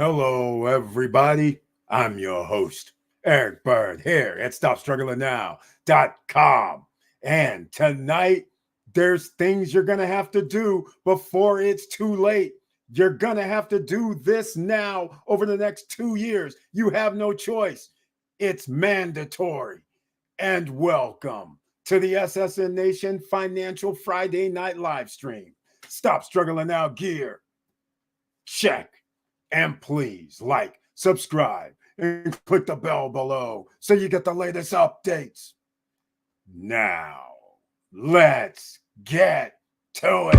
Hello, everybody. I'm your host, Eric Bird, here at StopStrugglingNow.com. And tonight, there's things you're going to have to do before it's too late. You're going to have to do this now over the next 2 years. You have no choice. It's mandatory. And welcome to the SSN Nation Financial Friday Night Live Stream. Stop Struggling Now gear. Check. And please like, subscribe, and click the bell below so you get the latest updates. Now, let's get to it.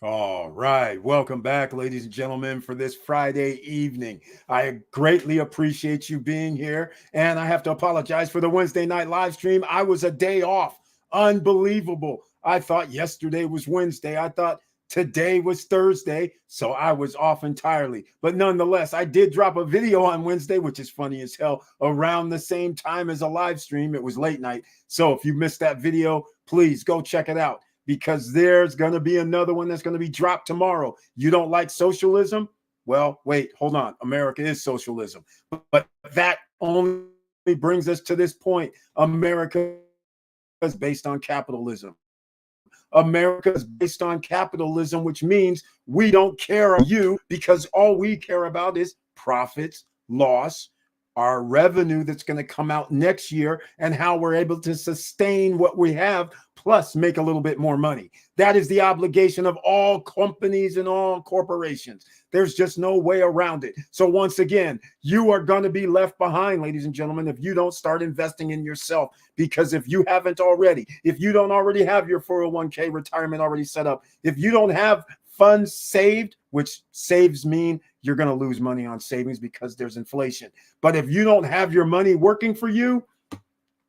All right. Welcome back, ladies and gentlemen, for this Friday evening. I greatly appreciate you being here. And I have to apologize for the Wednesday night live stream. I was a day off. Unbelievable. I thought yesterday was Wednesday. I thought today was Thursday. So I was off entirely. But nonetheless, I did drop a video on Wednesday, which is funny as hell, around the same time as a live stream. It was late night. So if you missed that video, please go check it out, because there's going to be another one that's going to be dropped tomorrow. You don't like socialism? Well, wait, hold on. America is socialism. But that only brings us to this point. America is based on capitalism. America is based on capitalism, which means we don't care about you, because all we care about is profits, loss, our revenue that's going to come out next year, and how we're able to sustain what we have, plus make a little bit more money. That is the obligation of all companies and all corporations. There's just no way around it. So once again, you are going to be left behind, ladies and gentlemen, if you don't start investing in yourself. Because if you haven't already, if you don't already have your 401k retirement already set up, if you don't have funds saved, which saves mean you're going to lose money on savings because there's inflation. But if you don't have your money working for you,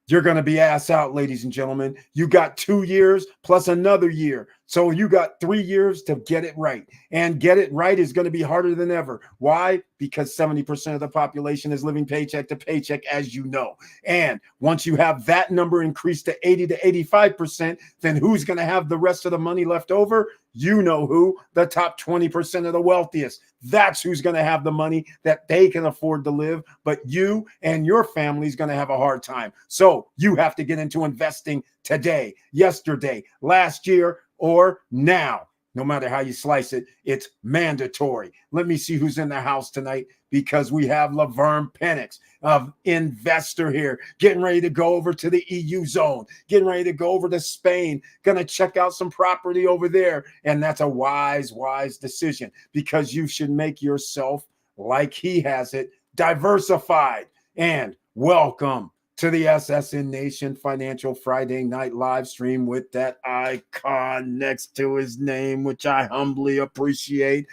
you're going to be ass out, ladies and gentlemen. You got 2 years plus another year. So you got 3 years to get it right. And get it right is going to be harder than ever. Why? Because 70% of the population is living paycheck to paycheck, as you know. And once you have that number increased to 80 to 85%, then who's going to have the rest of the money left over? You know who? The top 20% of the wealthiest. That's who's going to have the money that they can afford to live. But you and your family is going to have a hard time. So you have to get into investing today, yesterday, last year, or now. No matter how you slice it, it's mandatory. Let me see who's in the house tonight, because we have Laverne Penix, of investor here, getting ready to go over to the EU zone, getting ready to go over to Spain, going to check out some property over there. And that's a wise decision, because you should make yourself, like he has it, diversified. And welcome to the SSN Nation Financial Friday Night Live Stream with that icon next to his name, which I humbly appreciate.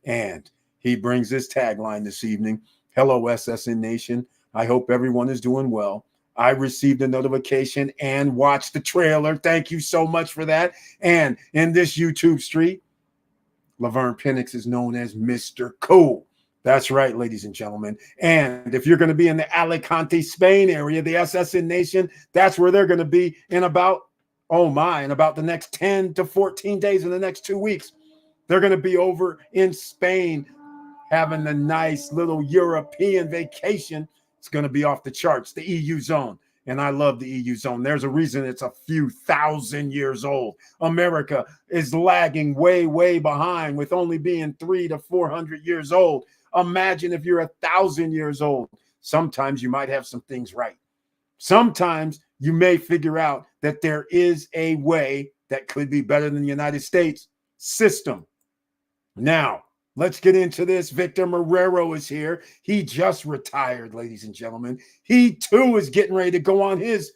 And he brings his tagline this evening: hello, SSN Nation. I hope everyone is doing well. I received a notification and watched the trailer. Thank you so much for that. And in this YouTube street, Laverne Penix is known as Mr. Cool. That's right, ladies and gentlemen. And if you're going to be in the Alicante, Spain area, the SSN Nation, that's where they're going to be in about, in about the next 10 to 14 days, in the next 2 weeks. They're going to be over in Spain having the nice little European vacation. It's going to be off the charts, the EU zone. And I love the EU zone. There's a reason it's a few thousand years old. America is lagging way behind, with only being 300 to 400 years old. Imagine if you're 1,000 years old. Sometimes you might have some things right. Sometimes you may figure out that there is a way that could be better than the United States system. Now, let's get into this. Victor Marrero is here. He just retired, ladies and gentlemen. He too is getting ready to go on his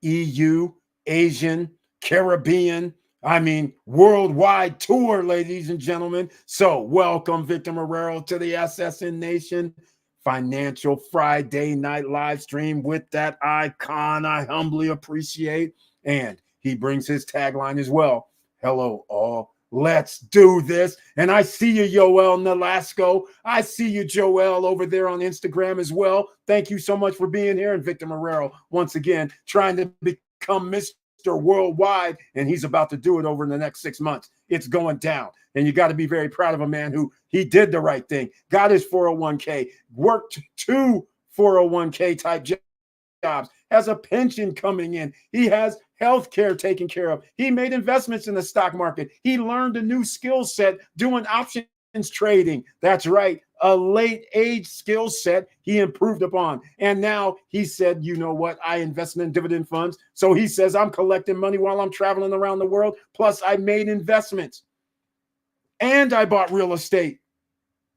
EU, Asian, Caribbean I mean, worldwide tour, ladies and gentlemen. So welcome Victor Marrero to the SSN Nation Financial Friday night live stream with that icon I humbly appreciate. And he brings his tagline as well. Hello, all. Let's do this. And I see you, Yoel Nolasco. I see you, Joel, over there on Instagram as well. Thank you so much for being here. And Victor Marrero, once again, trying to become Mr. Worldwide, and he's about to do it over in the next 6 months. It's going down. And you got to be very proud of a man who he did the right thing, got his 401k, worked 2 401k type jobs, has a pension coming in. He has health care taken care of. He made investments in the stock market. He learned a new skill set doing options trading. That's right. A late age skill set he improved upon. And now he said, you know what? I invested in dividend funds. So he says, I'm collecting money while I'm traveling around the world. Plus, I made investments and I bought real estate.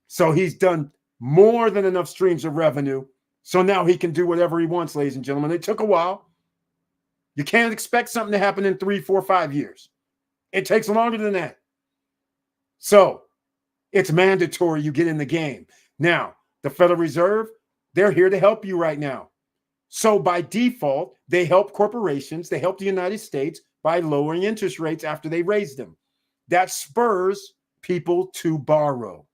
So he's done more than enough streams of revenue. So now he can do whatever he wants, ladies and gentlemen. It took a while. You can't expect something to happen in 3, 4, 5 years. It takes longer than that. So it's mandatory you get in the game. Now, the Federal Reserve, they're here to help you right now. So by default, they help corporations, they help the United States by lowering interest rates after they raise them. That spurs people to borrow.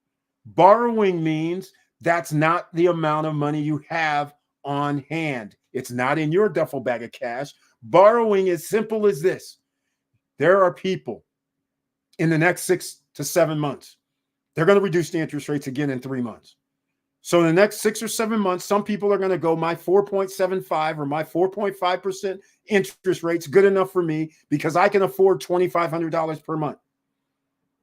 Borrowing means that's not the amount of money you have on hand. It's not in your duffel bag of cash. Borrowing is simple as this. There are people in the next 6 to 7 months. They're going to reduce the interest rates again in 3 months. So in the next 6 or 7 months, some people are going to go, my 4.75 or my 4.5% interest rate's good enough for me because I can afford $2,500 per month.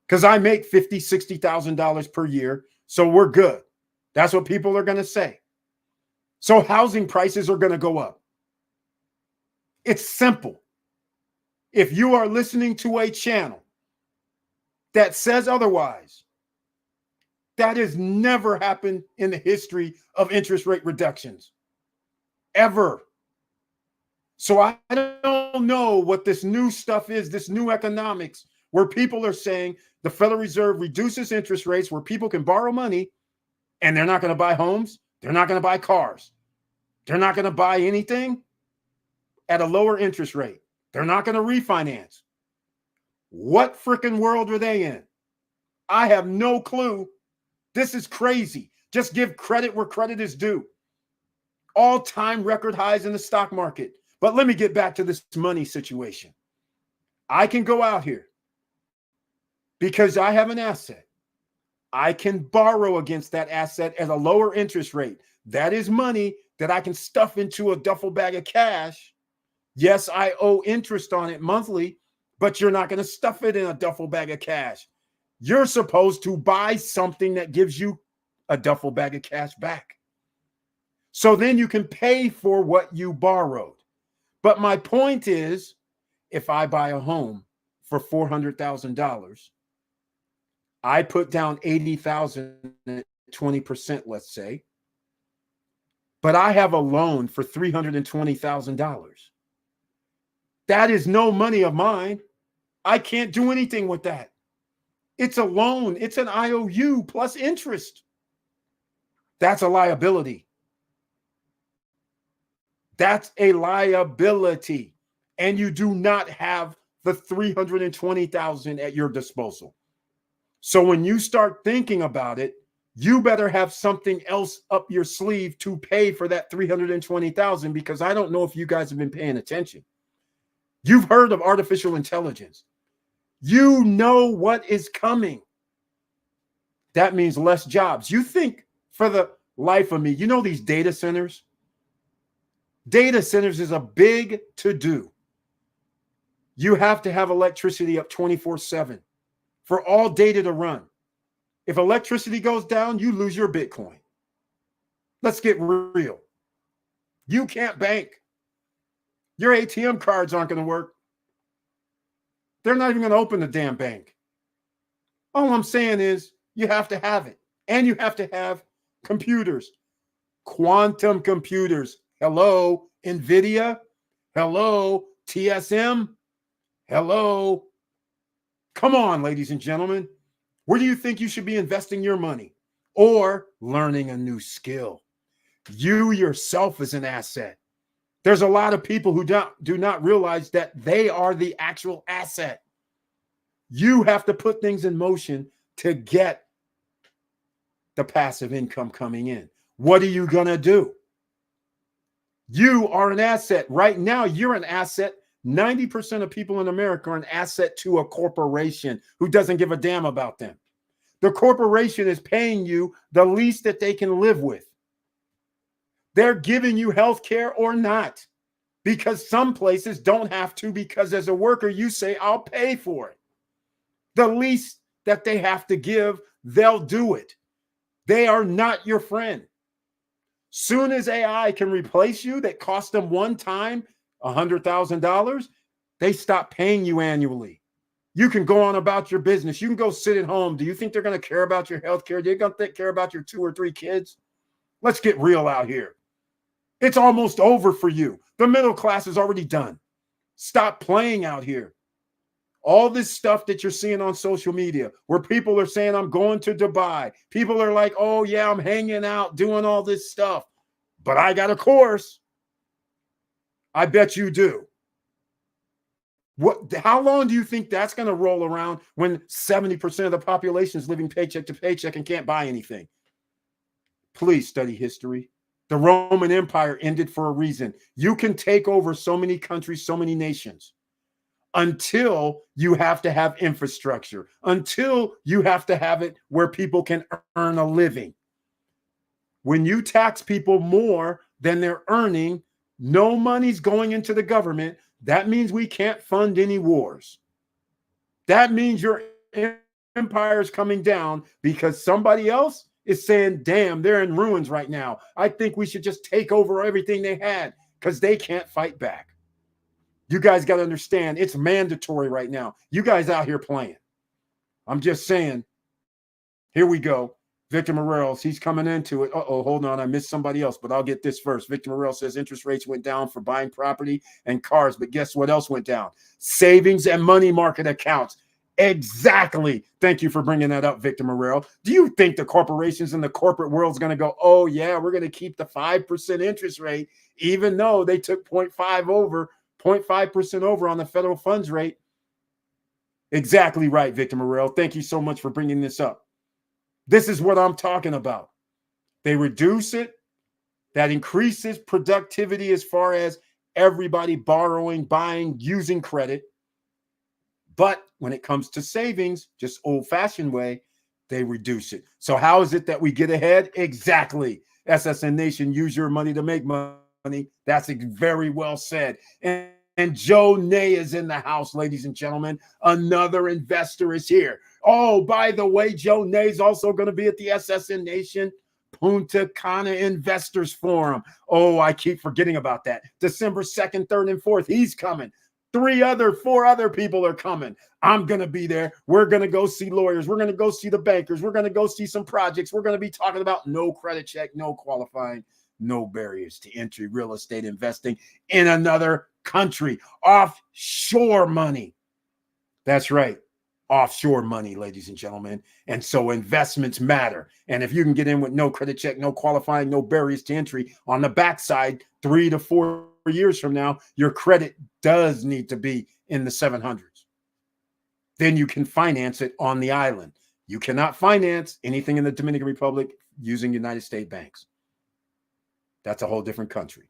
Because I make $50,000, $60,000 per year. So we're good. That's what people are going to say. So housing prices are going to go up. It's simple. If you are listening to a channel that says otherwise, that has never happened in the history of interest rate reductions, ever. So I don't know what this new stuff is, this new economics, where people are saying the Federal Reserve reduces interest rates where people can borrow money and they're not going to buy homes. They're not going to buy cars. They're not going to buy anything at a lower interest rate. They're not going to refinance. What freaking world are they in? I have no clue. This is crazy. Just give credit where credit is due. All-time record highs in the stock market. But let me get back to this money situation. I can go out here because I have an asset. I can borrow against that asset at a lower interest rate. That is money that I can stuff into a duffel bag of cash. Yes, I owe interest on it monthly, but you're not going to stuff it in a duffel bag of cash. You're supposed to buy something that gives you a duffel bag of cash back. So then you can pay for what you borrowed. But my point is, if I buy a home for $400,000, I put down $80,000 at 20%, let's say, but I have a loan for $320,000. That is no money of mine. I can't do anything with that. It's a loan. It's an IOU plus interest. That's a liability. That's a liability. And you do not have the $320,000 at your disposal. So when you start thinking about it, you better have something else up your sleeve to pay for that $320,000, because I don't know if you guys have been paying attention. You've heard of artificial intelligence. You know what is coming. That means less jobs. You think for the life of me, you know these data centers? Data centers is a big to-do. You have to have electricity up 24/7 for all data to run. If electricity goes down, you lose your Bitcoin. Let's get real. You can't bank. Your ATM cards aren't going to work. They're not even going to open the damn bank. All I'm saying is you have to have it. And you have to have computers, quantum computers. Hello, NVIDIA. Hello, TSM. Hello, Come on, ladies and gentlemen. Where do you think you should be investing your money or learning a new skill? You yourself is an asset. There's a lot of people who do not realize that they are the actual asset. You have to put things in motion to get the passive income coming in. What are you going to do? You are an asset. Right now, you're an asset. 90% of people in America are an asset to a corporation who doesn't give a damn about them. The corporation is paying you the least that they can live with. They're giving you health care or not, because some places don't have to, because as a worker, you say, I'll pay for it. The least that they have to give, they'll do it. They are not your friend. Soon as AI can replace you, that cost them one time $100,000, they stop paying you annually. You can go on about your business. You can go sit at home. Do you think they're going to care about your health care? They're going to care about your 2 or 3 kids? Let's get real out here. It's almost over for you. The middle class is already done. Stop playing out here. All this stuff that you're seeing on social media where people are saying, I'm going to Dubai. People are like, oh, yeah, I'm hanging out, doing all this stuff. But I got a course. I bet you do. How long do you think that's going to roll around when 70% of the population is living paycheck to paycheck and can't buy anything? Please study history. The Roman Empire ended for a reason. You can take over so many countries, so many nations, until you have to have infrastructure, until you have to have it where people can earn a living. When you tax people more than they're earning, no money's going into the government. That means we can't fund any wars. That means your empire is coming down because somebody else is saying, damn, they're in ruins right now. I think we should just take over everything they had because they can't fight back. You guys got to understand, it's mandatory right now. You guys out here playing. I'm just saying, here we go. Victor Morales, he's coming into it. Uh-oh, hold on. I missed somebody else, but I'll get this first. Victor Morales says interest rates went down for buying property and cars, but guess what else went down? Savings and money market accounts. Exactly. Thank you for bringing that up, Victor Morales. Do you think the corporations in the corporate world is going to go, oh, yeah, we're going to keep the 5% interest rate, even though they took 0.5% over on the federal funds rate? Exactly right, Victor Morales. Thank you so much for bringing this up. This is what I'm talking about. They reduce it. That increases productivity as far as everybody borrowing, buying, using credit. But when it comes to savings, just old-fashioned way, they reduce it. So how is it that we get ahead? Exactly. SSN Nation, use your money to make money. That's very well said. And Joe Nay is in the house, ladies and gentlemen. Another investor is here. Oh, by the way, Joe Nay is also going to be at the SSN Nation Punta Cana Investors Forum. Oh, I keep forgetting about that. December 2nd, 3rd, and 4th. He's coming. 4 other people are coming. I'm going to be there. We're going to go see lawyers. We're going to go see the bankers. We're going to go see some projects. We're going to be talking about no credit check, no qualifying, no barriers to entry, real estate investing in another country, offshore money. That's right. Offshore money, ladies and gentlemen. And so investments matter. And if you can get in with no credit check, no qualifying, no barriers to entry on the backside, 3 to 4 years from now, your credit does need to be in the 700s. Then you can finance it on the island. You cannot finance anything in the Dominican Republic using United States banks. That's a whole different country.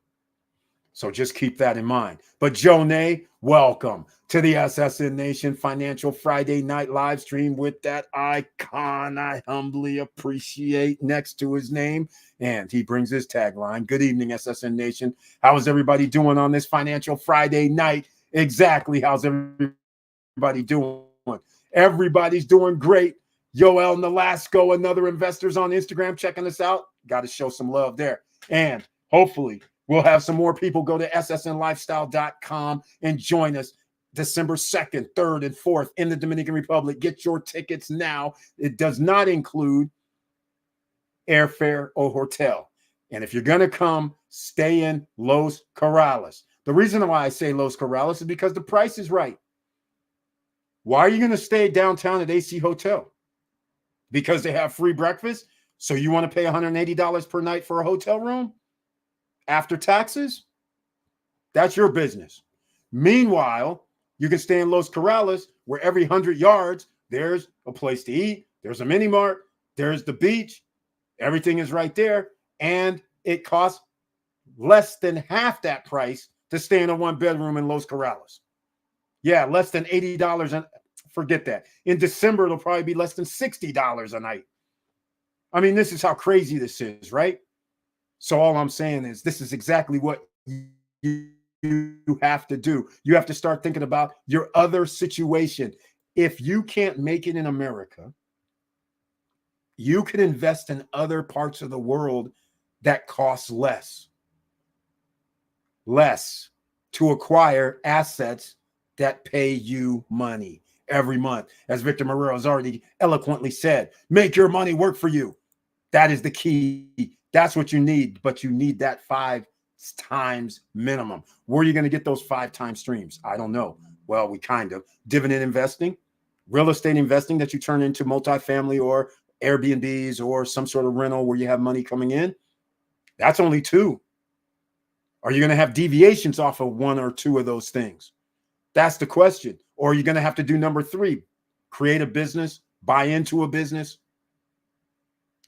So just keep that in mind. But Joe Nay, welcome to the SSN Nation Financial Friday Night live stream with that icon I humbly appreciate next to his name. And he brings his tagline. Good evening, SSN Nation. How is everybody doing on this Financial Friday night? Exactly. How's everybody doing? Everybody's doing great. Yoel Nolasco, another investors on Instagram, checking us out. Got to show some love there. And hopefully we'll have some more people go to ssnlifestyle.com and join us December 2nd, 3rd, and 4th in the Dominican Republic. Get your tickets now. It does not include airfare or hotel. And if you're going to come, stay in Los Corrales. The reason why I say Los Corrales is because the price is right. Why are you going to stay downtown at AC Hotel? Because they have free breakfast? So you want to pay $180 per night for a hotel room after taxes? That's your business. Meanwhile, you can stay in Los Corrales, where every 100 yards, there's a place to eat, there's a mini mart, there's the beach, everything is right there, and it costs less than half that price to stay in a one-bedroom in Los Corrales. Yeah, less than $80, and forget that. In December, it'll probably be less than $60 a night. I mean, this is how crazy this is, right? So all I'm saying is this is exactly what you have to do. You have to start thinking about your other situation. If you can't make it in America, you can invest in other parts of the world that cost less to acquire assets that pay you money every month. As Victor Morero has already eloquently said, make your money work for you. That is the key. That's what you need, but you need that 5 times minimum. Where are you going to get those 5 times streams? I don't know. Well, we kind of. Dividend investing, real estate investing that you turn into multifamily or Airbnbs or some sort of rental where you have money coming in. That's only 2. Are you going to have deviations off of 1 or 2 of those things? That's the question. Or are you going to have to do number 3, create a business, buy into a business?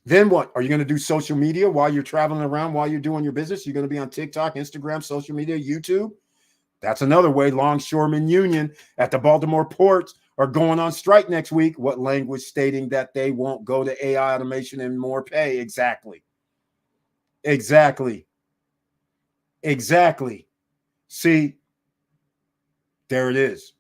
Then what? Are you going to do social media while you're traveling around, while you're doing your business? You're going to be on TikTok, Instagram, social media, YouTube? That's another way. Longshoremen Union at the Baltimore ports are going on strike next week. What language? Stating that they won't go to AI automation and more pay. Exactly. See, there it is.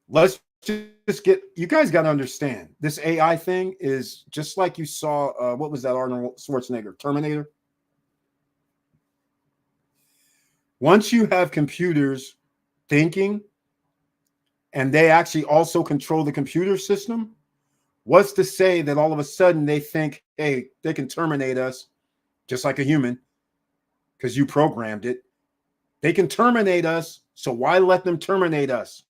Let's just get, you guys got to understand, this AI thing is just like you saw, what was that Arnold Schwarzenegger, Terminator? Once you have computers thinking and they actually also control the computer system, what's to say that all of a sudden they think, hey, they can terminate us just like a human because you programmed it. They can terminate us, so why let them terminate us?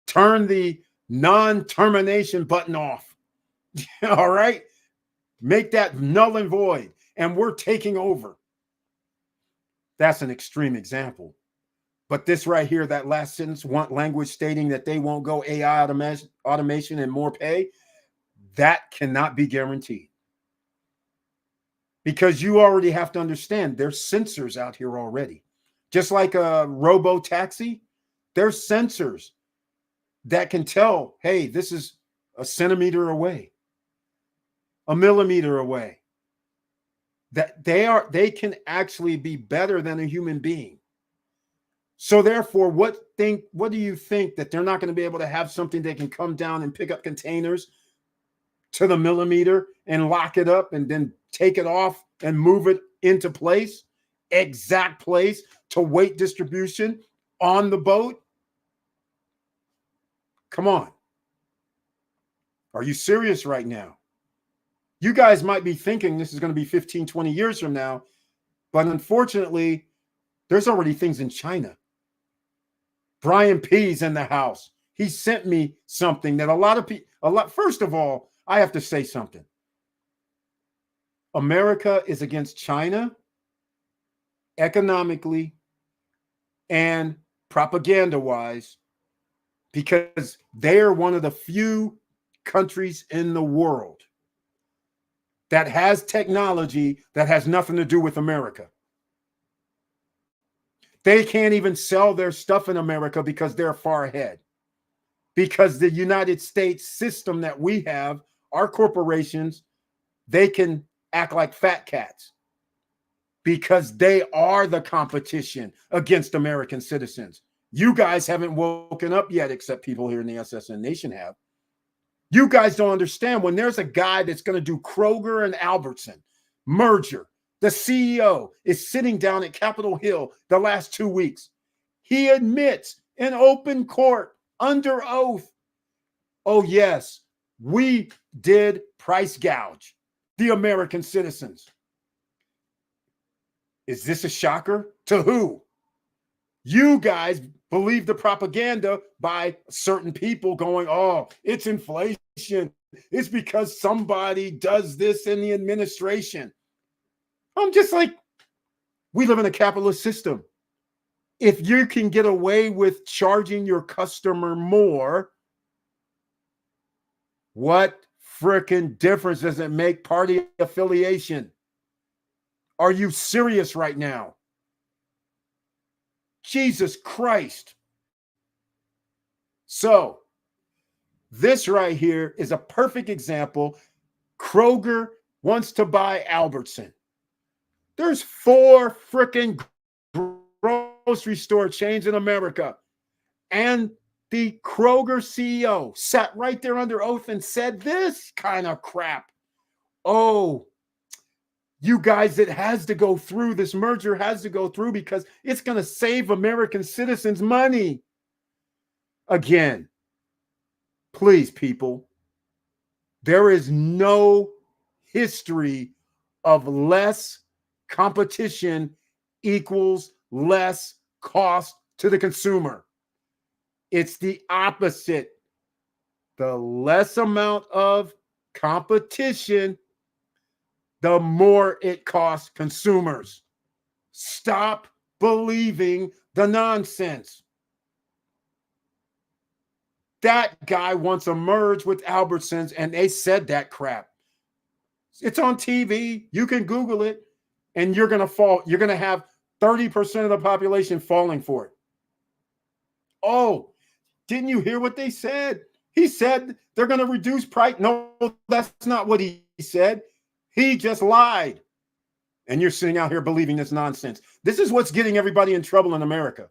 Turn the non-termination button off. All right? Make that null and void, and we're taking over. That's an extreme example. But this right here, that last sentence, want language stating that they won't go AI automation and more pay, that cannot be guaranteed. Because you already have to understand there's sensors out here already. Just like a robo taxi, there's sensors that can tell, hey, this is a centimeter away, a millimeter away. That they can actually be better than a human being. So therefore, what do you think that they're not going to be able to have something that can come down and pick up containers to the millimeter and lock it up and then take it off and move it into place, exact place to weight distribution on the boat? Come on. Are you serious right now? You guys might be thinking this is going to be 15, 20 years from now, but unfortunately, there's already things in China. Brian P's in the house. He sent me something that a lot of people, first of all, I have to say something. America is against China economically and propaganda-wise because they are one of the few countries in the world that has technology that has nothing to do with America. They can't even sell their stuff in America because they're far ahead. Because the United States system that we have, our corporations, they can act like fat cats because they are the competition against American citizens. You guys haven't woken up yet, except people here in the SSN Nation have. You guys don't understand when there's a guy that's going to do Kroger and Albertson merger. The CEO is sitting down at Capitol Hill the last 2 weeks. He admits in open court, under oath, oh, yes, we did price gouge the American citizens. Is this a shocker? To who? You guys believe the propaganda by certain people going, oh, it's inflation. It's because somebody does this in the administration. I'm just like, we live in a capitalist system. If you can get away with charging your customer more, what freaking difference does it make party affiliation? Are you serious right now? Jesus Christ. So, this right here is a perfect example. Kroger wants to buy Albertson. There's 4 freaking grocery store chains in America. And the Kroger CEO sat right there under oath and said this kind of crap. Oh, you guys, it has to go through. This merger has to go through because it's going to save American citizens money. Again, please, people, there is no history of less competition equals less cost to the consumer. It's the opposite. The less amount of competition, the more it costs consumers. Stop believing the nonsense. That guy wants a merge with Albertsons, and they said that crap. It's on TV. You can Google it, and you're going to fall. You're going to have 30% of the population falling for it. Oh, didn't you hear what they said? He said they're going to reduce price. No, that's not what he said. He just lied. And you're sitting out here believing this nonsense. This is what's getting everybody in trouble in America.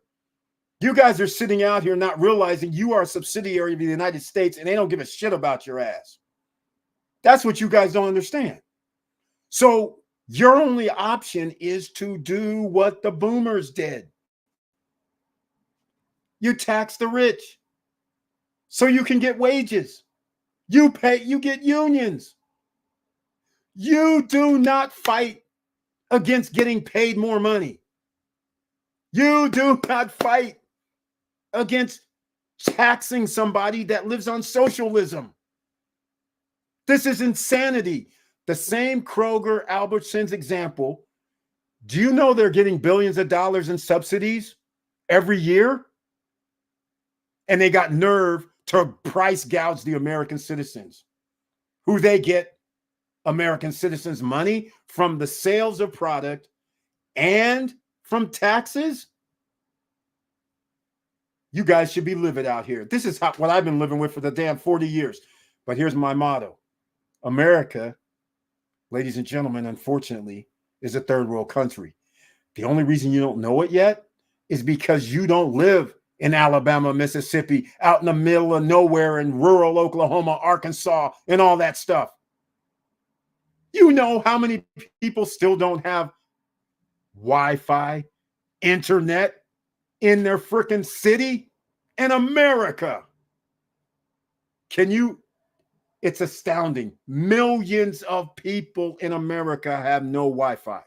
You guys are sitting out here not realizing you are a subsidiary of the United States and they don't give a shit about your ass. That's what you guys don't understand. So your only option is to do what the boomers did. You tax the rich so you can get wages. You get unions. You do not fight against getting paid more money. You do not fight against taxing somebody that lives on socialism. This is insanity. The same Kroger Albertsons example. Do you know they're getting billions of dollars in subsidies every year? And they got nerve to price gouge the American citizens. Who they get American citizens money from the sales of product and from taxes? You guys should be living out here. This is what I've been living with for the damn 40 years. But here's my motto. America, ladies and gentlemen, unfortunately, is a third world country. The only reason you don't know it yet is because you don't live in Alabama, Mississippi, out in the middle of nowhere in rural Oklahoma, Arkansas, and all that stuff. You know how many people still don't have Wi-Fi, internet in their freaking city? In America. It's astounding. Millions of people in America have no Wi-Fi.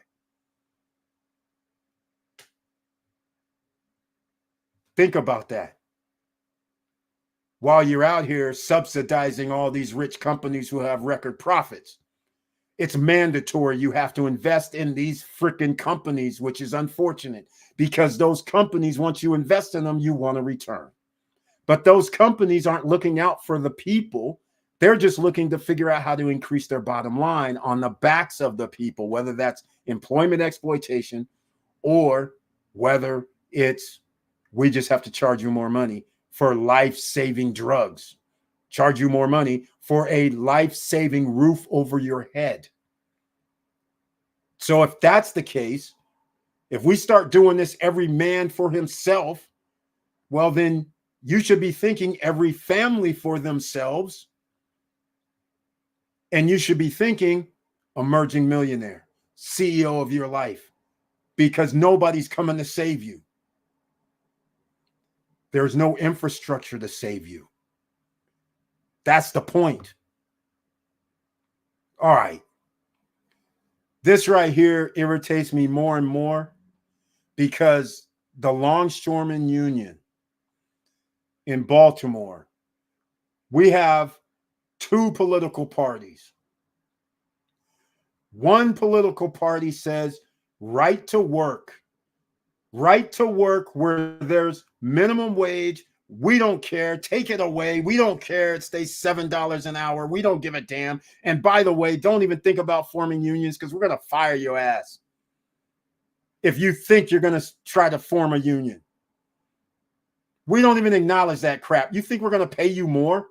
Think about that. While you're out here subsidizing all these rich companies who have record profits, it's mandatory you have to invest in these freaking companies, which is unfortunate because those companies, once you invest in them, you want a return. But those companies aren't looking out for the people. They're just looking to figure out how to increase their bottom line on the backs of the people, whether that's employment exploitation or whether it's we just have to charge you more money for life-saving drugs, charge you more money for a life-saving roof over your head. So if that's the case, if we start doing this every man for himself, well, then you should be thinking every family for themselves. And you should be thinking emerging millionaire, CEO of your life, because nobody's coming to save you. There's no infrastructure to save you. That's the point. All right. This right here irritates me more and more because the Longshoremen Union in Baltimore, we have two political parties. One political party says right to work where there's minimum wage. We don't care. Take it away. We don't care. It stays $7 an hour. We don't give a damn. And by the way, don't even think about forming unions because we're going to fire your ass if you think you're going to try to form a union. We don't even acknowledge that crap. You think we're going to pay you more?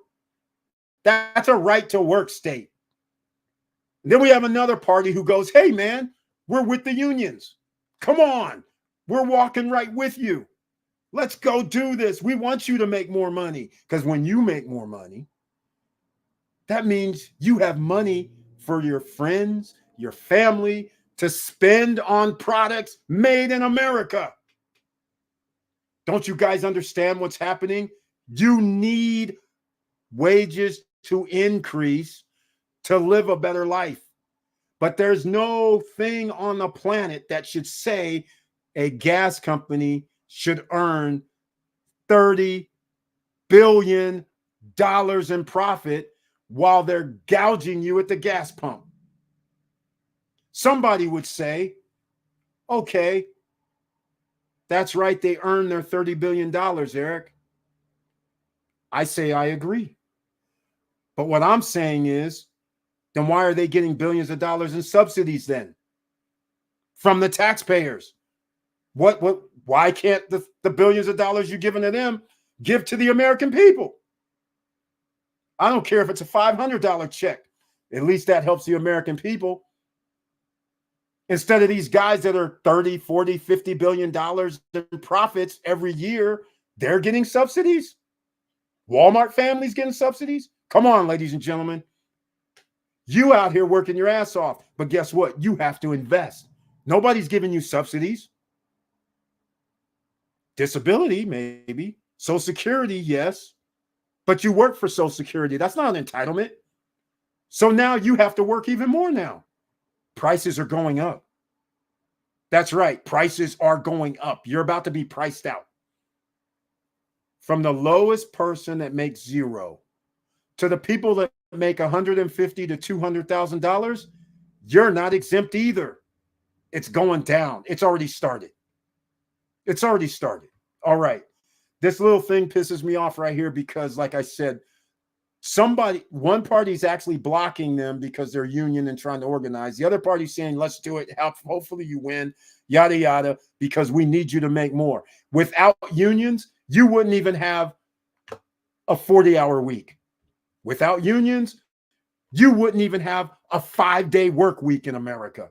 That's a right to work state. Then we have another party who goes, hey, man, we're with the unions. Come on. We're walking right with you. Let's go do this. We want you to make more money because when you make more money, that means you have money for your friends, your family to spend on products made in America. Don't you guys understand what's happening? You need wages to increase to live a better life. But there's no thing on the planet that should say a gas company should earn $30 billion in profit while they're gouging you at the gas pump. Somebody would say, okay, that's right, they earn their $30 billion, Eric. I say I agree. But what I'm saying is, then why are they getting billions of dollars in subsidies then from the taxpayers? Why can't the billions of dollars you're giving to them give to the American people? I don't care if it's a $500 check. At least that helps the American people. Instead of these guys that are 30, 40, 50 billion dollars in profits every year, they're getting subsidies. Walmart families getting subsidies. Come on, ladies and gentlemen. You out here working your ass off, but guess what? You have to invest. Nobody's giving you subsidies. Disability, maybe. Social Security, yes. But you work for Social Security. That's not an entitlement. So now you have to work even more now. Prices are going up. That's right. Prices are going up. You're about to be priced out. From the lowest person that makes zero to the people that make $150,000 to $200,000, you're not exempt either. It's going down. It's already started. It's already started. All right. This little thing pisses me off right here because, like I said, one party's actually blocking them because they're union and trying to organize. The other party's saying, let's do it. Hopefully you win, yada, yada, because we need you to make more. Without unions, you wouldn't even have a 40-hour week. Without unions, you wouldn't even have a 5-day work week in America.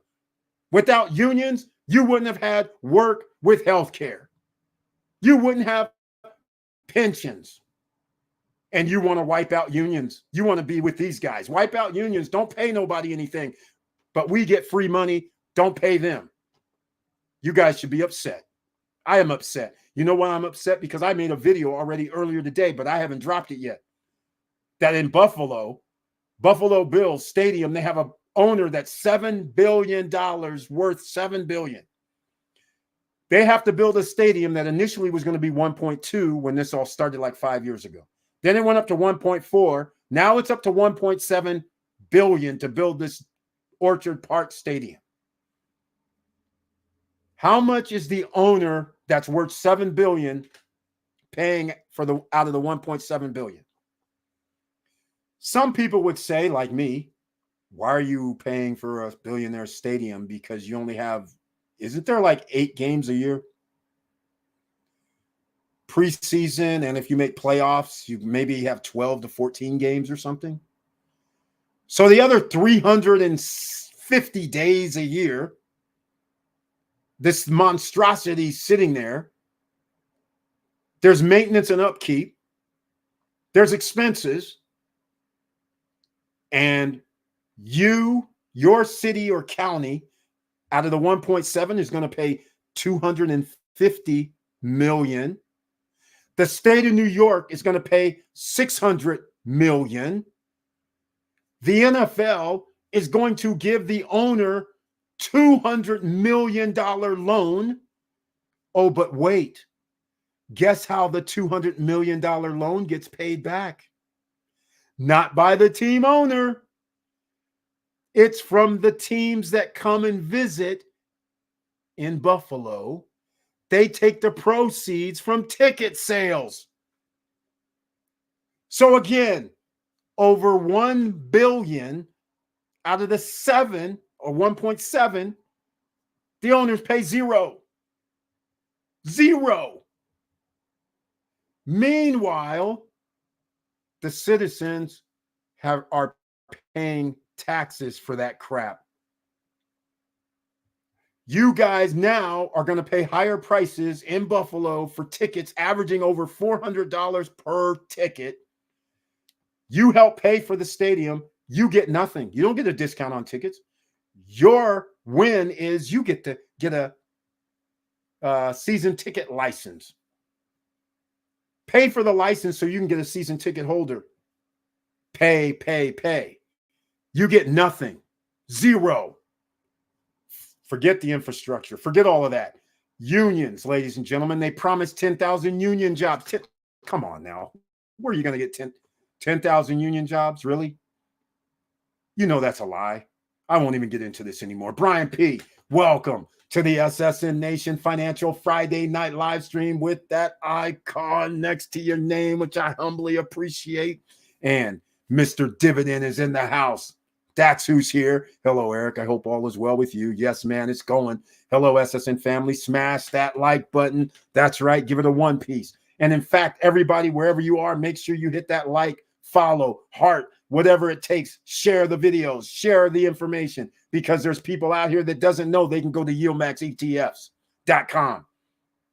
Without unions, you wouldn't have had work with health care. You wouldn't have pensions. And you want to wipe out unions. You want to be with these guys. Wipe out unions. Don't pay nobody anything. But we get free money. Don't pay them. You guys should be upset. I am upset. You know why I'm upset? Because I made a video already earlier today, but I haven't dropped it yet. That in Buffalo Bills Stadium, they have an owner that's $7 billion worth $7 billion. They have to build a stadium that initially was going to be 1.2 when this all started like 5 years ago. Then it went up to 1.4. Now it's up to 1.7 billion to build this Orchard Park Stadium. How much is the owner that's worth $7 billion paying for out of the 1.7 billion? Some people would say, like me, why are you paying for a billionaire stadium? Because you only have, isn't there like 8 games a year? Preseason, and if you make playoffs, you maybe have 12 to 14 games or something. So the other 350 days a year, this monstrosity sitting there, there's maintenance and upkeep, there's expenses, and your city or county out of the 1.7 is going to pay 250 million. The state of New York is going to pay 600 million. The NFL is going to give the owner $200 million loan Oh, but wait. Guess how the $200 million loan gets paid back? Not by the team owner. It's from the teams that come and visit in Buffalo. They take the proceeds from ticket sales. So again, over 1 billion out of the 7 or 1.7, the owners pay zero. Zero. Meanwhile, the citizens are paying taxes for that crap. You guys now are going to pay higher prices in Buffalo for tickets averaging over $400 per ticket. You help pay for the stadium. You get nothing. You don't get a discount on tickets. Your win is you get to get a season ticket license. Pay for the license so you can get a season ticket holder. Pay, pay, pay. You get nothing. Zero. Forget the infrastructure. Forget all of that. Unions, ladies and gentlemen, they promised 10,000 union jobs. Come on now. Where are you going to get 10,000 union jobs? Really? You know that's a lie. I won't even get into this anymore. Brian P., welcome to the SSN Nation Financial Friday night live stream with that icon next to your name, which I humbly appreciate. And Mr. Dividend is in the house. That's who's here. Hello, Eric. I hope all is well with you. Yes, man, it's going. Hello, SSN family. Smash that like button. That's right. Give it a one piece. And in fact, everybody, wherever you are, make sure you hit that like, follow, heart, whatever it takes. Share the videos, share the information, because there's people out here that doesn't know they can go to yieldmaxetfs.com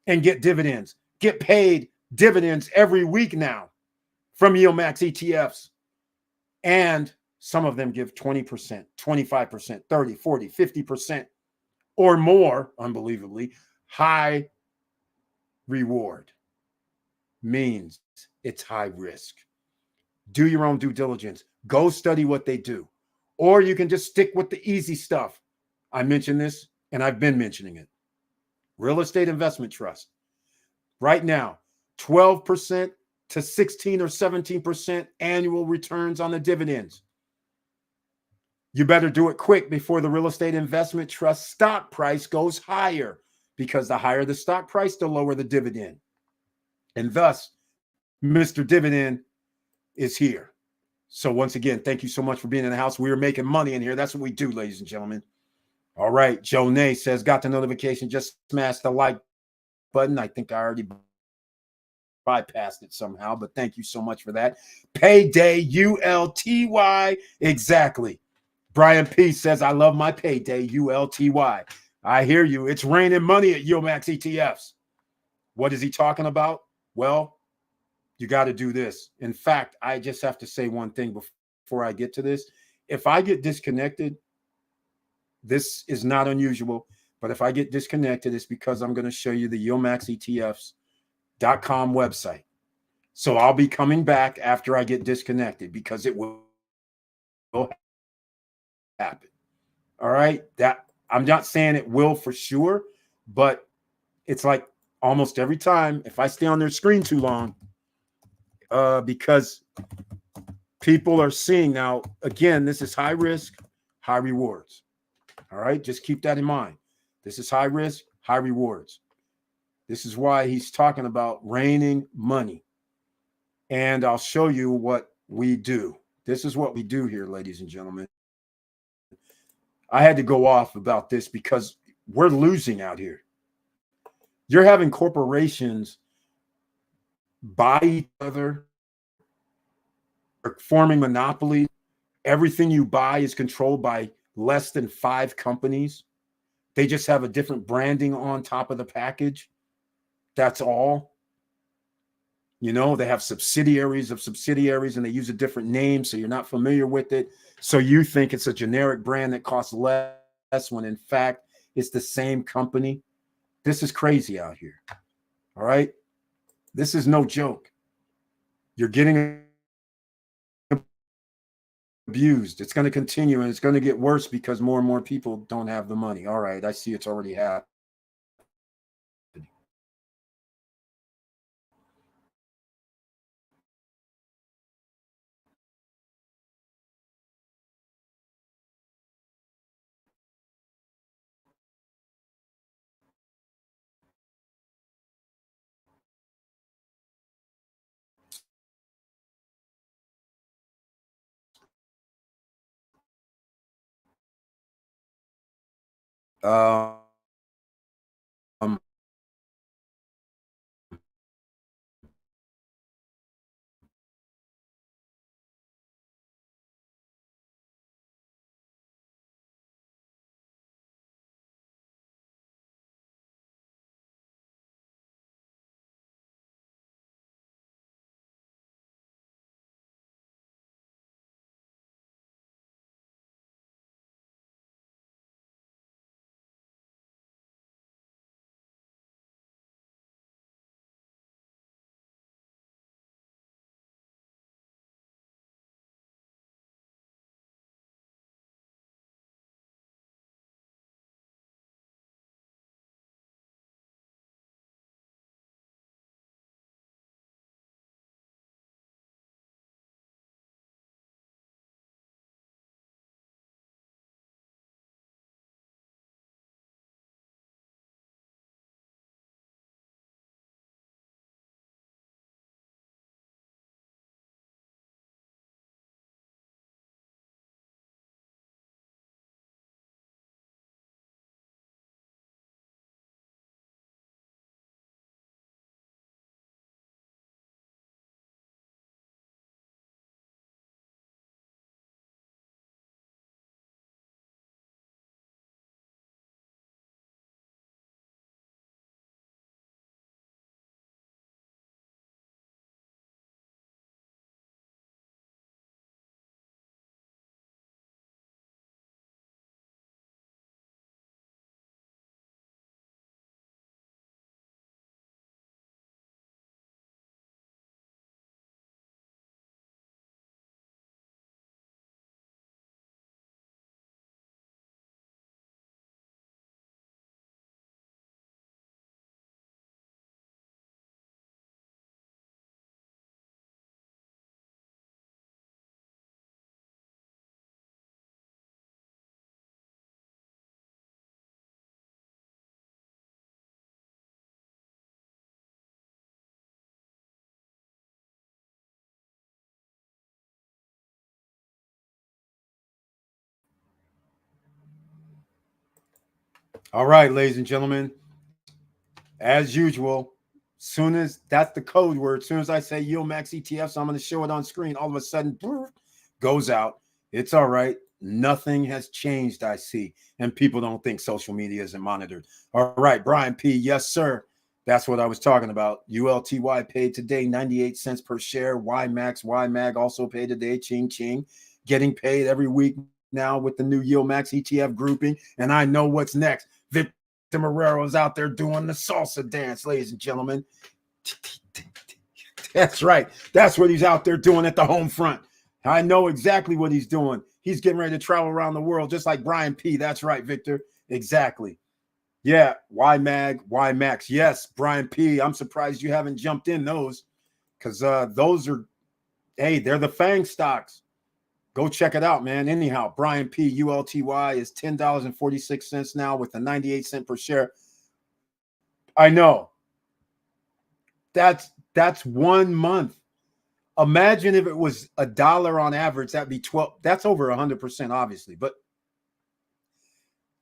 and get dividends, get paid dividends every week now from Yieldmax ETFs. And some of them give 20%, 25%, 30, 40, 50% or more, unbelievably. High reward means it's high risk. Do your own due diligence. Go study what they do. Or you can just stick with the easy stuff. I mentioned this, and I've been mentioning it. Real estate investment trust. Right now, 12% to 16 or 17% annual returns on the dividends. You better do it quick before the real estate investment trust stock price goes higher, because the higher the stock price, the lower the dividend. And thus, Mr. Dividend is here. So once again, thank you so much for being in the house. We are making money in here. That's what we do, ladies and gentlemen. All right. Joe Nay says, got the notification. Just smash the like button. I think I already bypassed it somehow, but thank you so much for that. Payday, ULTY. Exactly. Brian P. says, I love my payday, ULTY. I hear you. It's raining money at Yieldmax ETFs. What is he talking about? Well, you got to do this. In fact, I just have to say one thing before I get to this. If I get disconnected, this is not unusual, but if I get disconnected, it's because I'm going to show you the yieldmaxetfs.com website. So I'll be coming back after I get disconnected, because it will happen. All right. That I'm not saying it will for sure, but it's like almost every time if I stay on their screen too long, because people are seeing now, again, this is high risk, high rewards. All right. Just keep that in mind. This is high risk, high rewards. This is why he's talking about raining money. And I'll show you what we do. This is what we do here, ladies and gentlemen. I had to go off about this because we're losing out here. You're having corporations buy each other, forming monopolies. Everything you buy is controlled by less than 5 companies. They just have a different branding on top of the package. That's all. You know, they have subsidiaries of subsidiaries, and they use a different name, so you're not familiar with it. So you think it's a generic brand that costs less, when in fact it's the same company. This is crazy out here. All right. This is no joke. You're getting abused. It's going to continue, and it's going to get worse because more and more people don't have the money. All right. I see it's already happened. Um, all right, ladies and gentlemen, as usual, soon as that's the code word, as soon as I say yield max ETFs, I'm going to show it on screen. All of a sudden, goes out. It's all right. Nothing has changed, I see. And people don't think social media isn't monitored. All right, Brian P. Yes, sir. That's what I was talking about. ULTY paid today 98 cents per share. YMAX, YMAG also paid today. Ching, ching. Getting paid every week now with the new Yield Max ETF grouping. And I know what's next. Victor Marrero is out there doing the salsa dance, ladies and gentlemen. That's right. That's what he's out there doing at the home front. I know exactly what he's doing. He's getting ready to travel around the world just like Brian P. That's right, Victor. Exactly. Yeah. YMAG, YMAX. Yes, Brian P. I'm surprised you haven't jumped in those because those are, hey, they're the FANG stocks. Go check it out, man. Anyhow, Brian P. ULTY is $10.46 now with a 98 cent per share. I know. That's 1 month. Imagine if it was $1 on average, that'd be 12. That's over 100%, obviously. But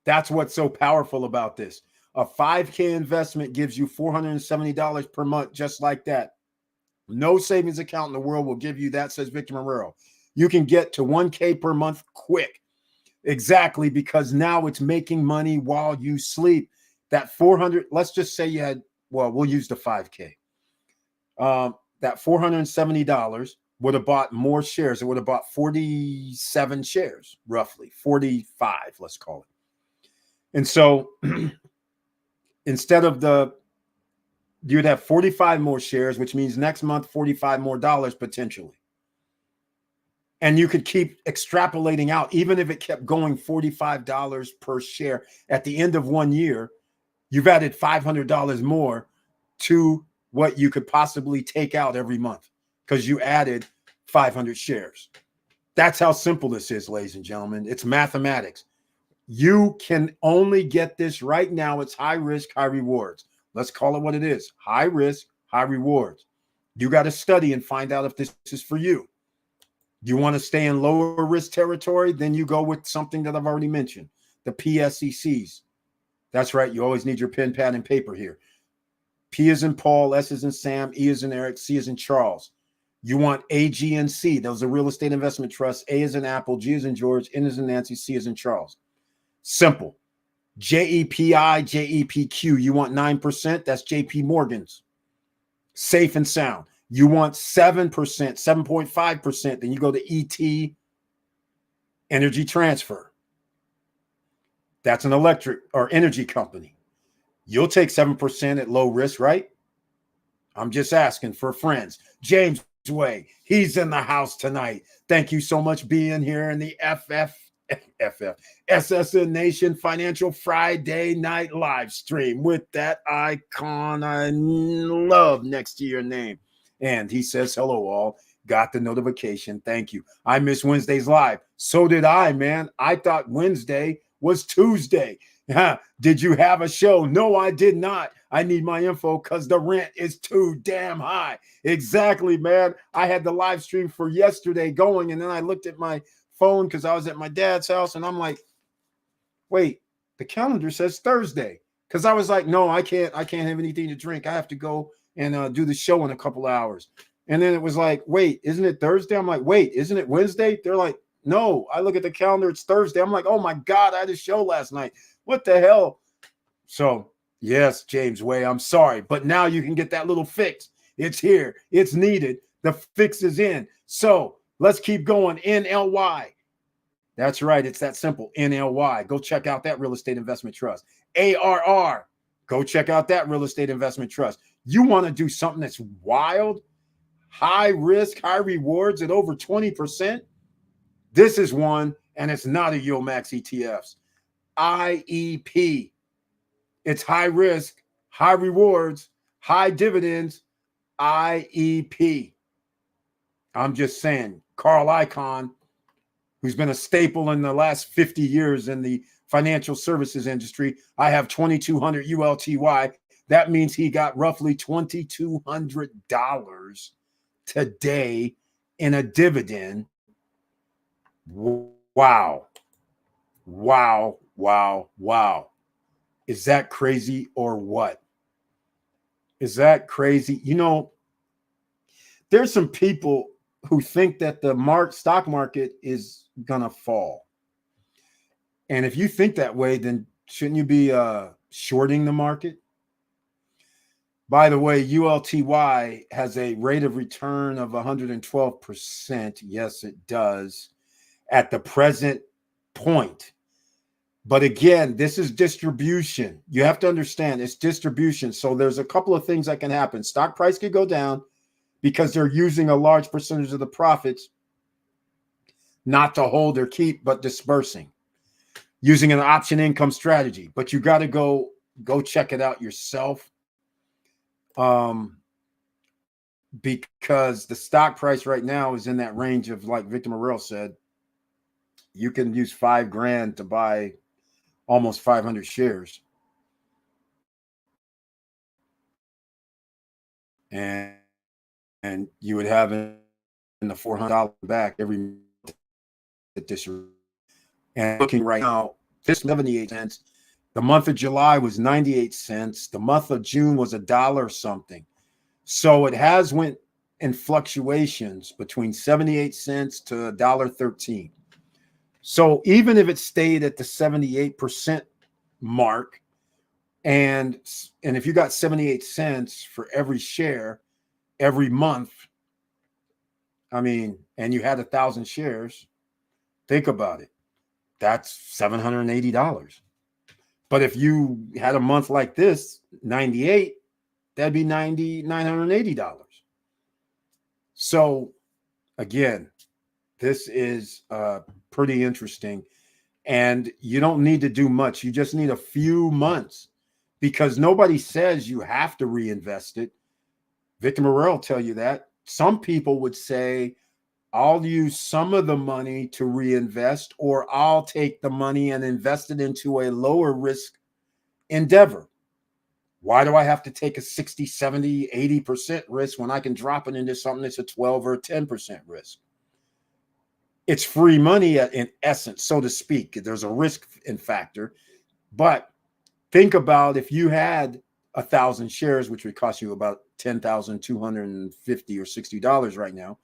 that's what's so powerful about this. A 5K investment gives you $470 per month, just like that. No savings account in the world will give you that, says Victor Marrero. You can get to 1K per month quick. Exactly, because now it's making money while you sleep. That 400, let's just say you had, well, we'll use the 5K. That $470 would have bought more shares. It would have bought 47 shares, roughly 45, let's call it. And so instead of you'd have 45 more shares, which means next month, $45 more potentially. And you could keep extrapolating out, even if it kept going $45 per share at the end of 1 year, you've added $500 more to what you could possibly take out every month because you added 500 shares. That's how simple this is, ladies and gentlemen. It's mathematics. You can only get this right now. It's high risk, high rewards. Let's call it what it is. High risk, high rewards. You got to study and find out if this is for you. You want to stay in lower risk territory? Then you go with something that I've already mentioned, the PSECs. That's right. You always need your pen, pad, and paper here. P is in Paul, S is in Sam, E is in Eric, C is in Charles. You want A, G, and C. Those are real estate investment trusts. A is in Apple, G is in George, N is in Nancy, C is in Charles. Simple. JEPI, JEPQ. You want 9%? That's JP Morgan's. Safe and sound. You want 7%, 7.5%. Then you go to ET, Energy Transfer. That's an electric or energy company. You'll take 7% at low risk, right? I'm just asking for friends. James Way, he's in the house tonight. Thank you so much being here in the SSN Nation Financial Friday Night Live Stream with that icon I love next to your name. And he says, hello all. Got the notification. Thank you. I missed Wednesday's live. So did I, man. I thought Wednesday was Tuesday. Did you have a show? No, I did not. I need my info because the rent is too damn high. Exactly, man. I had the live stream for yesterday going, and then I looked at my phone because I was at my dad's house, and I'm like, wait, the calendar says Thursday. Because I was like, no, I can't have anything to drink. I have to go and do the show in a couple hours. And then it was like, wait, isn't it Thursday? I'm like, wait, isn't it Wednesday? They're like, no. I look at the calendar, it's Thursday. I'm like, oh my God, I had a show last night. What the hell? So, yes, James Way, I'm sorry. But now you can get that little fix. It's here. It's needed. The fix is in. So, let's keep going. NLY. That's right. It's that simple. NLY. Go check out that real estate investment trust. ARR. Go check out that real estate investment trust. You want to do something that's wild, high risk, high rewards at over 20%? This is one, and it's not a YieldMax ETFs. IEP. It's high risk, high rewards, high dividends, IEP. I'm just saying, Carl Icahn, who's been a staple in the last 50 years in the financial services industry. I have 2,200 ULTY. That means he got roughly $2,200 today in a dividend. Wow. Wow. Wow. Wow. Is that crazy or what? Is that crazy? You know, there's some people who think that the stock market is going to fall. And if you think that way, then shouldn't you be shorting the market? By the way, ULTY has a rate of return of 112%. Yes, it does at the present point. But again, this is distribution. You have to understand it's distribution. So there's a couple of things that can happen. Stock price could go down because they're using a large percentage of the profits not to hold or keep, but dispersing, using an option income strategy. But you got to go check it out yourself. Because the stock price right now is in that range of, like Victor Morrell said, you can use $5,000 to buy almost 500 shares. And you would have in the $400 back every month at this. And looking right now, this 78 cents. The month of July was 98 cents. The month of June was $1 something. So it has went in fluctuations between 78 cents to $1.13. So even if it stayed at the 78% mark, and if you got 78 cents for every share every month, I mean, and you had 1,000 shares, think about it. That's $780. But if you had a month like this, 98, that'd be $980. So again, this is pretty interesting. And you don't need to do much. You just need a few months because nobody says you have to reinvest it. Victor Morrell will tell you that. Some people would say, I'll use some of the money to reinvest, or I'll take the money and invest it into a lower risk endeavor. Why do I have to take a 60, 70, 80% risk when I can drop it into something that's a 12 or 10% risk? It's free money in essence, so to speak. There's a risk in factor, but Think about if you had 1,000 shares, which would cost you about $10,250 or $60 right now,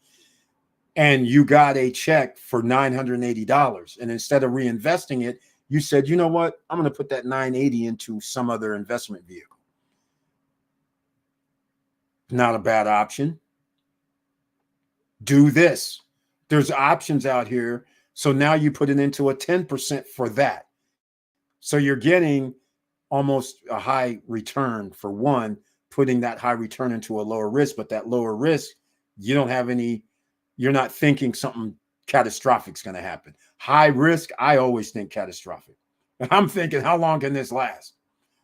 and you got a check for $980, and instead of reinvesting it, you said, you know what, I'm going to put that 980 into some other investment vehicle. Not a bad option. Do this. There's options out here. So now you put it into a 10% for that. So you're getting almost a high return for one, putting that high return into a lower risk, but that lower risk, you don't have any, you're not thinking something catastrophic is going to happen. High risk, I always think catastrophic. And I'm thinking, how long can this last?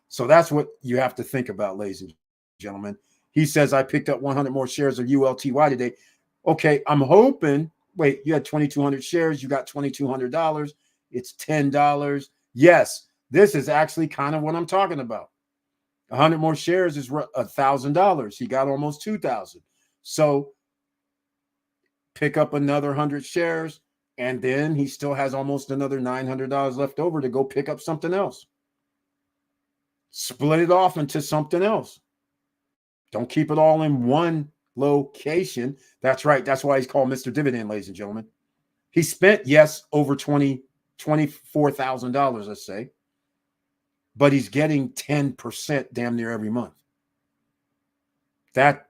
So that's what you have to think about, ladies and gentlemen. He says, I picked up 100 more shares of ULTY today. Okay, I'm hoping, wait, you had 2,200 shares, you got $2,200. It's $10. Yes, this is actually kind of what I'm talking about. 100 more shares is $1,000. He got almost 2,000. So pick up another 100 shares, and then he still has almost another $900 left over to go pick up something else. Split it off into something else. Don't keep it all in one location. That's right. That's why he's called Mr. Dividend, ladies and gentlemen. He spent, yes, over $24,000, let's say, but he's getting 10% damn near every month. That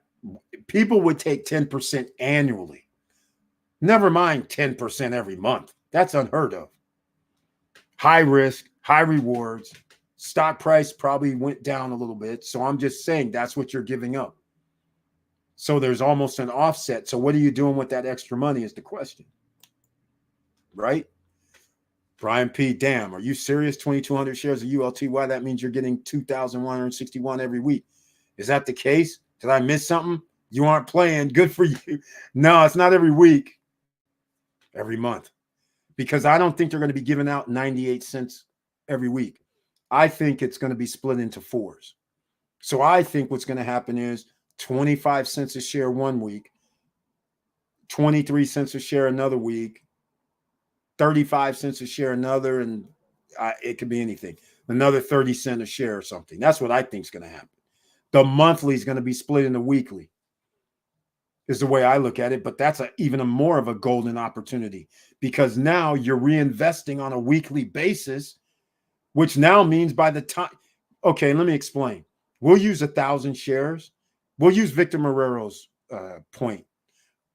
people would take 10% annually. Never mind 10% every month. That's unheard of. High risk, high rewards. Stock price probably went down a little bit. So I'm just saying that's what you're giving up. So there's almost an offset. So what are you doing with that extra money is the question. Right? Brian P. Damn, are you serious? 2,200 shares of ULTY. That means you're getting 2,161 every week. Is that the case? Did I miss something? You aren't playing. Good for you. No, it's not every week. Every month. Because I don't think they're going to be giving out 98 cents every week. I think it's going to be split into fours. So I think what's going to happen is 25 cents a share one week, 23 cents a share another week, 35 cents a share another, and it could be anything. Another 30 cents a share or something. That's what I think is going to happen. The monthly is going to be split into weekly is the way I look at it, but that's even more of a golden opportunity because now you're reinvesting on a weekly basis, which now means by the time, okay, let me explain. We'll use 1,000 shares. We'll use Victor Marrero's point.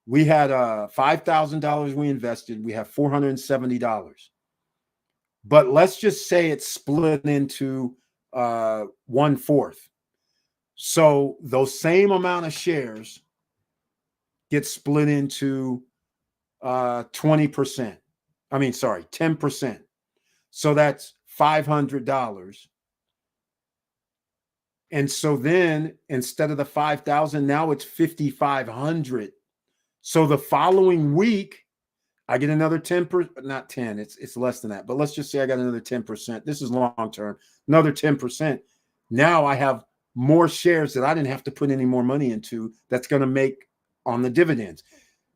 We had $5,000 we invested. We have $470. But let's just say it's split into 1/4. So those same amount of shares get split into 20%. I mean, sorry, 10%. So that's $500. And so then instead of the 5,000, now it's 5,500. So the following week, I get another 10%, not 10, it's less than that. But let's just say I got another 10%. This is long term, another 10%. Now I have more shares that I didn't have to put any more money into that's going to make on the dividends.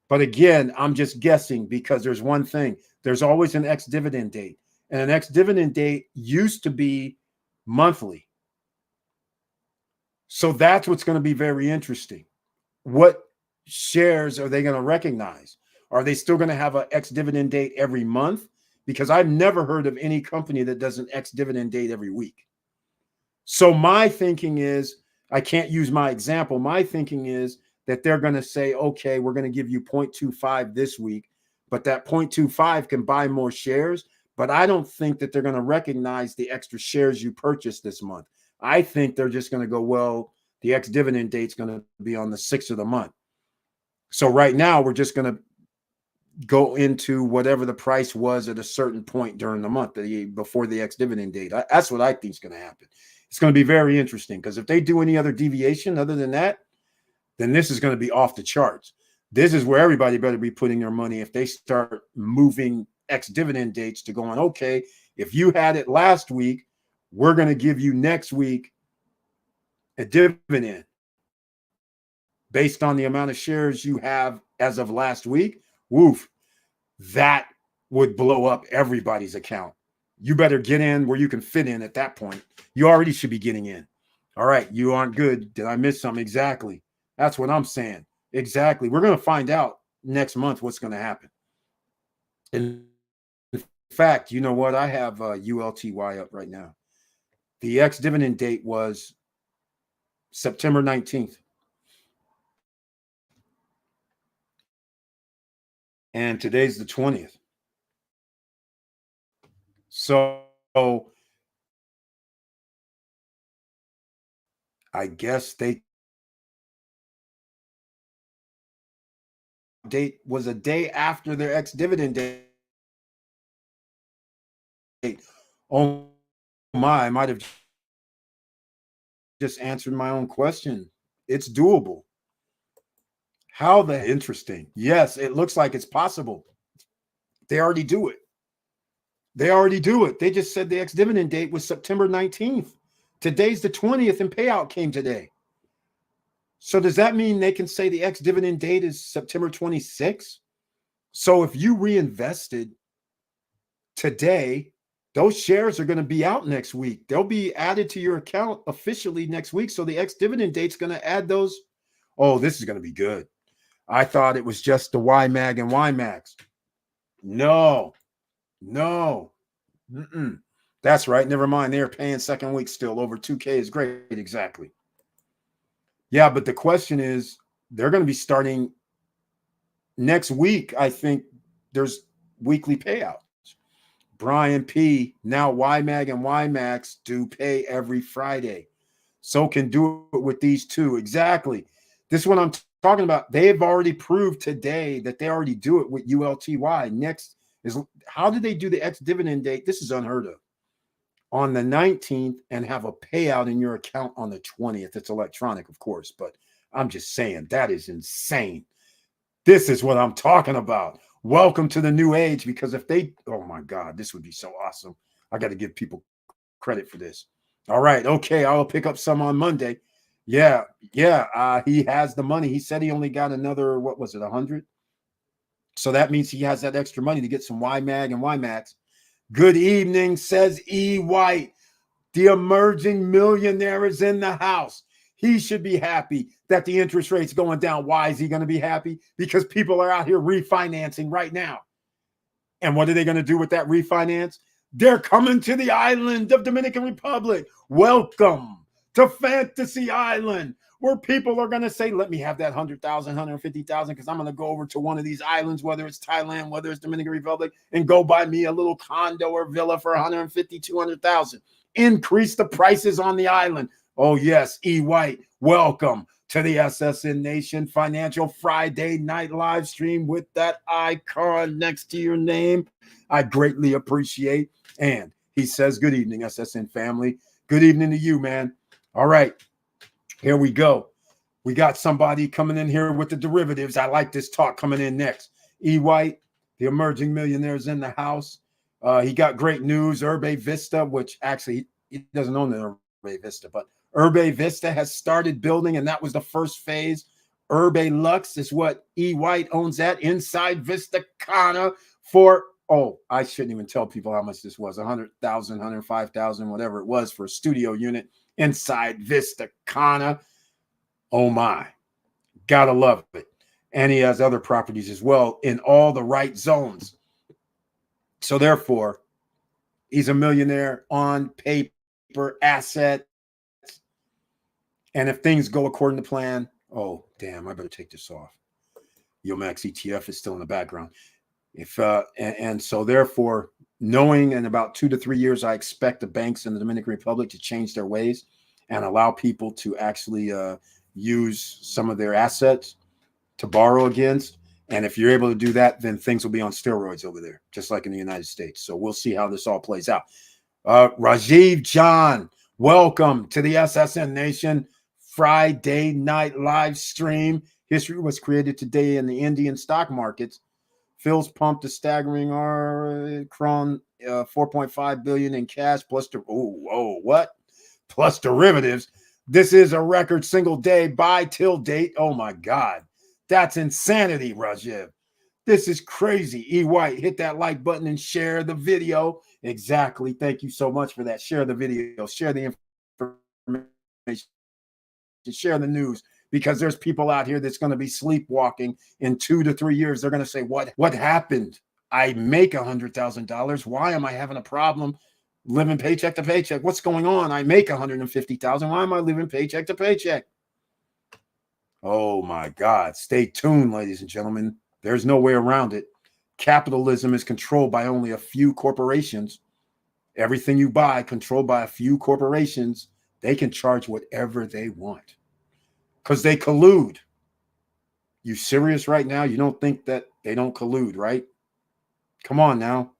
But again, I'm just guessing because there's one thing. There's always an ex-dividend date. And an ex-dividend date used to be monthly. So that's what's going to be very interesting. What shares are they going to recognize? Are they still going to have an ex-dividend date every month? Because I've never heard of any company that does an ex-dividend date every week. So my thinking is, I can't use my example. My thinking is that they're going to say, okay, we're going to give you 0.25 this week, but that 0.25 can buy more shares. But I don't think that they're going to recognize the extra shares you purchased this month. I think they're just going to go, well, the ex-dividend date's going to be on the 6th of the month. So right now, we're just going to go into whatever the price was at a certain point during the month before the ex-dividend date. That's what I think is going to happen. It's going to be very interesting because if they do any other deviation other than that, then this is going to be off the charts. This is where everybody better be putting their money if they start moving ex-dividend dates to going, okay, if you had it last week, we're going to give you next week a dividend based on the amount of shares you have as of last week. Woof, that would blow up everybody's account. You better get in where you can fit in at that point. You already should be getting in. All right, you aren't good. Did I miss something? Exactly. That's what I'm saying. Exactly. We're going to find out next month what's going to happen. In fact, you know what? I have ULTY up right now. The ex dividend date was September 19th. And today's the 20th. So I guess they date was a day after their ex dividend date. Oh my, I might have just answered my own question. It's doable. How the interesting. Yes, it looks like it's possible. They already do it. They already do it. They just said the ex dividend date was September 19th. Today's the 20th and payout came today. So does that mean they can say the ex dividend date is September 26th? So if you reinvested today, those shares are going to be out next week. They'll be added to your account officially next week. So the ex dividend date's going to add those. Oh, this is going to be good. I thought it was just the YMAG and YMAX. No. Mm-mm. That's right. Never mind. They're paying second week still. Over 2K is great. Exactly. Yeah, but the question is, they're going to be starting next week. I think there's weekly payouts. Brian P. Now YMAG and YMAX do pay every Friday. So can do it with these two. Exactly. This is what I'm talking about. They have already proved today that they already do it with ULTY. Next is, how did they do the ex dividend date? This is unheard of. On the 19th and have a payout in your account on the 20th. It's electronic, of course, but I'm just saying that is insane. This is what I'm talking about. Welcome to the new age, because if they, oh my God, this would be so awesome. I got to give people credit for this. All right. Okay. I'll pick up some on Monday. Yeah. He has the money. He said he only got another, what was it, 100? So that means he has that extra money to get some YMAG and YMAX. Good evening, says E. White. The emerging millionaire is in the house. He should be happy that the interest rate's going down. Why is he going to be happy? Because people are out here refinancing right now. And what are they going to do with that refinance? They're coming to the island of Dominican Republic. Welcome to Fantasy Island, where people are going to say, let me have that 100,000, 150,000, because I'm going to go over to one of these islands, whether it's Thailand, whether it's Dominican Republic, and go buy me a little condo or villa for 150, 200,000. Increase the prices on the island. Oh, yes, E. White, welcome to the SSN Nation Financial Friday night live stream with that icon next to your name. I greatly appreciate. And he says, good evening, SSN family. Good evening to you, man. All right, here we go. We got somebody coming in here with the derivatives. I like this talk coming in next. E. White, the emerging millionaires in the house. He got great news. Urbe Vista, which actually he doesn't own the Urbe Vista, but Urbe Vista has started building, and that was the first phase. Urbe Lux is what E. White owns that inside Vista Cana for, oh, I shouldn't even tell people how much this was, 100,000, 105,000, whatever it was for a studio unit inside Vista Cana. Oh my, gotta love it. And he has other properties as well in all the right zones. So therefore, he's a millionaire on paper, assets. And if things go according to plan, oh, damn, I better take this off. YOMAX ETF is still in the background. And so therefore, knowing in about 2 to 3 years, I expect the banks in the Dominican Republic to change their ways and allow people to actually use some of their assets to borrow against. And if you're able to do that, then things will be on steroids over there, just like in the United States. So we'll see how this all plays out. Rajiv John, welcome to the SSN Nation Friday night live stream. History was created today in the Indian stock markets. Phil's pumped a staggering Kron 4.5 billion in cash plus plus derivatives. This is a record single day buy till date. Oh my God, that's insanity, Rajiv. This is crazy. E. White, hit that like button and share the video. Exactly. Thank you so much for that. Share the video, share the information, share the news, because there's people out here that's going to be sleepwalking in 2 to 3 years. They're going to say, what happened? I make $100,000. Why am I having a problem living paycheck to paycheck? What's going on? I make $150,000. Why am I living paycheck to paycheck? Oh my God. Stay tuned, ladies and gentlemen. There's no way around it. Capitalism is controlled by only a few corporations. Everything you buy, controlled by a few corporations. They can charge whatever they want because they collude. You serious right now? You don't think that they don't collude, right? Come on now.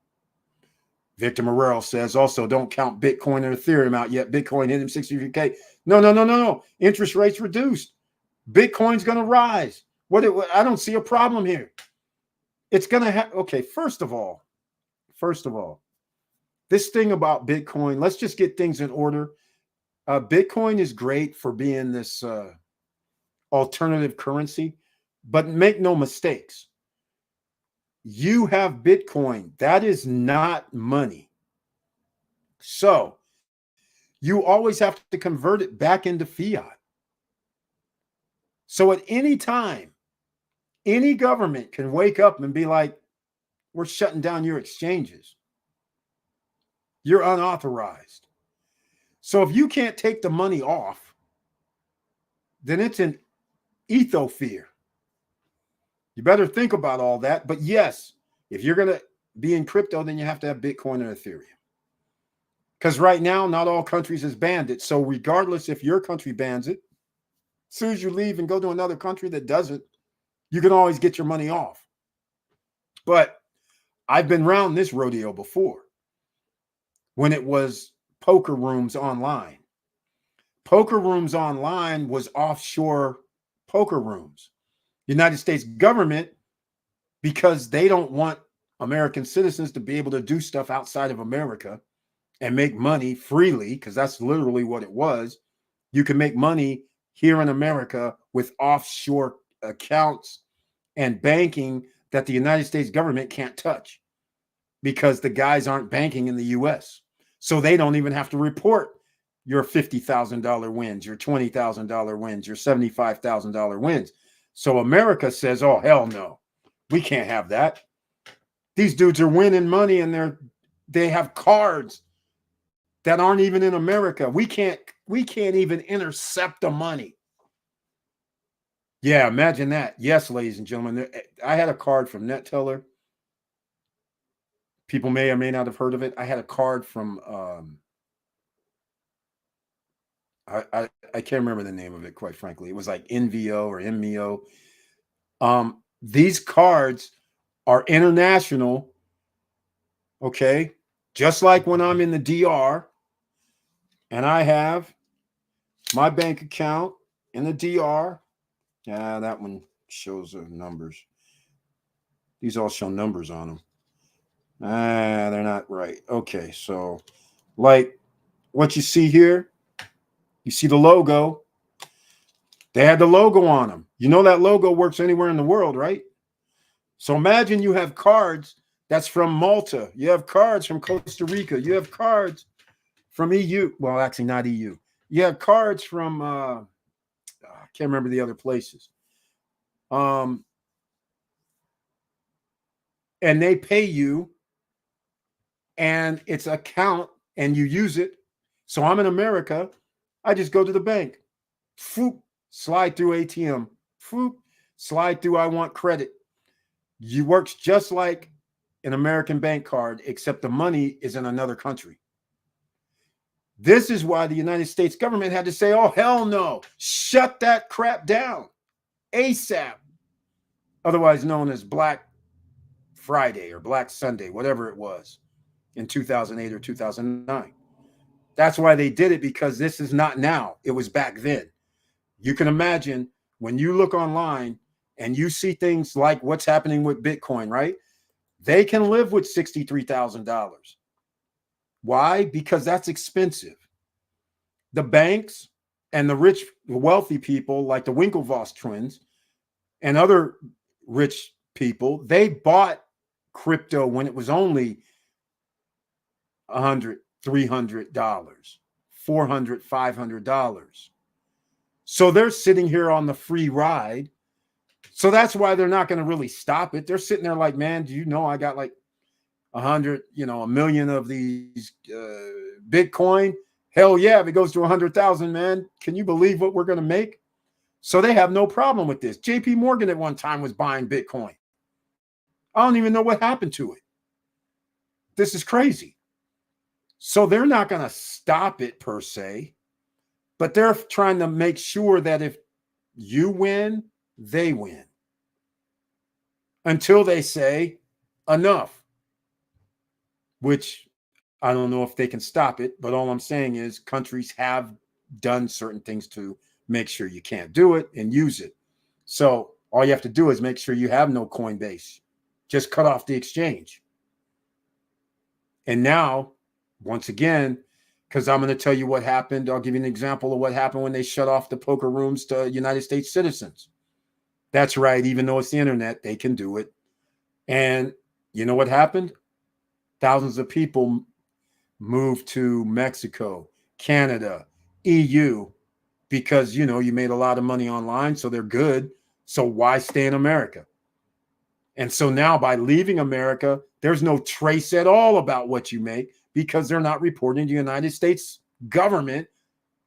Victor Morrell says, also, don't count Bitcoin and Ethereum out yet. Bitcoin hit him 63K. No. Interest rates reduced. Bitcoin's going to rise. I don't see a problem here. It's going to have, okay, first of all, this thing about Bitcoin, let's just get things in order. Bitcoin is great for being this alternative currency, but make no mistakes. You have Bitcoin. That is not money. So you always have to convert it back into fiat. So at any time, any government can wake up and be like, we're shutting down your exchanges. You're unauthorized. So if you can't take the money off, then it's an ethosphere. You better think about all that. But yes, if you're going to be in crypto, then you have to have Bitcoin or Ethereum. Because right now, not all countries has banned it. So regardless if your country bans it, as soon as you leave and go to another country that doesn't, you can always get your money off. But I've been around this rodeo before when it was poker rooms online. Poker rooms online was offshore poker rooms. United States government, because they don't want American citizens to be able to do stuff outside of America and make money freely, because that's literally what it was. You can make money here in America with offshore accounts and banking that the United States government can't touch because the guys aren't banking in the US. So they don't even have to report your $50,000 wins, your $20,000 wins, your $75,000 wins. So America says, oh, hell no, we can't have that. These dudes are winning money and they have cards that aren't even in America. We can't even intercept the money. Yeah, imagine that. Yes, ladies and gentlemen, I had a card from NetTeller. People may or may not have heard of it. I had a card from I can't remember the name of it, quite frankly. It was like NVO or MEO. These cards are international. Okay. Just like when I'm in the DR and I have my bank account in the DR. Yeah, that one shows the numbers. These all show numbers on them. They're not right. Okay. So like what you see here, you see the logo. They had the logo on them. You know that logo works anywhere in the world, right? So imagine you have cards that's from Malta. You have cards from Costa Rica. You have cards from EU. Well, actually not EU. You have cards from, I can't remember the other places. And they pay you and it's an account and you use it. So I'm in America. I just go to the bank. Foop, slide through ATM. Foop, slide through I want credit. You works just like an American bank card, except the money is in another country. This is why the United States government had to say, oh, hell no, shut that crap down ASAP. Otherwise known as Black Friday or Black Sunday, whatever it was in 2008 or 2009. That's why they did it, because this is not now. It was back then. You can imagine when you look online and you see things like what's happening with Bitcoin, right? They can live with $63,000. Why? Because that's expensive. The banks and the rich, wealthy people like the Winklevoss twins and other rich people, they bought crypto when it was only $100, $300, $400, $500. So they're sitting here on the free ride. So that's why they're not going to really stop it. They're sitting there like, man, do you know I got like 100, a million of these Bitcoin? Hell yeah, if it goes to 100,000, man, can you believe what we're going to make? So they have no problem with this. JP Morgan at one time was buying Bitcoin. I don't even know what happened to it. This is crazy. So they're not going to stop it per se, but they're trying to make sure that if you win, they win. Until they say enough, which I don't know if they can stop it, but all I'm saying is countries have done certain things to make sure you can't do it and use it. So all you have to do is make sure you have no Coinbase. Just cut off the exchange. And now, once again, because I'm going to tell you what happened, I'll give you an example of what happened when they shut off the poker rooms to United States citizens. That's right. Even though it's the internet, they can do it. And you know what happened? Thousands of people moved to Mexico, Canada, EU, because, you made a lot of money online, so they're good. So why stay in America? And so now by leaving America, there's no trace at all about what you make because they're not reporting to the United States government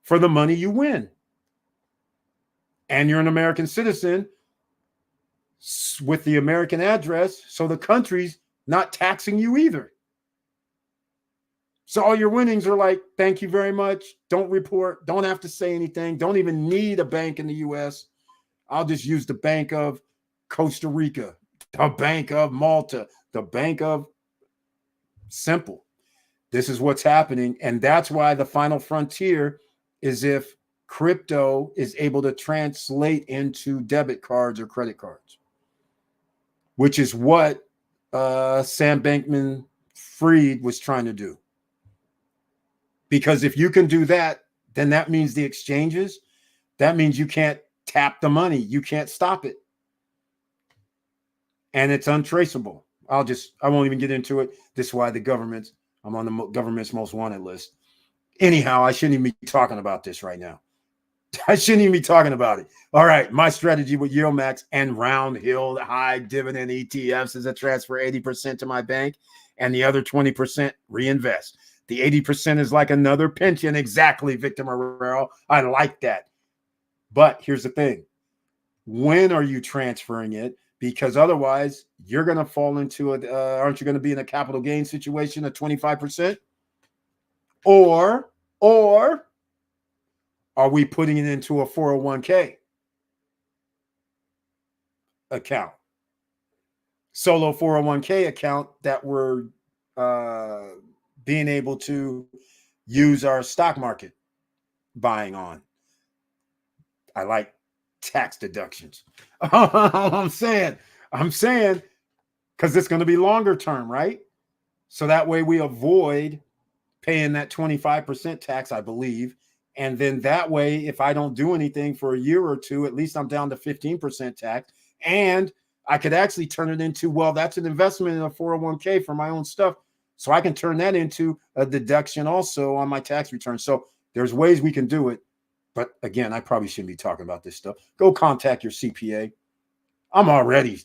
for the money you win. And you're an American citizen with the American address, so the country's not taxing you either. So all your winnings are like, thank you very much. Don't report. Don't have to say anything. Don't even need a bank in the U.S. I'll just use the Bank of Costa Rica, the Bank of Malta, the Bank of Simple. This is what's happening. And that's why the final frontier is if crypto is able to translate into debit cards or credit cards, which is what Sam Bankman-Fried was trying to do. Because if you can do that, then that means the exchanges, that means you can't tap the money. You can't stop it. And it's untraceable. I won't even get into it. This is why I'm on the government's most wanted list. Anyhow, I shouldn't even be talking about this right now. I shouldn't even be talking about it. All right. My strategy with YieldMax and round hill high dividend ETFs is to transfer 80% to my bank and the other 20% reinvest. The 80% is like another pension. Exactly, Victor Marrero. I like that. But here's the thing. When are you transferring it? Because otherwise, you're going to fall into aren't you going to be in a capital gain situation of 25%? Or are we putting it into a 401k account? Solo 401k account that we're being able to use our stock market buying on. I like tax deductions. I'm saying, because it's going to be longer term, right? So that way we avoid paying that 25% tax, I believe. And then that way, if I don't do anything for a year or two, at least I'm down to 15% tax. And I could actually turn it into, well, that's an investment in a 401k for my own stuff. So I can turn that into a deduction also on my tax return. So there's ways we can do it. But again, I probably shouldn't be talking about this stuff. Go contact your CPA. I'm already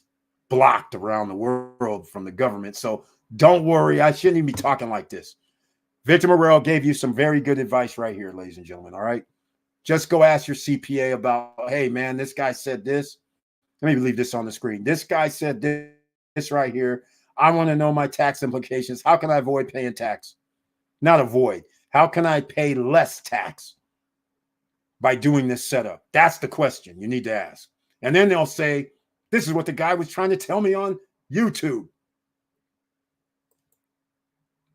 blocked around the world from the government. So don't worry. I shouldn't even be talking like this. Victor Marrero gave you some very good advice right here, ladies and gentlemen. All right. Just go ask your CPA about, hey, man, this guy said this. Let me leave this on the screen. This guy said this right here. I want to know my tax implications. How can I avoid paying tax? Not avoid. How can I pay less tax by doing this setup? That's the question you need to ask. And then they'll say, this is what the guy was trying to tell me on YouTube.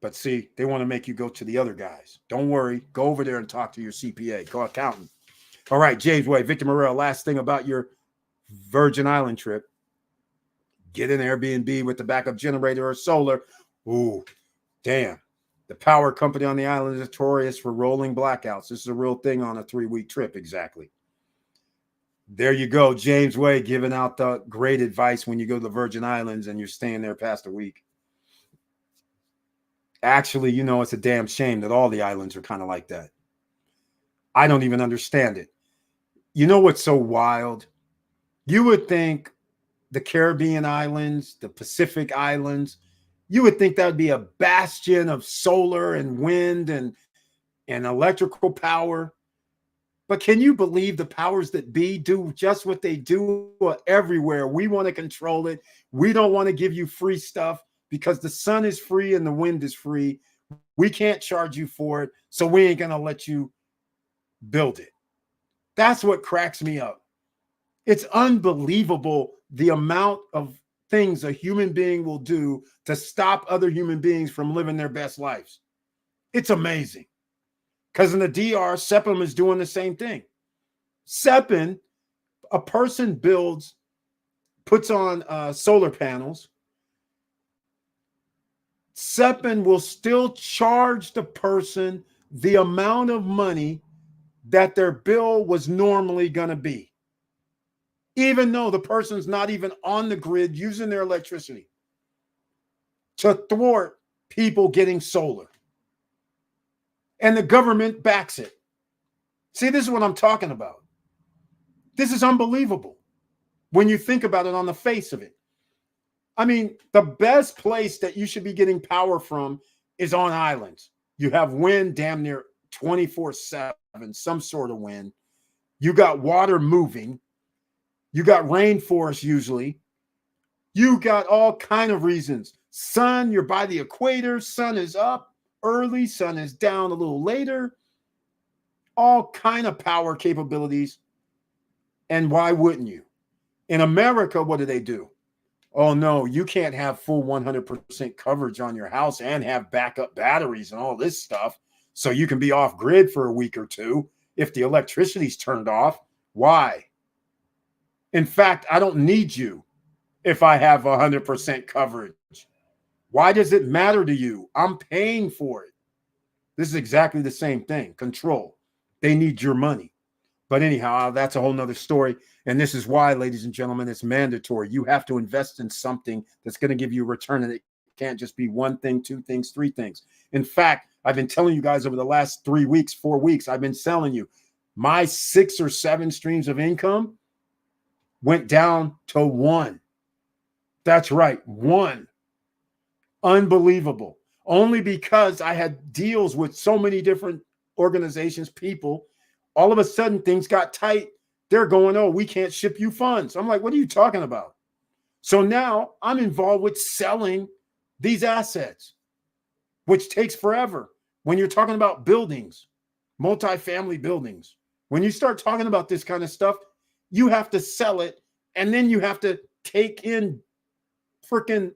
But see, they want to make you go to the other guys. Don't worry. Go over there and talk to your CPA. Go accountant. All right, James Way, Victor Marrero, last thing about your Virgin Island trip. Get an Airbnb with the backup generator or solar. Ooh, damn. The power company on the island is notorious for rolling blackouts. This is a real thing on a 3-week trip, exactly. There you go. James Way giving out the great advice when you go to the Virgin Islands and you're staying there past a week. Actually, you know, it's a damn shame that all the islands are kind of like that. I don't even understand it. You know what's so wild? You would think the Caribbean islands, the Pacific islands, you would think that would be a bastion of solar and wind and electrical power. But can you believe the powers that be do just what they do everywhere? We want to control it. We don't want to give you free stuff because the sun is free and the wind is free. We can't charge you for it, so we ain't going to let you build it. That's what cracks me up. It's unbelievable the amount of things a human being will do to stop other human beings from living their best lives. It's amazing. Because in the DR, SEPM is doing the same thing. SEPM, a person puts on solar panels. SEPM will still charge the person the amount of money that their bill was normally going to be, even though the person's not even on the grid using their electricity, to thwart people getting solar. And the government backs it. See, this is what I'm talking about. This is unbelievable when you think about it on the face of it. I mean, the best place that you should be getting power from is on islands. You have wind damn near 24/7, some sort of wind. You got water moving. You got rainforest usually. You got all kind of reasons. Sun, you're by the equator. Sun is up early. Sun is down a little later. All kind of power capabilities. And why wouldn't you? In America, what do? Oh, no, you can't have full 100% coverage on your house and have backup batteries and all this stuff. So you can be off grid for a week or two if the electricity's turned off. Why? In fact, I don't need you if I have 100% coverage. Why does it matter to you? I'm paying for it. This is exactly the same thing. Control. They need your money. But anyhow, that's a whole nother story. And this is why, ladies and gentlemen, it's mandatory. You have to invest in something that's going to give you a return. And it can't just be one thing, two things, three things. In fact, I've been telling you guys over the last 3 weeks, 4 weeks, I've been telling you my 6 or 7 streams of income went down to 1. That's right, 1. Unbelievable. Only because I had deals with so many different organizations, people. All of a sudden, things got tight. They're going, oh, we can't ship you funds. I'm like, what are you talking about? So now I'm involved with selling these assets, which takes forever. When you're talking about buildings, multifamily buildings, when you start talking about this kind of stuff, you have to sell it. And then you have to take in freaking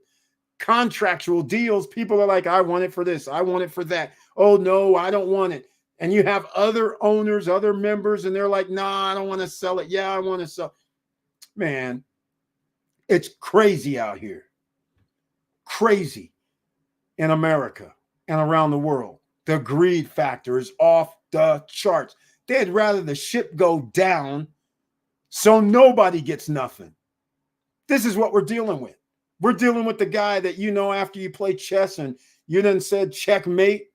contractual deals. People are like, I want it for this. I want it for that. Oh, no, I don't want it. And you have other owners, other members, and they're like, nah, I don't want to sell it. Yeah, I want to sell. Man, it's crazy out here. Crazy in America and around the world. The greed factor is off the charts. They'd rather the ship go down so nobody gets nothing. This is what we're dealing with. We're dealing with the guy that, you know, after you play chess and you done said checkmate,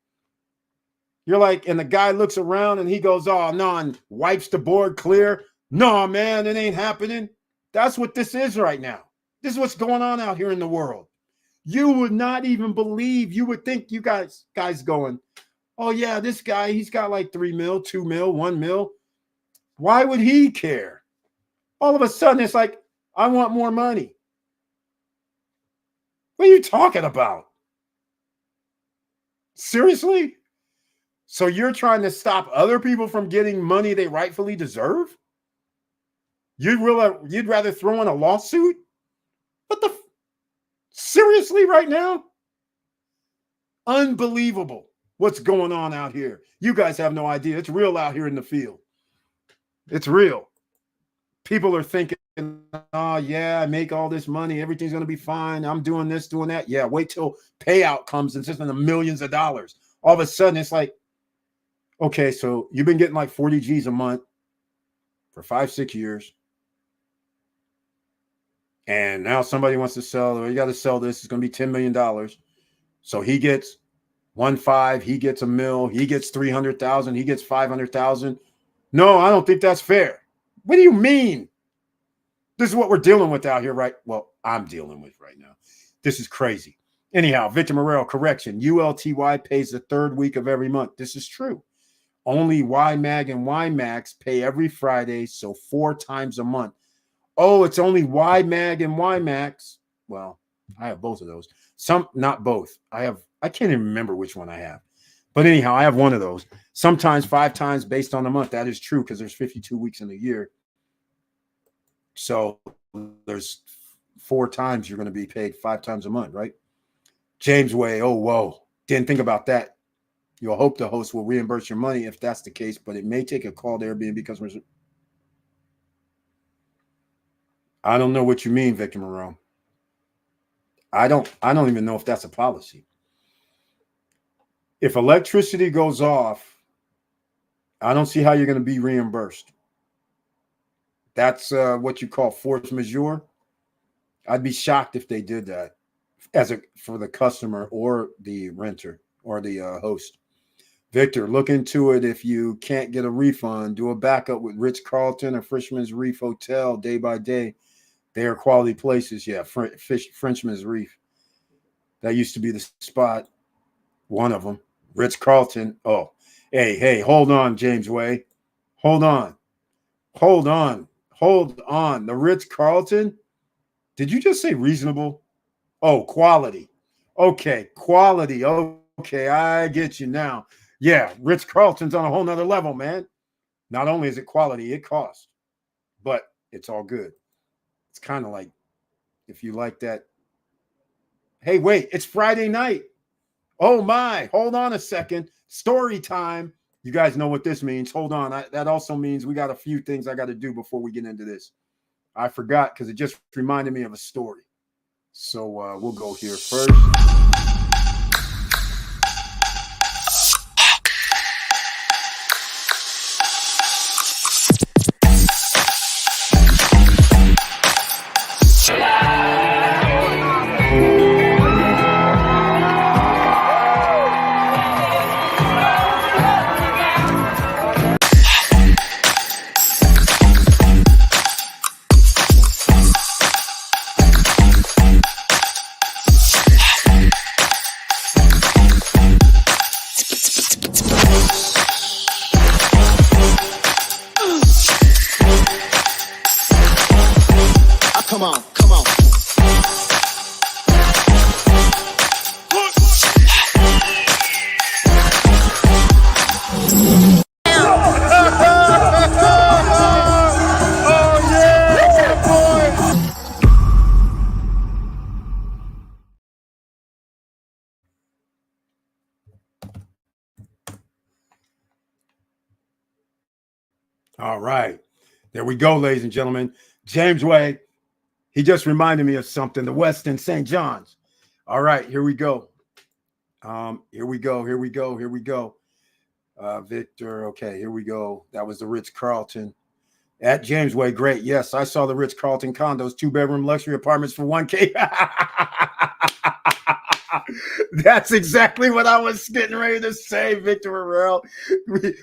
you're like, and the guy looks around and he goes, oh, no, and wipes the board clear. No, man, it ain't happening. That's what this is right now. This is what's going on out here in the world. You would not even believe, you would think you guys going, oh, yeah, this guy, he's got like 3 mil, 2 mil, 1 mil. Why would he care? All of a sudden, it's like, I want more money. What are you talking about? Seriously? So you're trying to stop other people from getting money they rightfully deserve? You'd rather throw in a lawsuit? What the? Seriously right now? Unbelievable what's going on out here. You guys have no idea. It's real out here in the field. It's real. People are thinking, oh, yeah, I make all this money. Everything's going to be fine. I'm doing this, doing that. Yeah, wait till payout comes and it's just in the millions of dollars. All of a sudden, it's like, okay, so you've been getting like 40 G's a month for 5, 6 years. And now somebody wants to sell, you got to sell this. It's going to be $10 million. So he gets 1.5, he gets $1 million, he gets 300,000, he gets 500,000. No, I don't think that's fair. What do you mean? This is what we're dealing with out here, right? Well, I'm dealing with right now. This is crazy. Anyhow, Victor Morel, correction. ULTY pays the third week of every month. This is true. Only YMAG and YMAX pay every Friday, so 4 times a month. Oh, it's only YMAG and YMAX. Well, I have both of those. Some, not both. I can't even remember which one I have. But anyhow, I have one of those. Sometimes 5 times based on the month. That is true because there's 52 weeks in a year. So there's 4 times you're going to be paid 5 times a month, right? James Way, oh, whoa. Didn't think about that. You'll hope the host will reimburse your money if that's the case, but it may take a call to Airbnb customers. I don't know what you mean, Victor Moreau. I don't even know if that's a policy. If electricity goes off, I don't see how you're going to be reimbursed. That's what you call force majeure. I'd be shocked if they did that for the customer or the renter or the host. Victor, look into it. If you can't get a refund, do a backup with Ritz-Carlton or Frenchman's Reef Hotel day by day. They are quality places. Yeah, Frenchman's Reef. That used to be the spot. One of them. Ritz-Carlton. Oh, hey, hold on, James Way. Hold on. The Ritz-Carlton? Did you just say reasonable? Oh, quality. Okay, quality. Okay, I get you now. Yeah, Ritz-Carlton's on a whole nother level, man. Not only is it quality, it costs. But it's all good. It's kind of like if you like that. Hey, wait, it's Friday night. Oh, my. Hold on a second. Story time. You guys know what this means. Hold on. That also means we got a few things I got to do before we get into this. I forgot because it just reminded me of a story. So we'll go here first. Come on. All right. There we go, ladies and gentlemen. James Way, he just reminded me of something. The Westin St. John's. All right, here we go. Here we go. Victor, okay, here we go. That was the Ritz-Carlton. At James Way, great. Yes, I saw the Ritz-Carlton condos, 2-bedroom luxury apartments for $1K. That's exactly what I was getting ready to say, Victor Morel.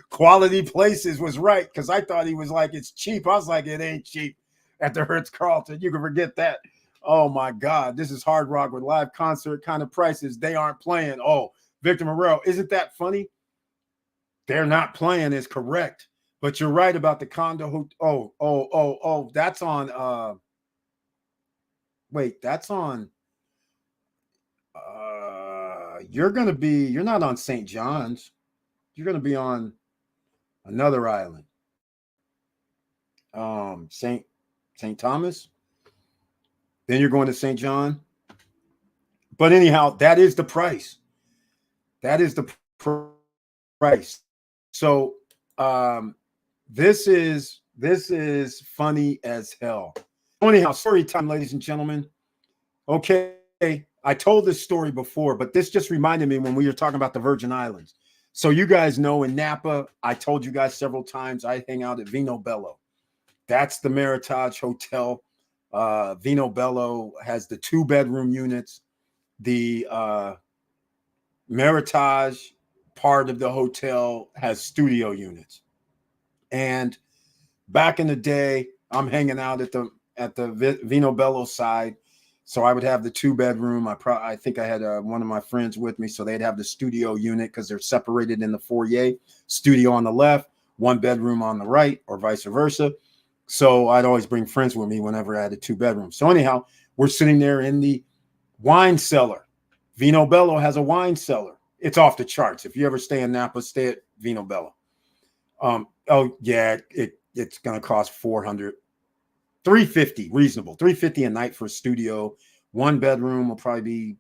Quality places was right because I thought he was like, it's cheap. I was like, it ain't cheap at the Ritz-Carlton. You can forget that. Oh, my God. This is Hard Rock with live concert kind of prices. They aren't playing. Oh, Victor Morel, isn't that funny? They're not playing is correct. But you're right about the condo. Oh, that's on. Wait, that's on. You're not on St. John's. You're going to be on another island. St. Thomas. Then you're going to St. John. But anyhow, that is the price. That is the price. So this is funny as hell. Anyhow, story time, ladies and gentlemen. Okay, I told this story before, but this just reminded me when we were talking about the Virgin Islands. So you guys know in Napa, I told you guys several times I hang out at Vino Bello. That's the Meritage Hotel Vino Bello has the 2-bedroom units. The Meritage part of the hotel has studio units. And back in the day, I'm hanging out at the Vino Bello side. So I would have the 2-bedroom. I think I had one of my friends with me, so they'd have the studio unit because they're separated in the foyer. Studio on the left, 1-bedroom on the right, or vice versa. So I'd always bring friends with me whenever I had a 2-bedroom. So anyhow, we're sitting there in the wine cellar. Vino Bello has a wine cellar. It's off the charts. If you ever stay in Napa, stay at Vino Bello. Oh yeah, it's gonna cost $350, reasonable. $350 a night for a studio. 1-bedroom will probably be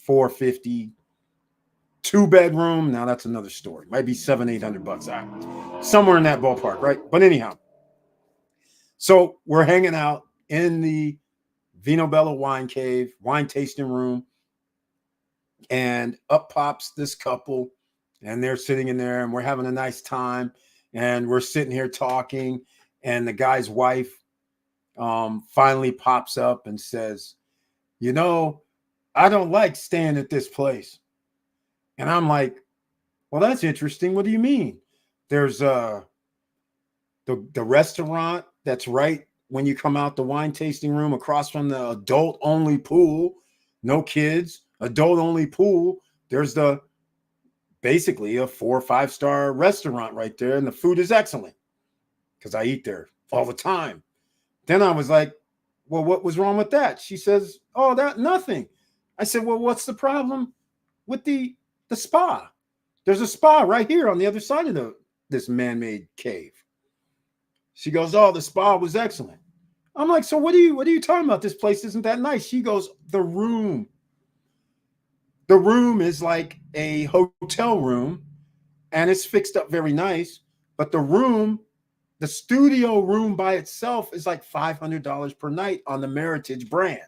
$450. 2-bedroom, now that's another story. Might be $700-800. Somewhere in that ballpark, right? But anyhow, so we're hanging out in the Vino Bello wine cave, wine tasting room, and up pops this couple, and they're sitting in there, and we're having a nice time, and we're sitting here talking, and the guy's wife finally pops up and says, "You know, I don't like staying at this place." And I'm like, "Well, that's interesting. What do you mean?" There's the restaurant that's right when you come out the wine tasting room, across from the adult only pool, no kids, adult only pool. There's basically a 4 or 5-star restaurant right there, and the food is excellent because I eat there all the time. Then I was like, "Well, what was wrong with that?" She says, "Oh, that nothing." I said, "Well, what's the problem with the spa? There's a spa right here on the other side of this man-made cave." She goes, "Oh, the spa was excellent." I'm like, "So what are you talking about? This place isn't that nice." She goes, "The room. The room is like a hotel room, and it's fixed up very nice, but the studio room by itself is like $500 per night on the Meritage brand.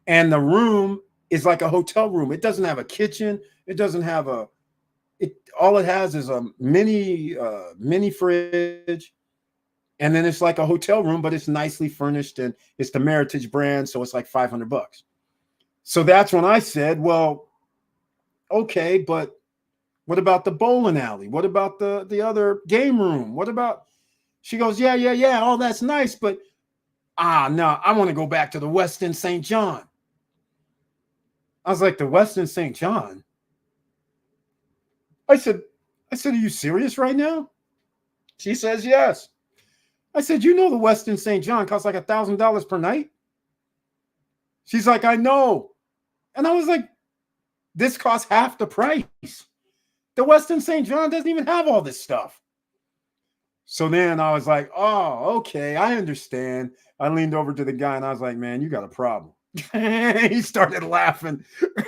And the room is like a hotel room. It doesn't have a kitchen. It doesn't have all it has is a mini fridge. And then it's like a hotel room, but it's nicely furnished, and it's the Meritage brand. So it's like $500. So that's when I said, "Well, okay, but what about the bowling alley? What about the other game room? What about?" She goes, "Yeah. All that's nice, but no, I want to go back to the Westin St. John." I was like, "The Westin St. John?" I said, "Are you serious right now?" She says, "Yes." I said, "You know the Westin St. John costs like $1,000 per night?" She's like, "I know." And I was like, "This costs half the price. The Westin St. John doesn't even have all this stuff." So then I was like, "Oh, okay, I understand." I leaned over to the guy and I was like, "Man, you got a problem." He started laughing.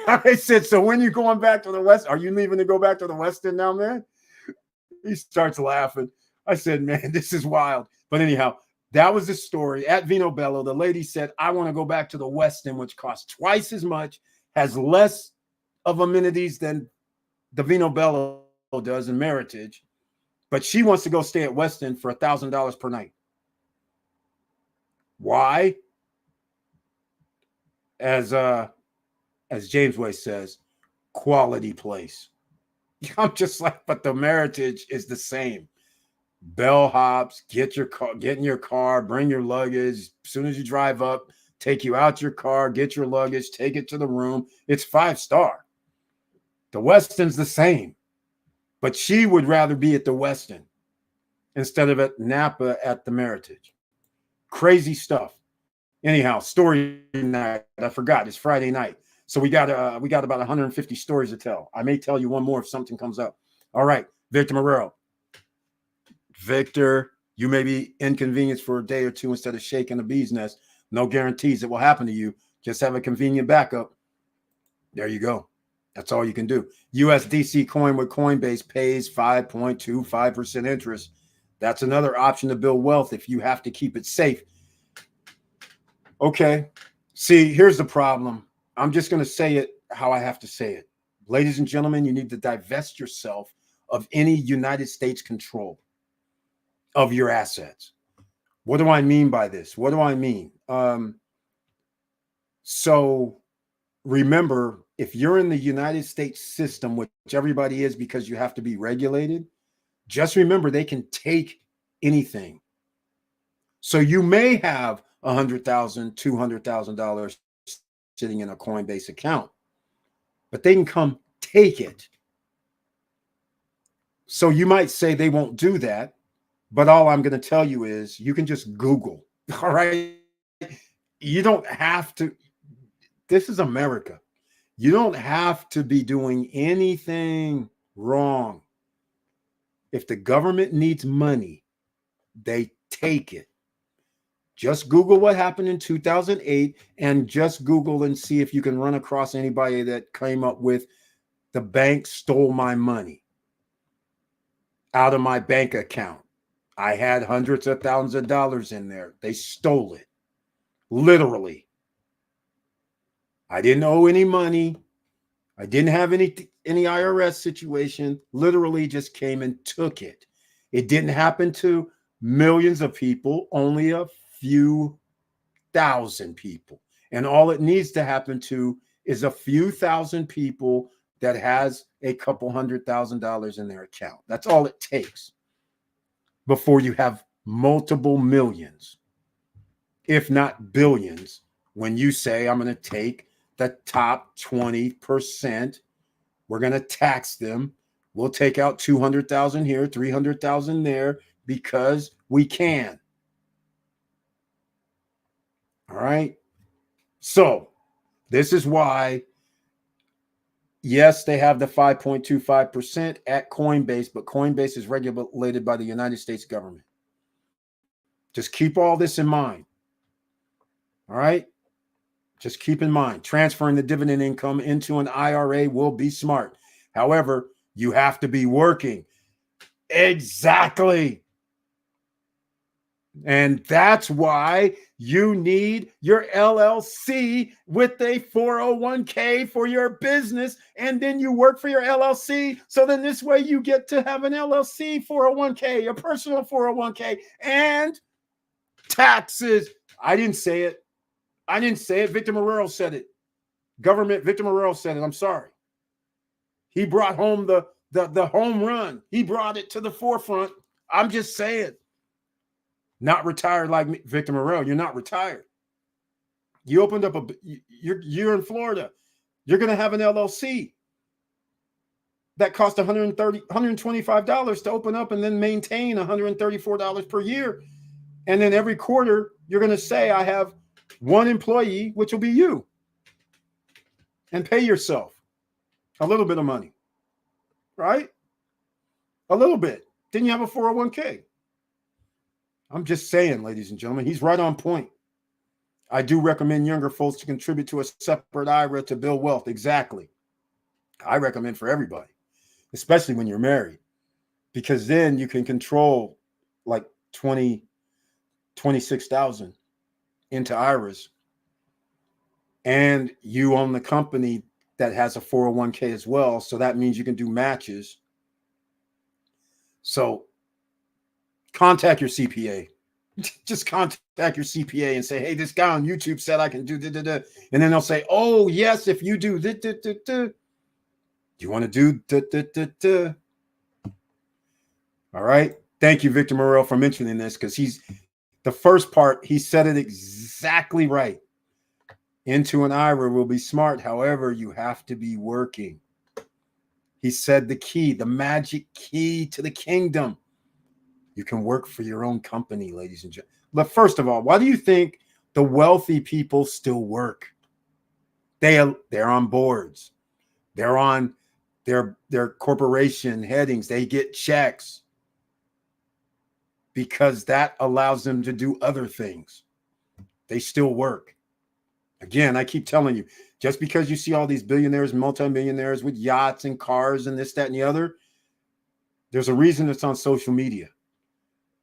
I said, "So when you going back to the West? Are you leaving to go back to the Westin now, man?" He starts laughing. I said, "Man, this is wild." But anyhow, that was the story at Vino Bello. The lady said, "I want to go back to the Westin, which costs twice as much, has less of amenities than the Vino Bello does in Meritage, but she wants to go stay at Westin for $1,000 per night." Why? As James Way says, quality place. I'm just like, but the Meritage is the same. Bellhops, get in your car, bring your luggage. As soon as you drive up, take you out your car, get your luggage, take it to the room. It's 5-star. The Westin's the same, but she would rather be at the Westin instead of at Napa at the Meritage. Crazy stuff. Anyhow, story night. I forgot. It's Friday night. So we got about 150 stories to tell. I may tell you one more if something comes up. All right, Victor Morero. Victor, you may be inconvenienced for a day or two instead of shaking a bee's nest. No guarantees it will happen to you. Just have a convenient backup. There you go. That's all you can do. USDC coin with Coinbase pays 5.25% interest. That's another option to build wealth if you have to keep it safe. Okay. See, here's the problem. I'm just going to say it how I have to say it. Ladies and gentlemen, you need to divest yourself of any United States control of your assets. What do I mean by this? What do I mean? So remember, if you're in the United States system, which everybody is because you have to be regulated, just remember they can take anything. So you may have $100,000, $200,000 sitting in a Coinbase account, but they can come take it. So you might say they won't do that, but all I'm going to tell you is you can just Google. All right. You don't have to. This is America. You don't have to be doing anything wrong. If the government needs money, they take it. Just Google what happened in 2008 and just Google and see if you can run across anybody that came up with the bank stole my money out of my bank account. I had hundreds of thousands of dollars in there. They stole it. Literally. I didn't owe any money. I didn't have any IRS situation. Literally just came and took it. It didn't happen to millions of people, only a few thousand people. And all it needs to happen to is a few thousand people that has a couple $100,000 in their account. That's all it takes before you have multiple millions, if not billions, when you say, I'm going to take the top 20%. We're going to tax them. We'll take out 200,000 here, 300,000 there because we can. All right. So this is why, yes, they have the 5.25% at Coinbase, but Coinbase is regulated by the United States government. Just keep all this in mind. All right. Just keep in mind, transferring the dividend income into an IRA will be smart. However, you have to be working. Exactly. And that's why you need your LLC with a 401k for your business. And then you work for your LLC. So then this way you get to have an LLC 401k, a personal 401k, and taxes. I didn't say it. Victor Marrero said it. Victor Marrero said it. I'm sorry. He brought home the home run. He brought it to the forefront. I'm just saying. Not retired like me, Victor Marrero. You're not retired. You opened up you're in Florida. You're going to have an LLC that cost $125 to open up and then maintain $134 per year. And then every quarter, you're going to say, I have one employee, which will be you, and pay yourself a little bit of money, right? A little bit. Then you have a 401k. I'm just saying, ladies and gentlemen, he's right on point. I do recommend younger folks to contribute to a separate IRA to build wealth. Exactly. I recommend for everybody, especially when you're married, because then you can control like 26,000 into IRAs, and you own the company that has a 401k as well. So that means you can do matches. So contact your CPA. Just contact your CPA and say, hey, this guy on YouTube said I can do da-da-da. And then they'll say, oh, yes, if you do da-da-da-da. Do you want to do da-da-da-da? All right. Thank you, Victor Marrero, for mentioning this, because the first part, he said it exactly right. Into an IRA will be smart. However, you have to be working. He said the key, the magic key to the kingdom. You can work for your own company, ladies and gentlemen. But first of all, why do you think the wealthy people still work? They're on boards. They're on their corporation headings. They get checks because that allows them to do other things. They still work. Again, I keep telling you, just because you see all these billionaires and multimillionaires with yachts and cars and this, that, and the other, there's a reason it's on social media.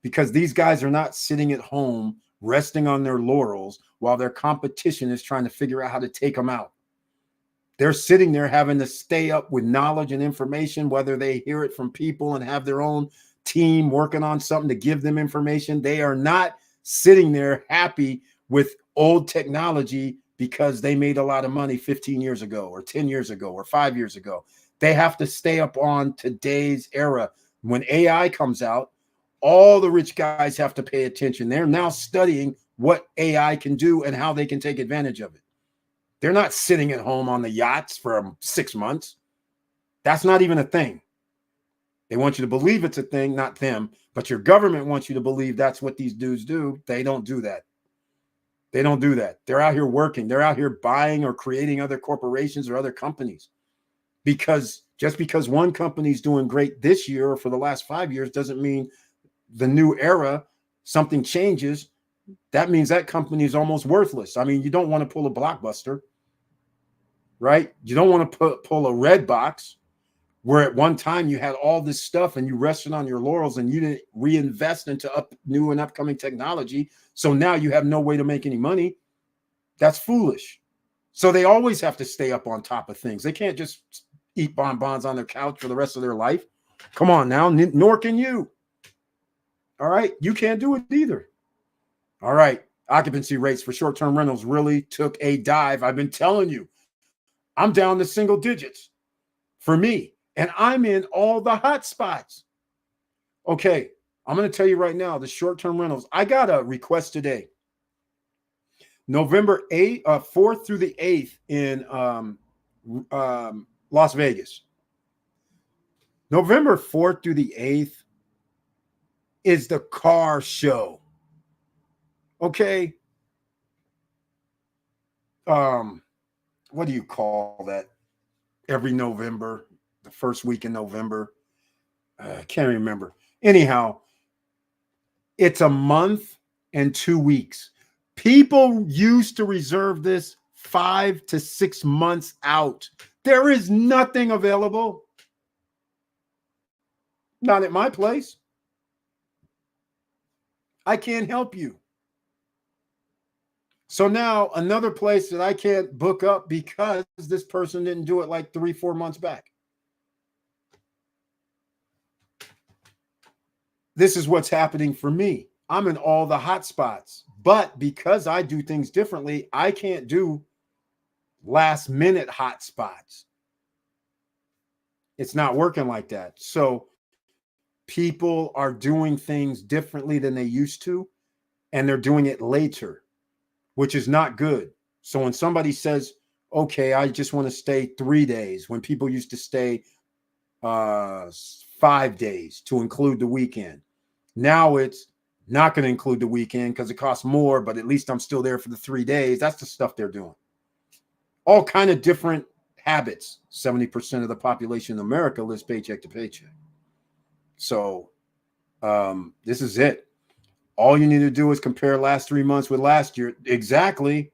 Because these guys are not sitting at home resting on their laurels while their competition is trying to figure out how to take them out. They're sitting there having to stay up with knowledge and information, whether they hear it from people and have their own team working on something to give them information. They are not sitting there happy with old technology because they made a lot of money 15 years ago or 10 years ago or 5 years ago. They have to stay up on today's era. When AI comes out, all the rich guys have to pay attention. They're now studying what AI can do and how they can take advantage of it. They're not sitting at home on the yachts for 6 months. That's not even a thing. They want you to believe it's a thing, not them. But your government wants you to believe that's what these dudes do. They don't do that. They don't do that. They're out here working. They're out here buying or creating other corporations or other companies. Because just because one company's doing great this year or for the last 5 years doesn't mean the new era, something changes. That means that company is almost worthless. I mean, you don't want to pull a Blockbuster, right? You don't want to pull a Red Box, where at one time you had all this stuff and you rested on your laurels and you didn't reinvest into new and upcoming technology. So now you have no way to make any money. That's foolish. So they always have to stay up on top of things. They can't just eat bonbons on their couch for the rest of their life. Come on now, nor can you. All right, you can't do it either. All right, occupancy rates for short-term rentals really took a dive. I've been telling you, I'm down to single digits for me. And I'm in all the hot spots. Okay, I'm going to tell you right now, the short-term rentals. I got a request today. November 4th through the 8th in Las Vegas. November 4th through the 8th is the car show. Okay. What do you call that? Every November, the first week in November. I can't remember. Anyhow, it's a month and 2 weeks. People used to reserve this 5 to 6 months out. There is nothing available. Not at my place. I can't help you. So now another place that I can't book up because this person didn't do it like 3-4 months back. This is what's happening for me. I'm in all the hot spots, but because I do things differently, I can't do last minute hot spots. It's not working like that. So people are doing things differently than they used to, and they're doing it later, which is not good. So when somebody says, okay, I just want to stay 3 days, when people used to stay 5 days to include the weekend. Now it's not going to include the weekend because it costs more, but at least I'm still there for the 3 days. That's the stuff they're doing. All kind of different habits. 70% of the population in America lives paycheck to paycheck. So this is it. All you need to do is compare last 3 months with last year. Exactly.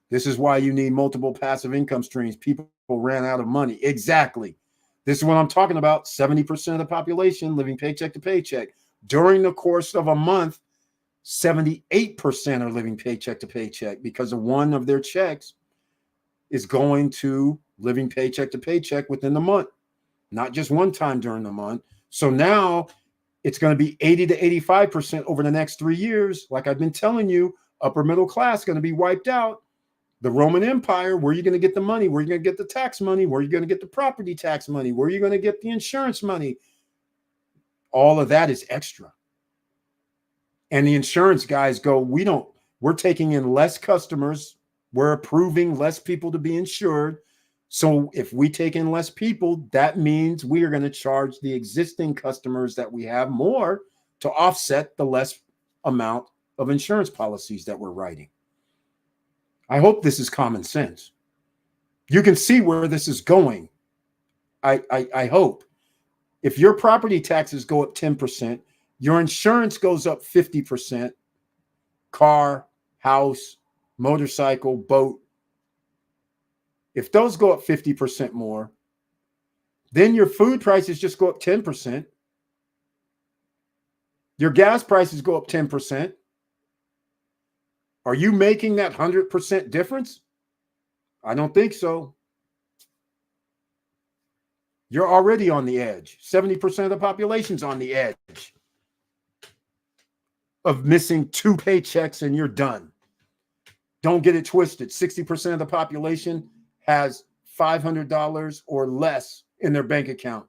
This is why you need multiple passive income streams. People ran out of money. Exactly. This is what I'm talking about. 70% of the population living paycheck to paycheck. During the course of a month, 78% are living paycheck to paycheck because of one of their checks is going to living paycheck to paycheck within the month, not just one time during the month. So now it's going to be 80 to 85% over the next 3 years. Like I've been telling you, upper middle class going to be wiped out. The Roman Empire, where are you going to get the money? Where are you going to get the tax money? Where are you going to get the property tax money? Where are you going to get the insurance money? All of that is extra. And the insurance guys go, we're taking in less customers. We're approving less people to be insured. So if we take in less people, that means we are going to charge the existing customers that we have more to offset the less amount of insurance policies that we're writing. I hope this is common sense. You can see where this is going. I hope. If your property taxes go up 10%, your insurance goes up 50%, car, house, motorcycle, boat. If those go up 50% more, then your food prices just go up 10%. Your gas prices go up 10%. Are you making that 100% difference? I don't think so. You're already on the edge. 70% of the population's on the edge of missing 2 paychecks and you're done. Don't get it twisted. 60% of the population has $500 or less in their bank account.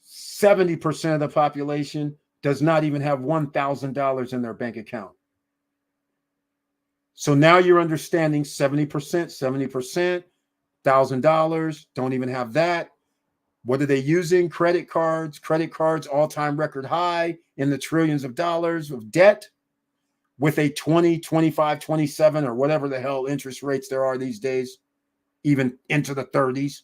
70% of the population does not even have $1,000 in their bank account. So now you're understanding 70%, $1,000, don't even have that. What are they using? Credit cards, all-time record high in the trillions of dollars of debt with a 20, 25, 27, or whatever the hell interest rates there are these days, even into the 30s.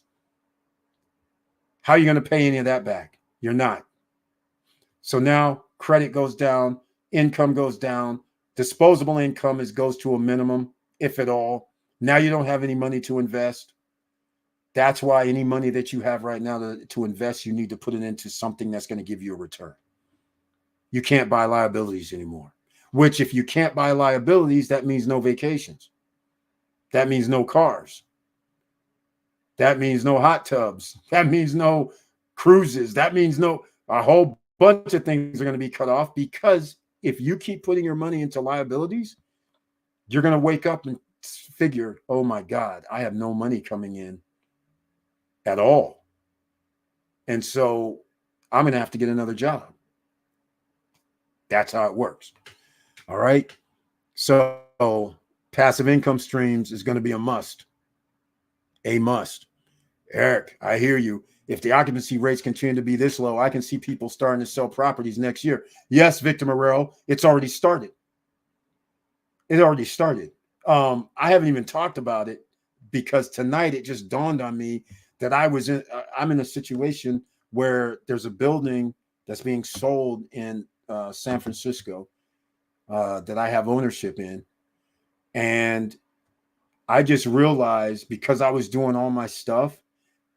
How are you going to pay any of that back? You're not. So now credit goes down, income goes down, disposable income goes to a minimum, if at all. Now you don't have any money to invest. That's why any money that you have right now to invest, you need to put it into something that's going to give you a return. You can't buy liabilities anymore, which if you can't buy liabilities, that means no vacations. That means no cars. That means no hot tubs. That means no cruises. That means a whole bunch of things are going to be cut off, because if you keep putting your money into liabilities, you're going to wake up and figure, oh my God, I have no money coming in at all. And so I'm going to have to get another job. That's how it works. All right. So passive income streams is going to be a must. A must. Eric, I hear you. If the occupancy rates continue to be this low, I can see people starting to sell properties next year. Yes, Victor Morel, it's already started. It already started. I haven't even talked about it because tonight it just dawned on me that I'm in a situation where there's a building that's being sold in San Francisco that I have ownership in. And I just realized, because I was doing all my stuff,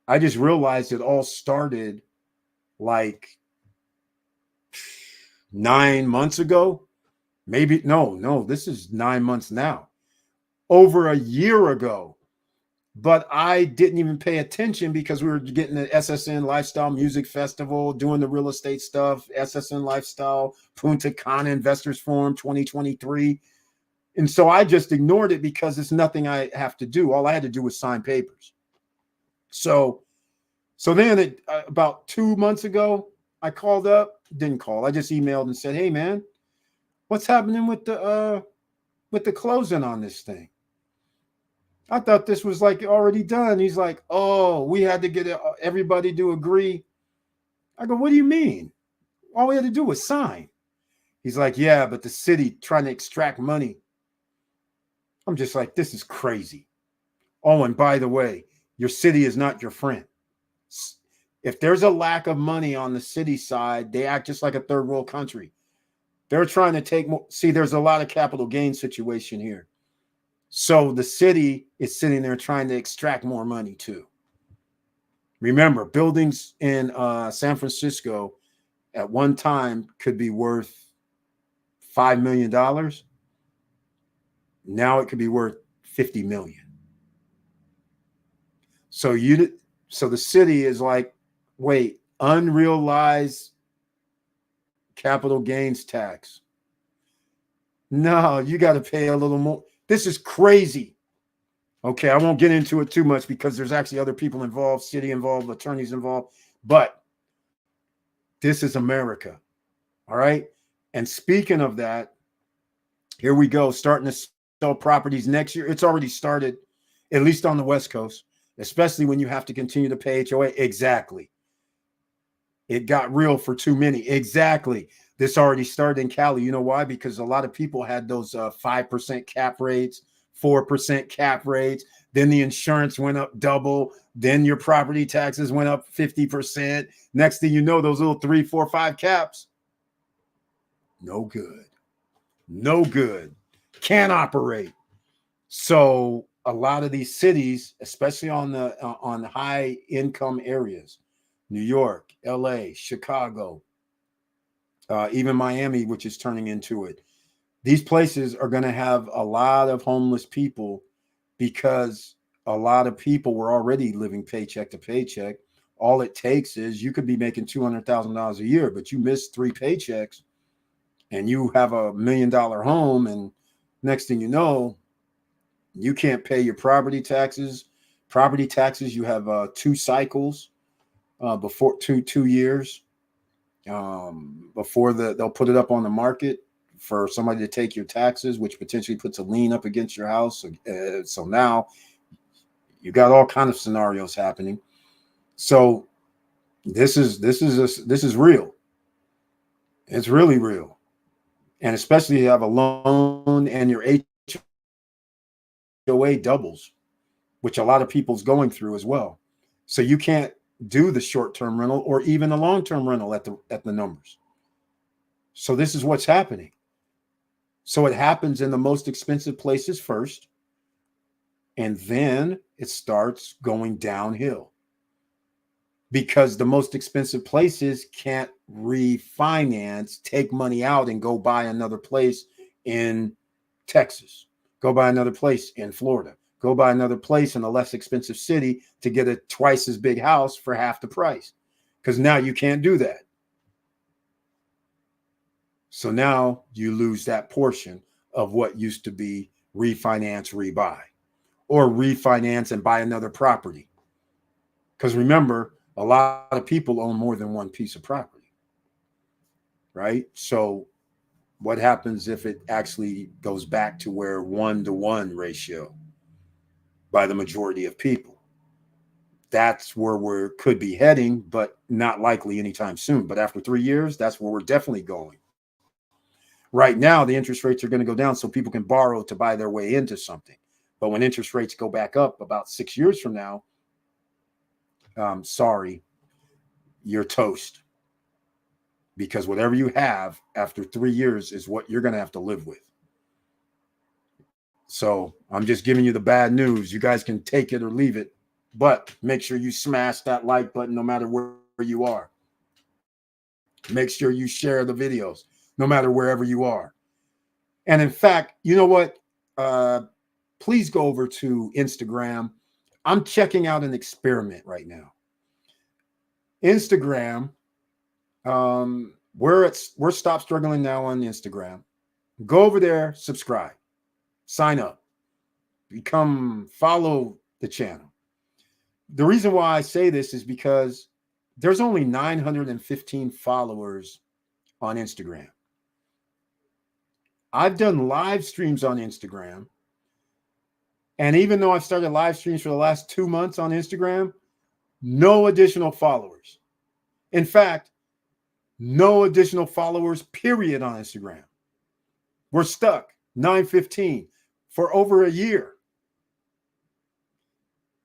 I just realized it all started like 9 months ago. Maybe, no, this is 9 months now. Over a year ago. But I didn't even pay attention because we were getting the SSN Lifestyle Music Festival, doing the real estate stuff, SSN Lifestyle, Punta Cana Investors Forum 2023. And so I just ignored it because it's nothing I have to do. All I had to do was sign papers. So then about 2 months ago, I called up, didn't call. I just emailed and said, hey, man, what's happening with the closing on this thing? I thought this was like already done. He's like, oh, we had to get everybody to agree. I go, what do you mean? All we had to do was sign. He's like, yeah, but the city trying to extract money. I'm just like, this is crazy. Oh, and by the way, your city is not your friend. If there's a lack of money on the city side, they act just like a third world country. They're trying to take more. See, there's a lot of capital gain situation here. So the city is sitting there trying to extract more money too. Remember, buildings in San Francisco at one time could be worth $5 million. Now it could be worth 50 million. So the city is like, wait, unrealized capital gains tax. No, you got to pay a little more. This is crazy. Okay, I won't get into it too much because there's actually other people involved, city involved, attorneys involved, but this is America. All right. And speaking of that, here we go, starting to sell properties next year. It's already started, at least on the West Coast, especially when you have to continue to pay HOA. Exactly. It got real for too many. Exactly. This already started in Cali. You know why? Because a lot of people had those 5% cap rates, 4% cap rates. Then the insurance went up double. Then your property taxes went up 50%. Next thing you know, those little 3, 4, 5 caps. No good. No good. Can't operate. So a lot of these cities, especially on the high income areas, New York, LA, Chicago, even Miami, which is turning into it. These places are going to have a lot of homeless people because a lot of people were already living paycheck to paycheck. All it takes is you could be making $200,000 a year, but you miss 3 paychecks and you have $1 million home, and next thing you know, you can't pay your property taxes. Property taxes, you have 2 cycles before 2 years before they'll put it up on the market for somebody to take your taxes, which potentially puts a lien up against your house. So now you got all kind of scenarios happening. So this is real. It's really real, and especially if you have a loan and your HOA doubles, which a lot of people's going through as well. So you can't do the short-term rental or even the long-term rental at the numbers. So this is what's happening. So it happens in the most expensive places first, and then it starts going downhill because the most expensive places can't refinance, take money out, and go buy another place in Texas, go buy another place in Florida, go buy another place in a less expensive city to get a twice as big house for half the price, because now you can't do that. So now you lose that portion of what used to be refinance, rebuy, or refinance and buy another property. Because remember, a lot of people own more than one piece of property, right? So what happens if it actually goes back to where 1-to-1 ratio by the majority of people? That's where we could be heading, but not likely anytime soon. But after 3 years, that's where we're definitely going. Right now, the interest rates are going to go down so people can borrow to buy their way into something. But when interest rates go back up about 6 years from now, sorry, you're toast. Because whatever you have after 3 years is what you're going to have to live with. So I'm just giving you the bad news. You guys can take it or leave it, but make sure you smash that like button no matter where you are. Make sure you share the videos no matter wherever you are. And in fact, you know what? Please go over to Instagram. I'm checking out an experiment right now. Instagram, we're Stop Struggling Now on Instagram. Go over there, subscribe, sign up, follow the channel. The reason why I say this is because there's only 915 followers on Instagram. I've done live streams on Instagram. And even though I've started live streams for the last 2 months on Instagram, no additional followers. In fact, no additional followers, period, on Instagram. We're stuck, 915, for over a year.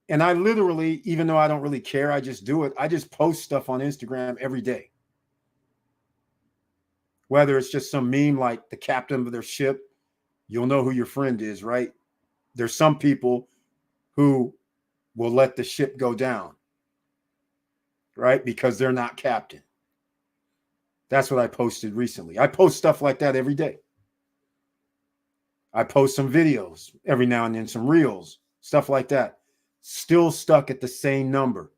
And I literally, even though I don't really care, I just do it. I just post stuff on Instagram every day. Whether it's just some meme like the captain of their ship, you'll know who your friend is, right? There's some people who will let the ship go down, right? Because they're not captain. That's what I posted recently. I post stuff like that every day. I post some videos every now and then, some reels, stuff like that. Still stuck at the same number.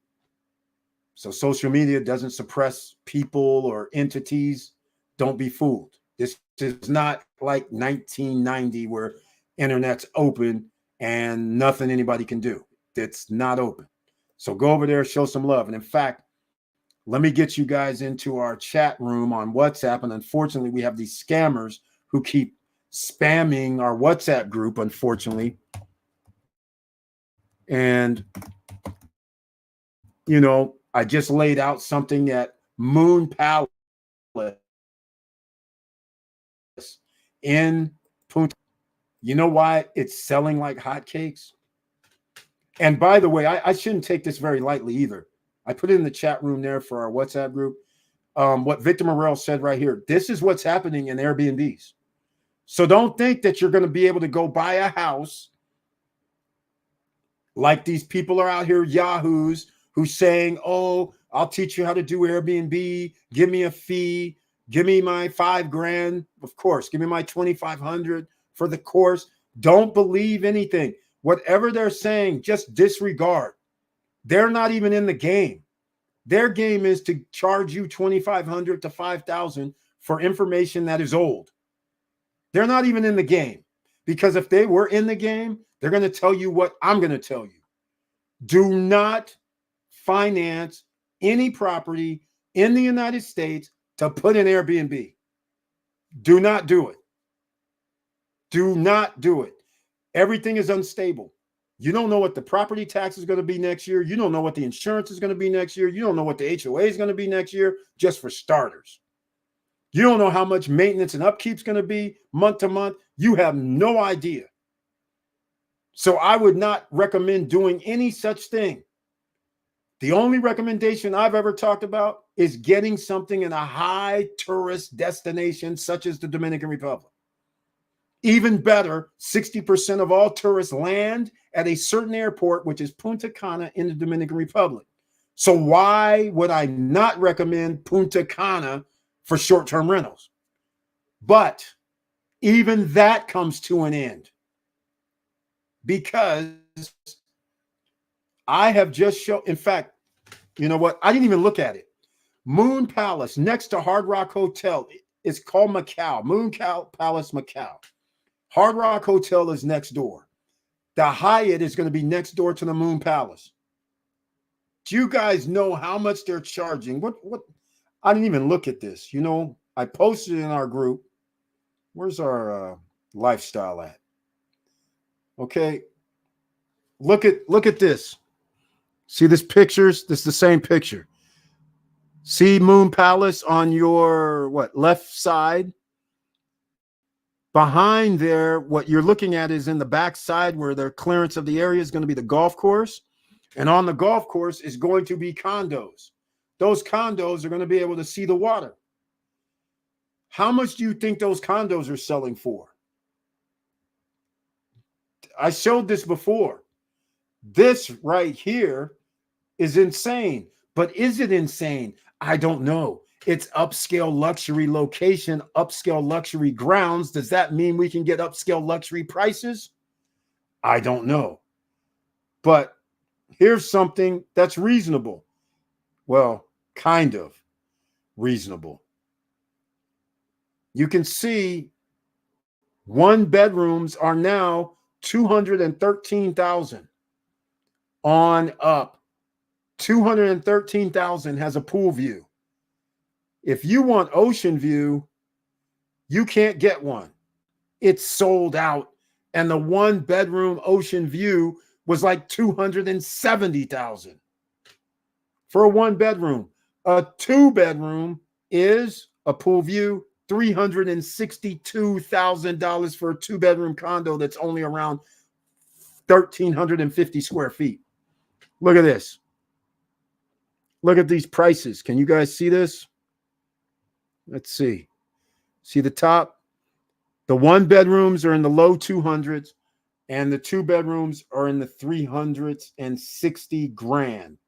So social media doesn't suppress people or entities. Don't be fooled. This is not like 1990 where internet's open and nothing anybody can do. It's not open. So go over there, show some love. And in fact, let me get you guys into our chat room on WhatsApp. And unfortunately, we have these scammers who keep spamming our WhatsApp group, unfortunately. And, you know, I just laid out something at Moon Palace in Punta. You know why it's selling like hotcakes? And by the way, I shouldn't take this very lightly either. I put it in the chat room there for our WhatsApp group. What Victor Morel said right here. This is what's happening in Airbnbs. So don't think that you're going to be able to go buy a house like these people are out here, yahoos, who's saying, oh, I'll teach you how to do Airbnb. Give me a fee. Give me my $5,000. Of course, give me my 2,500 for the course. Don't believe anything. Whatever they're saying, just disregard. They're not even in the game. Their game is to charge you 2,500 to 5,000 for information that is old. They're not even in the game, because if they were in the game, they're going to tell you what I'm going to tell you. Do not finance any property in the United States to put in Airbnb. Do not do it. Do not do it. Everything is unstable. You don't know what the property tax is going to be next year. You don't know what the insurance is going to be next year. You don't know what the HOA is going to be next year, just for starters. You don't know how much maintenance and upkeep is going to be month to month. You have no idea. So I would not recommend doing any such thing. The only recommendation I've ever talked about is getting something in a high tourist destination, such as the Dominican Republic. Even better, 60% of all tourists land at a certain airport, which is Punta Cana in the Dominican Republic. So why would I not recommend Punta Cana for short-term rentals? But even that comes to an end, because I have just shown, in fact, you know what? I didn't even look at it. Moon Palace next to Hard Rock Hotel. It's called Macau. Moon Palace, Macau. Hard Rock Hotel is next door. The Hyatt is going to be next door to the Moon Palace. Do you guys know how much they're charging? What? I didn't even look at this. You know, I posted in our group. Where's our lifestyle at? Okay. Look at this. See this pictures? This is the same picture. See Moon Palace on your left side? Behind there, what you're looking at is in the back side, where the clearance of the area is going to be the golf course. And on the golf course is going to be condos. Those condos are going to be able to see the water. How much do you think those condos are selling for? I showed this before. This right here is insane. But is it insane? I don't know. It's upscale luxury location, upscale luxury grounds. Does that mean we can get upscale luxury prices? I don't know. But here's something that's reasonable. Well, kind of reasonable. You can see one bedrooms are now $213,000 on up. $213,000 has a pool view. If you want ocean view, you can't get one. It's sold out. And the one bedroom ocean view was like $270,000 for a one bedroom. A two bedroom is a pool view, $362,000 for a two bedroom condo that's only around 1,350 square feet. Look at this. Look at these prices. Can you guys see this? Let's see. See the top? The one bedrooms are in the low 200s, and the two bedrooms are in the 360 grand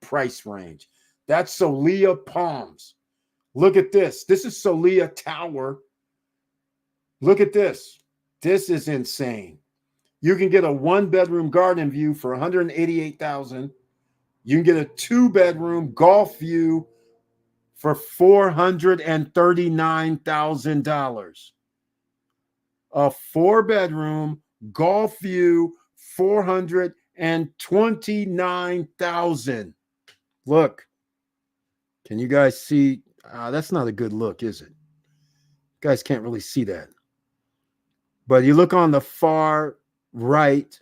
price range. That's Solia Palms. Look at this. This is Solia Tower. Look at this. This is insane. You can get a one bedroom garden view for $188,000. You can get a two bedroom golf view for $439,000. A four bedroom golf view, $429,000. Look, can you guys see? That's not a good look, is it? You guys can't really see that. But you look on the far right,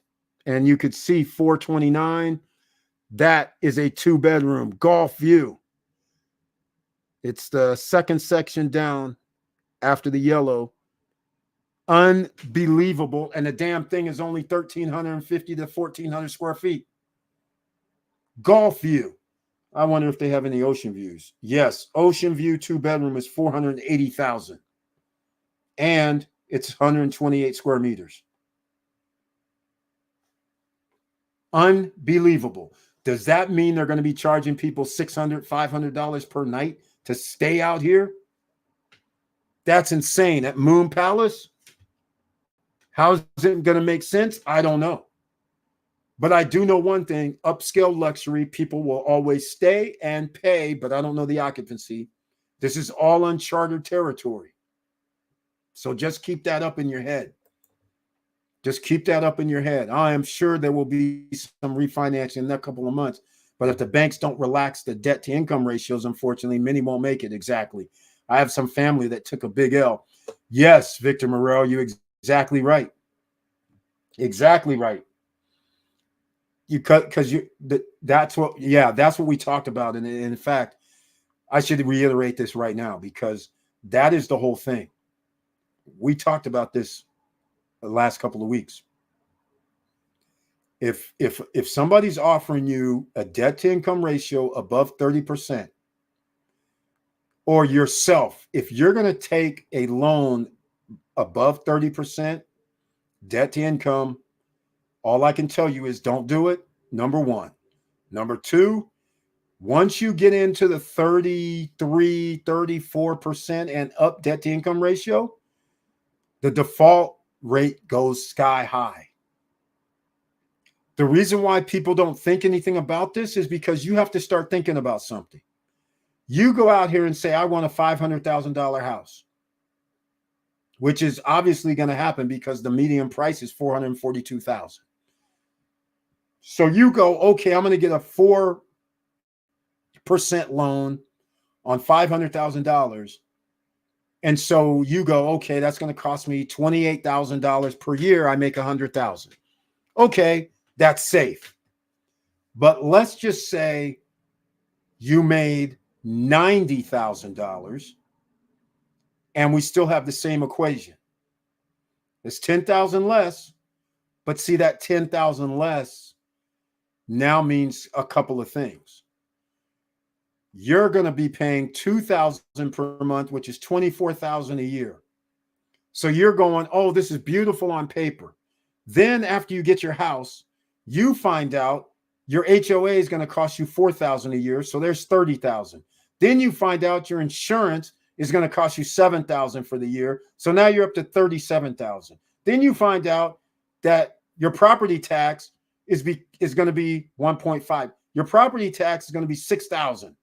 and you could see 429. That is a two bedroom golf view. It's the second section down after the yellow. Unbelievable. And the damn thing is only 1,350 to 1,400 square feet. Golf view. I wonder if they have any ocean views. Yes, ocean view two bedroom is $480,000. And it's 128 square meters. Unbelievable. Does that mean they're going to be charging people $600, $500 per night to stay out here? That's insane. At Moon Palace, how's it going to make sense? I don't know. But I do know one thing, upscale luxury, people will always stay and pay, but I don't know the occupancy. This is all uncharted territory. So just keep that up in your head. Just keep that up in your head. I am sure there will be some refinancing in a couple of months. But if the banks don't relax the debt to income ratios, unfortunately, many won't make it. Exactly. I have some family that took a big L. Yes, Victor Morel, you're exactly right. Exactly right. You cut because that's what we talked about. And in fact, I should reiterate this right now because that is the whole thing. We talked about this the last couple of weeks. If somebody's offering you a debt to income ratio above 30%, or yourself, if you're going to take a loan above 30% debt to income, all I can tell you is don't do it. Number one. Number two, once you get into the 33, 34% and up debt to income ratio, the default rate goes sky high. The reason why people don't think anything about this is because you have to start thinking about something. You go out here and say, I want a $500,000 house, which is obviously going to happen because the median price is $442,000. So you go, okay, I'm going to get a 4% loan on $500,000. And so you go, okay, that's going to cost me $28,000 per year. I make $100,000. Okay, that's safe. But let's just say you made $90,000 and we still have the same equation. It's 10,000 less, but see that 10,000 less now means a couple of things. You're going to be paying $2,000 per month, which is $24,000 a year. So you're going, oh, this is beautiful on paper. Then after you get your house, you find out your HOA is going to cost you $4,000 a year. So there's $30,000. Then you find out your insurance is going to cost you $7,000 for the year. So now you're up to $37,000. Then you find out that your property tax is going to be 1.5. Your property tax is going to be $6,000.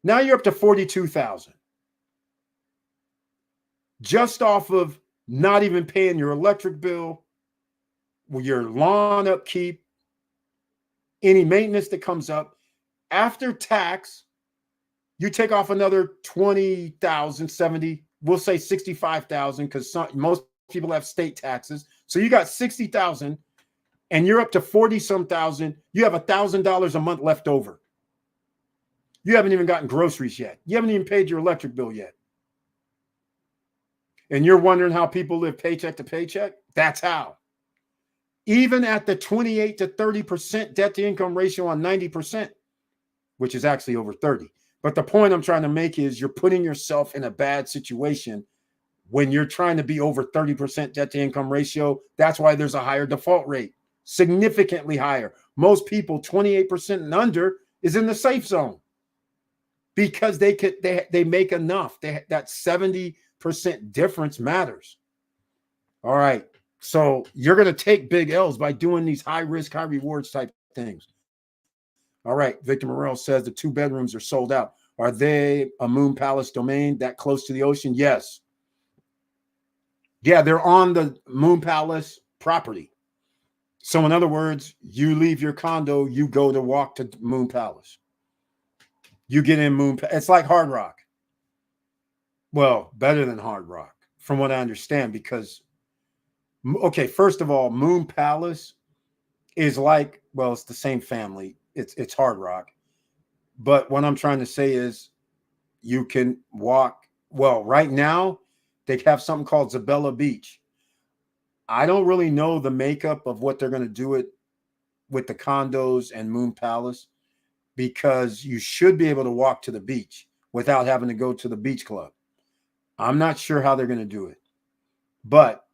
Now you're up to $42,000. Just off of not even paying your electric bill, your lawn upkeep, any maintenance that comes up. After tax, you take off another 20,000, 70, we'll say 65,000 because most people have state taxes. So you got 60,000 and you're up to 40-some thousand. You have $1,000 a month left over. You haven't even gotten groceries yet. You haven't even paid your electric bill yet. And you're wondering how people live paycheck to paycheck? That's how. Even at the 28 to 30% debt to income ratio on 90%, which is actually over 30. But the point I'm trying to make is you're putting yourself in a bad situation when you're trying to be over 30% debt to income ratio. That's why there's a higher default rate, significantly higher. Most people, 28% and under, is in the safe zone because they make enough. That 70% difference matters. All right. So you're going to take big L's by doing these high risk, high rewards type things. All right. Victor Morel says the 2 bedrooms are sold out. Are they a Moon Palace domain that close to the ocean? Yes. Yeah, they're on the Moon Palace property. So in other words, you leave your condo, you go to walk to Moon Palace. You get in Moon. It's like Hard Rock. Well, better than Hard Rock, from what I understand, because, okay, first of all, Moon Palace is like, well, it's the same family. It's Hard Rock. But what I'm trying to say is you can walk. Well, right now, they have something called Zabella Beach. I don't really know the makeup of what they're going to do with the condos and Moon Palace, because you should be able to walk to the beach without having to go to the beach club. I'm not sure how they're going to do it. But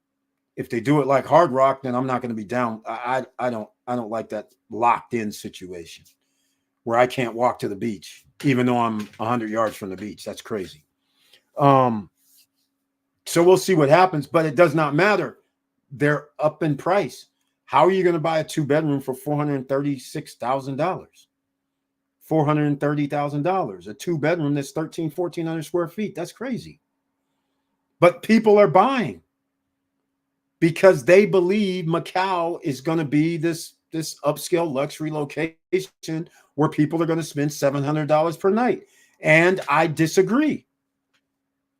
if they do it like Hard Rock, then I'm not going to be down. I don't like that locked in situation where I can't walk to the beach, even though I'm 100 yards from the beach. That's crazy. So we'll see what happens, but it does not matter. They're up in price. How are you going to buy a 2 bedroom for $436,000? $430,000. A 2-bedroom that's 1,400 square feet. That's crazy. But people are buying because they believe Macau is going to be this upscale luxury location where people are going to spend $700 per night. And I disagree.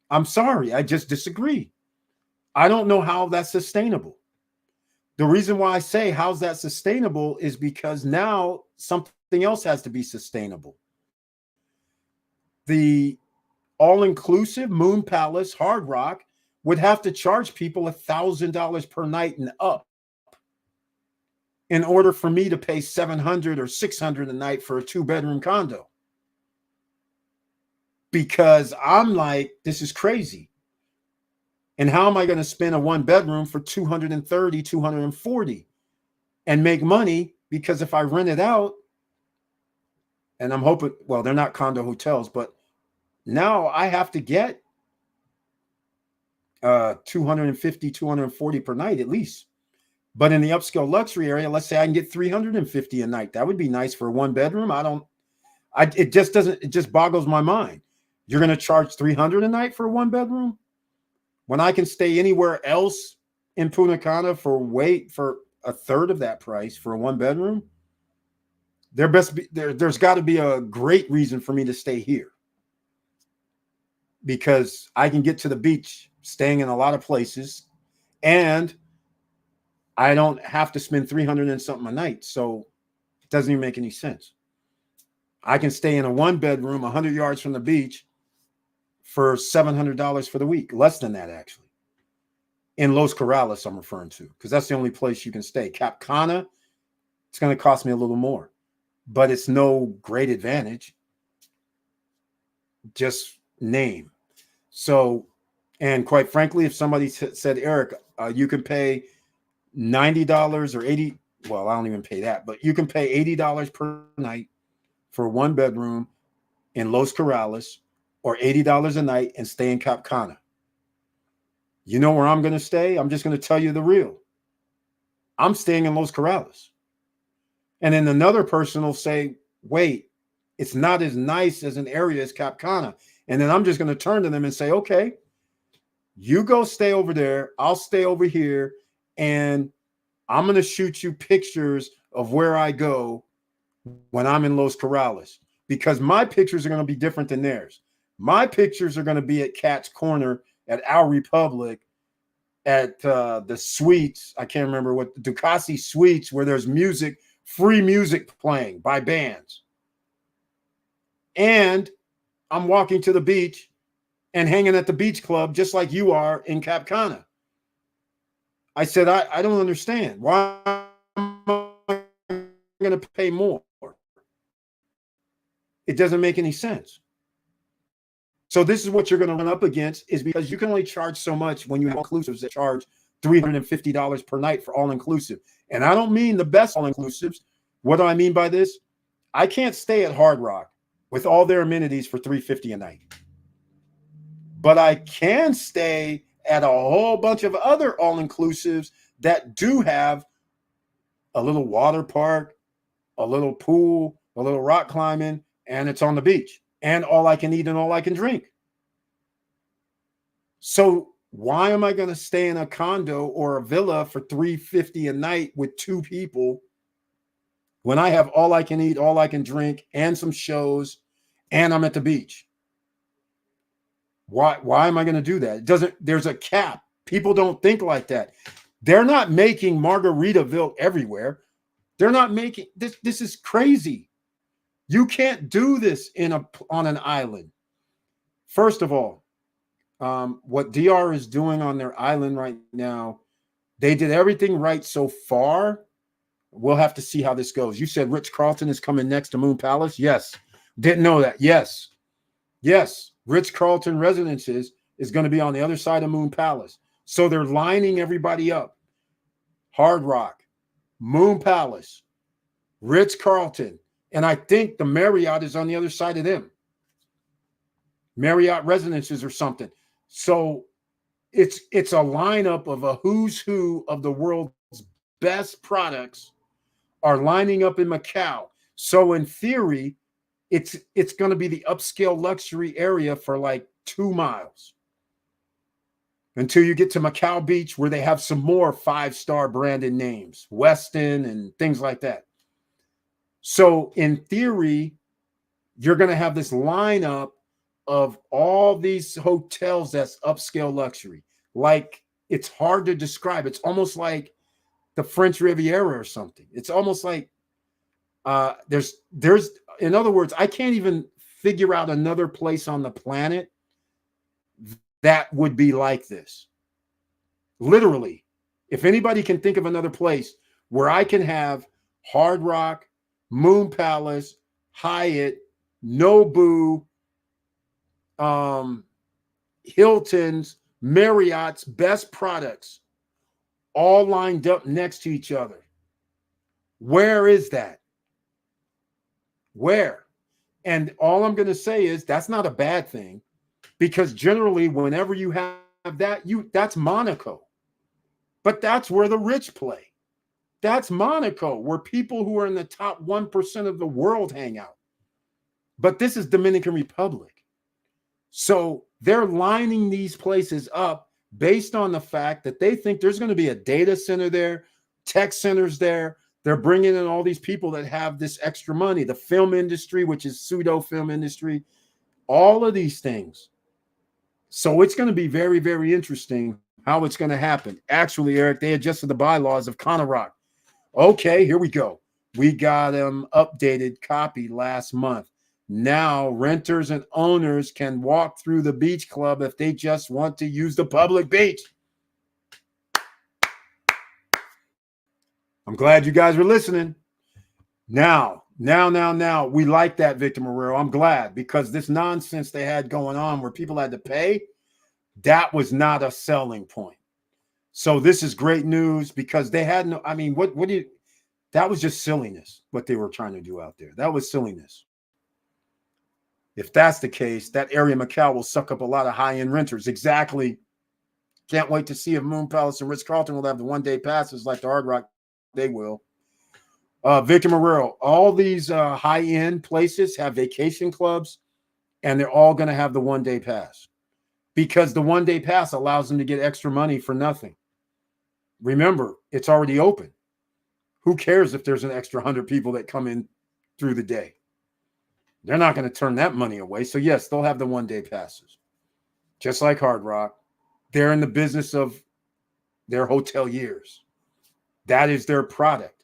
I'm sorry. I just disagree. I don't know how that's sustainable. The reason why I say how's that sustainable is because now something else has to be sustainable. The all-inclusive Moon Palace Hard Rock would have to charge people $1,000 per night and up in order for me to pay $700 or $600 a night for a 2-bedroom condo. Because I'm like, this is crazy. And how am I going to spend a 1-bedroom for $230, $240 and make money? Because if I rent it out, and I'm hoping, well, they're not condo hotels, but now I have to get $250, $240 per night at least. But in the upscale luxury area, let's say I can get $350 a night. That would be nice for a 1-bedroom. It just boggles my mind. You're going to charge $300 a night for a 1-bedroom when I can stay anywhere else in Punta Cana for a third of that price for a 1-bedroom. There's got to be a great reason for me to stay here, because I can get to the beach staying in a lot of places, and I don't have to spend $300 and something a night. So it doesn't even make any sense. I can stay in a 1-bedroom 100 yards from the beach for $700 for the week. Less than that, actually. In Los Corrales, I'm referring to, because that's the only place you can stay. Cap Cana, it's going to cost me a little more, but it's no great advantage. Just name. So, and quite frankly, if somebody said, Eric, you can pay $90 or $80, well, I don't even pay that, but you can pay $80 per night for a 1-bedroom in Los Corrales, or $80 a night and stay in Cap Cana. You know where I'm going to stay? I'm just going to tell you the real. I'm staying in Los Corrales. And then another person will say, wait, it's not as nice as an area as Cap Cana. And then I'm just going to turn to them and say, okay, you go stay over there. I'll stay over here. And I'm going to shoot you pictures of where I go when I'm in Los Corrales, because my pictures are going to be different than theirs. My pictures are going to be at Cat's Corner, at Our Republic, at the Suites. I can't remember what, the Ducati Suites, where there's music, free music playing by bands. And I'm walking to the beach and hanging at the beach club just like you are in Cap Cana. I said, I don't understand. Why am I going to pay more? It doesn't make any sense. So this is what you're going to run up against, is because you can only charge so much when you have all-inclusives that charge $350 per night for all-inclusive. And I don't mean the best all-inclusives. What do I mean by this? I can't stay at Hard Rock with all their amenities for $350 a night. But I can stay at a whole bunch of other all-inclusives that do have a little water park, a little pool, a little rock climbing, and it's on the beach, and all I can eat and all I can drink. So why am I going to stay in a condo or a villa for $350 a night with 2 people when I have all I can eat, all I can drink, and some shows, and I'm at the beach? Why am I going to do that? There's a cap. People don't think like that. They're not making Margaritaville everywhere. They're not making this. This is crazy. You can't do this on an island. First of all, what DR is doing on their island right now, they did everything right so far. We'll have to see how this goes. You said Ritz-Carlton is coming next to Moon Palace? Yes. Didn't know that. Yes. Yes. Ritz-Carlton Residences is going to be on the other side of Moon Palace. So they're lining everybody up. Hard Rock, Moon Palace, Ritz-Carlton, and I think the Marriott is on the other side of them. Marriott Residences or something. So it's a lineup of a who's who of the world's best products are lining up in Macau. So in theory, It's going to be the upscale luxury area for like 2 miles until you get to Macau Beach, where they have some more 5-star branded names, Westin and things like that. So in theory, you're going to have this lineup of all these hotels that's upscale luxury. Like, it's hard to describe. It's almost like the French Riviera or something. It's almost like there's in other words, I can't even figure out another place on the planet that would be like this. Literally, if anybody can think of another place where I can have Hard Rock, Moon Palace, Hyatt, Nobu, Hilton's, Marriott's best products all lined up next to each other. Where is that? Where? And all I'm going to say is that's not a bad thing, because generally whenever you have that, that's Monaco. But that's where the rich play. That's Monaco, where people who are in the top 1% of the world hang out. But this is Dominican Republic. So they're lining these places up based on the fact that they think there's going to be a data center there, tech centers there. They're bringing in all these people that have this extra money, the film industry, which is pseudo film industry, all of these things. So it's going to be very, very interesting how it's going to happen. Actually, Eric, they adjusted the bylaws of Rock. Okay, here we go. We got them updated copy last month. Now renters and owners can walk through the beach club if they just want to use the public beach. I'm glad you guys were listening. Now, we like that, Victor Marrero. I'm glad, because this nonsense they had going on where people had to pay, that was not a selling point. So this is great news, because they had no, I mean, that was just silliness, what they were trying to do out there. That was silliness. If that's the case, that area of Macau will suck up a lot of high-end renters. Exactly. Can't wait to see if Moon Palace and Ritz-Carlton will have the one-day passes like the Hard Rock. They will. Victor Marrero, all these high-end places have vacation clubs, and they're all going to have the one-day pass, because the one-day pass allows them to get extra money for nothing. Remember, it's already open. Who cares if there's an extra 100 people that come in through the day? They're not going to turn that money away. So, yes, they'll have the one-day passes, just like Hard Rock. They're in the business of their hoteliers. That is their product.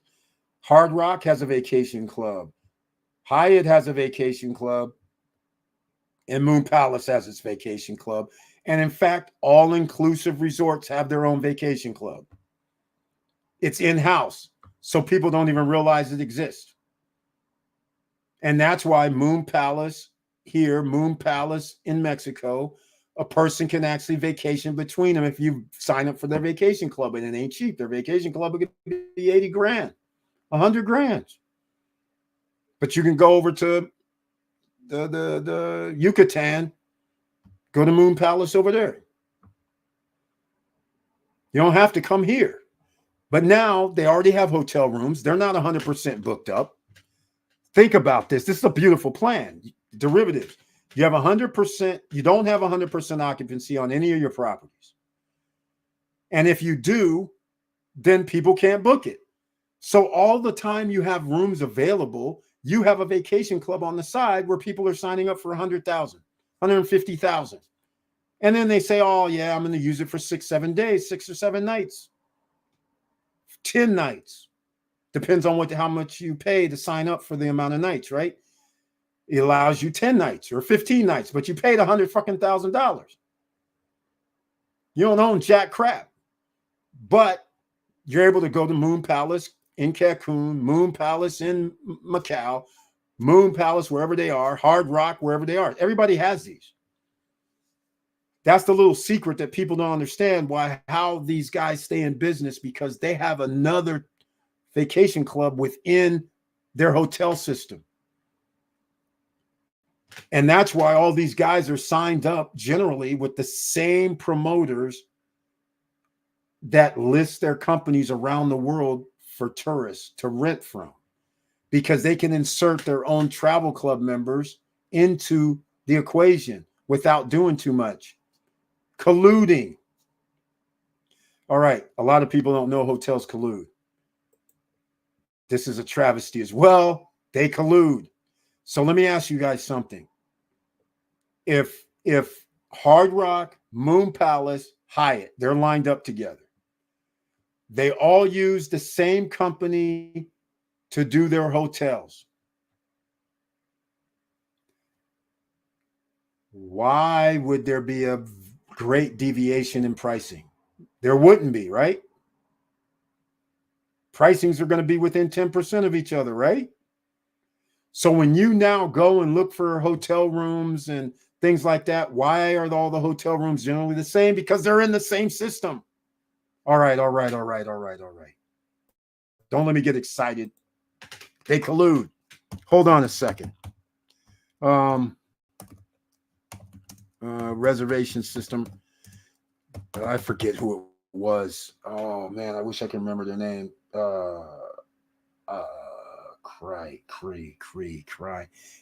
Hard Rock has a vacation club. Hyatt has a vacation club. And Moon Palace has its vacation club. And, in fact, all-inclusive resorts have their own vacation club. It's in-house, so people don't even realize it exists. And that's why Moon Palace here, Moon Palace in Mexico, a person can actually vacation between them if you sign up for their vacation club, and it ain't cheap. Their vacation club could be 80 grand, 100 grand. But you can go over to the Yucatan, go to Moon Palace over there. You don't have to come here. But now they already have hotel rooms. They're not 100% booked up. Think about this. This is a beautiful plan. Derivatives. You have 100%. You don't have 100% occupancy on any of your properties. And if you do, then people can't book it. So all the time you have rooms available, you have a vacation club on the side where people are signing up for 100,000, 150,000. And then they say, oh, yeah, I'm going to use it for 6-7 days, 6 or 7 nights, 10 nights. Depends on how much you pay to sign up for the amount of nights, right? It allows you 10 nights or 15 nights, but you paid $100,000. You don't own jack crap. But you're able to go to Moon Palace in Cancun, Moon Palace in Macau, Moon Palace wherever they are, Hard Rock wherever they are. Everybody has these. That's the little secret that people don't understand, how these guys stay in business, because they have another vacation club within their hotel system. And that's why all these guys are signed up generally with the same promoters that list their companies around the world for tourists to rent from, because they can insert their own travel club members into the equation without doing too much. Colluding. All right. A lot of people don't know hotels collude. This is a travesty as well. They collude. So let me ask you guys something. If Hard Rock, Moon Palace, Hyatt, they're lined up together. They all use the same company to do their hotels. Why would there be a great deviation in pricing? There wouldn't be, right? Pricings are going to be within 10% of each other, right? So when you now go and look for hotel rooms and things like that, why are all the hotel rooms generally the same? Because they're in the same system. All right. Don't let me get excited. They collude. Hold on a second. Reservation system. I forget who it was. Oh man, I wish I could remember their name. Cry.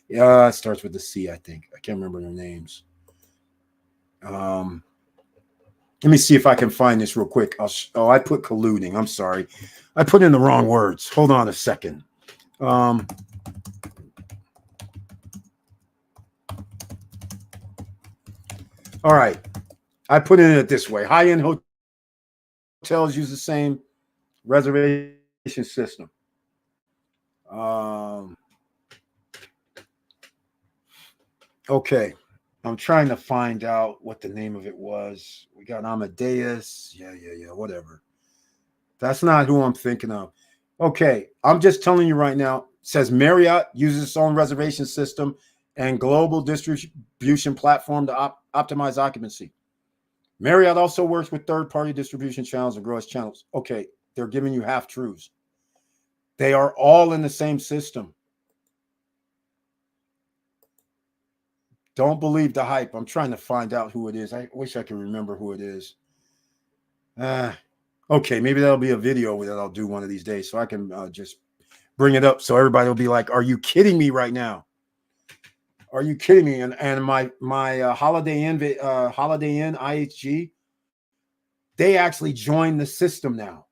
Yeah, it starts with the C, I think. I can't remember their names. Let me see if I can find this real quick. I put colluding. I'm sorry. I put in the wrong words. Hold on a second. All right. I put in it this way. High-end hotels use the same reservation system. Okay. I'm trying to find out what the name of it was. We got Amadeus. Yeah, whatever. That's not who I'm thinking of. Okay. I'm just telling you right now. It says Marriott uses its own reservation system and global distribution platform to optimize occupancy. Marriott also works with third-party distribution channels and grows channels. Okay. They're giving you half-truths. They are all in the same system. Don't believe the hype. I'm trying to find out who it is. I wish I could remember who it is. Okay, maybe that'll be a video that I'll do one of these days so I can just bring it up so everybody will be like, are you kidding me right now? Are you kidding me? And my Holiday Inn IHG, they actually joined the system now.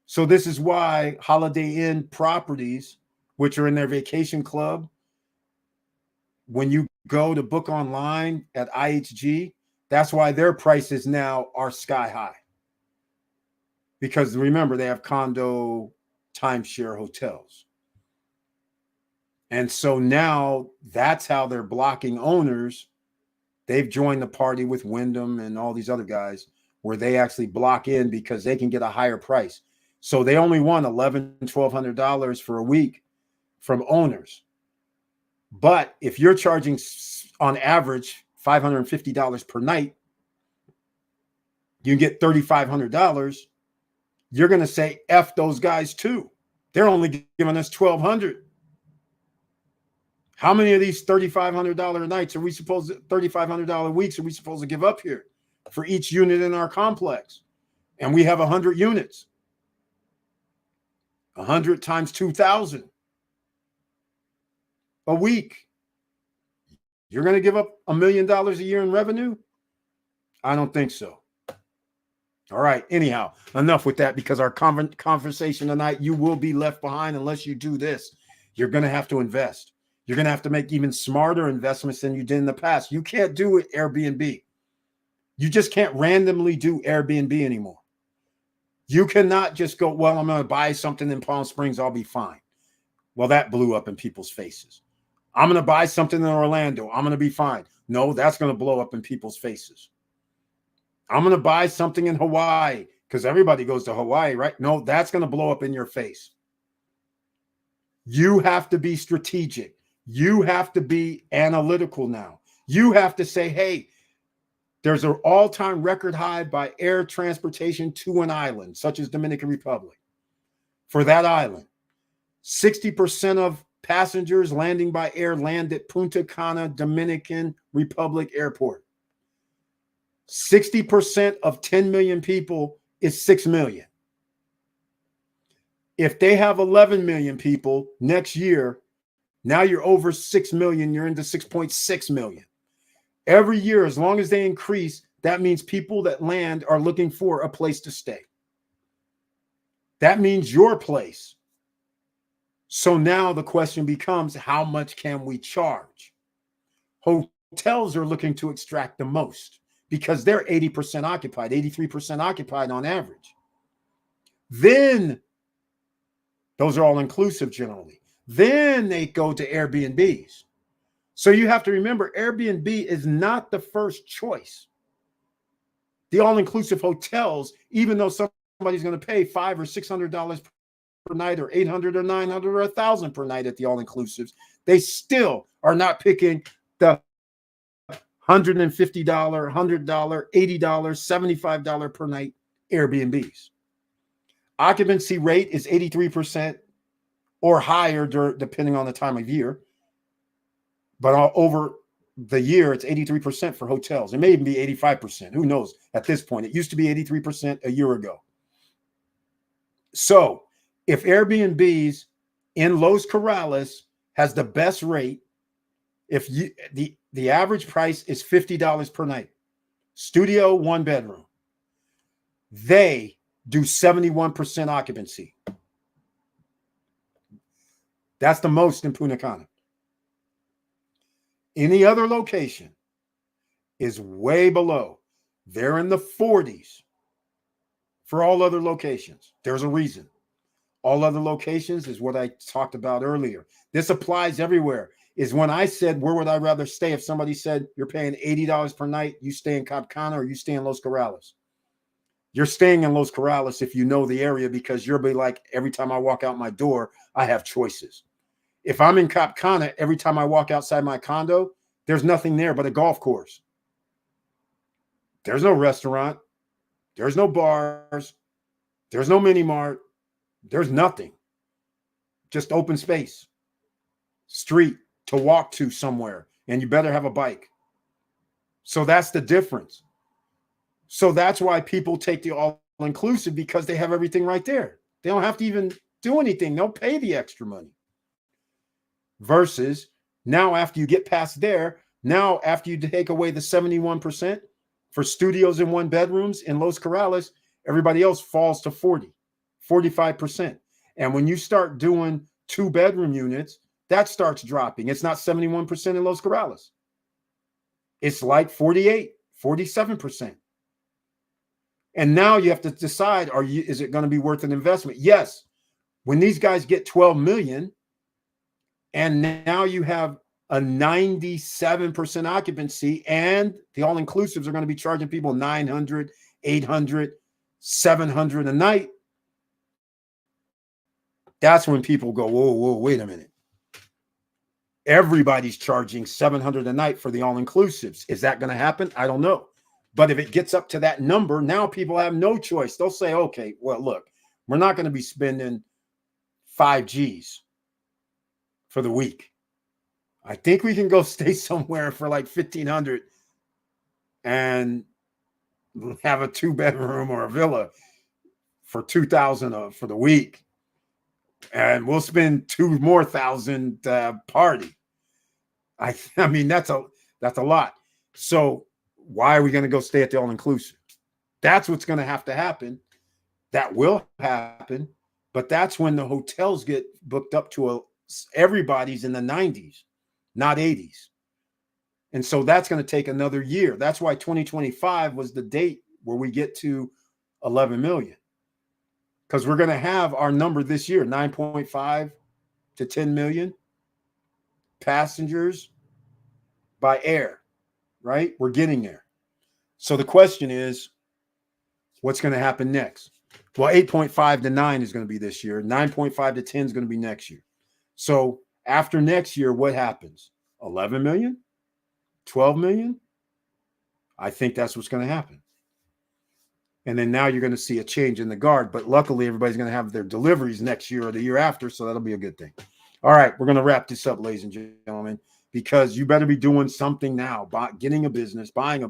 So this is why Holiday Inn properties, which are in their vacation club, when you go to book online at IHG, that's why their prices now are sky high. Because remember, they have condo timeshare hotels. And so now that's how they're blocking owners. They've joined the party with Wyndham and all these other guys where they actually block in because they can get a higher price. So they only want $1,100, $1,200 for a week from owners. But if you're charging on average $550 per night, you get $3,500. You're going to say F those guys too. They're only giving us $1,200. How many of these $3,500 nights are we supposed to, $3,500 weeks are we supposed to give up here for each unit in our complex? And we have 100 units. 100 times 2,000 a week. You're going to give up $1 million a year in revenue? I don't think so. All right. Anyhow, enough with that because our conversation tonight, you will be left behind unless you do this. You're going to have to invest. You're going to have to make even smarter investments than you did in the past. You can't do it Airbnb. You just can't randomly do Airbnb anymore. You cannot just go, well, I'm going to buy something in Palm Springs. I'll be fine. Well, that blew up in people's faces. I'm going to buy something in Orlando. I'm going to be fine. No, that's going to blow up in people's faces. I'm going to buy something in Hawaii because everybody goes to Hawaii, right? No, that's going to blow up in your face. You have to be strategic. You have to be analytical now. You have to say, hey, there's an all-time record high by air transportation to an island, such as Dominican Republic. For that island, 60% of passengers landing by air land at Punta Cana, Dominican Republic Airport. 60% of 10 million people is 6 million. If they have 11 million people next year, now you're over 6 million, you're into 6.6 million. Every year, as long as they increase, that means people that land are looking for a place to stay. That means your place. So now the question becomes, how much can we charge? Hotels are looking to extract the most because they're 80% occupied, 83% occupied on average. Then those are all inclusive generally. Then they go to Airbnbs. So you have to remember, Airbnb is not the first choice. The all-inclusive hotels, even though somebody's going to pay $500 or $600 per night, or $800 or $900 or $1,000 per night at the all-inclusives, they still are not picking the $150, $100, $80, $75 per night Airbnbs. Occupancy rate is 83% or higher, depending on the time of year. But over the year, it's 83% for hotels. It may even be 85%. Who knows at this point? It used to be 83% a year ago. So if Airbnbs in Los Corrales has the best rate, if you the average price is $50 per night, studio, 1 bedroom, they do 71% occupancy. That's the most in Punta Cana. Any other location is way below. They're in the 40s for all other locations. There's a reason. All other locations is what I talked about earlier. This applies everywhere. Is when I said, where would I rather stay? If somebody said you're paying $80 per night, you stay in Cap Cana or you stay in Los Corrales. You're staying in Los Corrales if you know the area, because you'll be like, every time I walk out my door, I have choices. If I'm in Cap Cana, every time I walk outside my condo, there's nothing there but a golf course. There's no restaurant. There's no bars. There's no mini mart. There's nothing. Just open space. Street to walk to somewhere. And you better have a bike. So that's the difference. So that's why people take the all-inclusive, because they have everything right there. They don't have to even do anything. They'll pay the extra money. Versus now, after you get past there, now after you take away the 71% for studios and 1 bedrooms in Los Corrales, everybody else falls to 40, 45%. And when you start doing 2-bedroom units, that starts dropping. It's not 71% in Los Corrales. It's like 48, 47%. And now you have to decide, is it going to be worth an investment? Yes. When these guys get 12 million, and now you have a 97% occupancy, and the all-inclusives are going to be charging people $900, $800, $700 a night, that's when people go, whoa, wait a minute. Everybody's charging $700 a night for the all-inclusives. Is that going to happen? I don't know. But if it gets up to that number, now people have no choice. They'll say, okay, well, look, we're not going to be spending 5 G's for the week. I think we can go stay somewhere for like $1,500 and have a 2-bedroom or a villa for $2,000 for the week. And we'll spend $2,000 more party. I mean, that's a lot. So why are we going to go stay at the all-inclusive? That's what's going to have to happen. That will happen. But that's when the hotels get booked up to everybody's in the 90s, not 80s. And so that's going to take another year. That's why 2025 was the date where we get to 11 million. Because we're going to have our number this year, 9.5 to 10 million passengers by air, right? We're getting there. So the question is, what's going to happen next? Well, 8.5 to 9 is going to be this year. 9.5 to 10 is going to be next year. So after next year, what happens? 11 million? 12 million? I think that's what's going to happen. And then now you're going to see a change in the guard. But luckily, everybody's going to have their deliveries next year or the year after. So that'll be a good thing. All right, we're going to wrap this up, ladies and gentlemen, because you better be doing something now. Getting a business, buying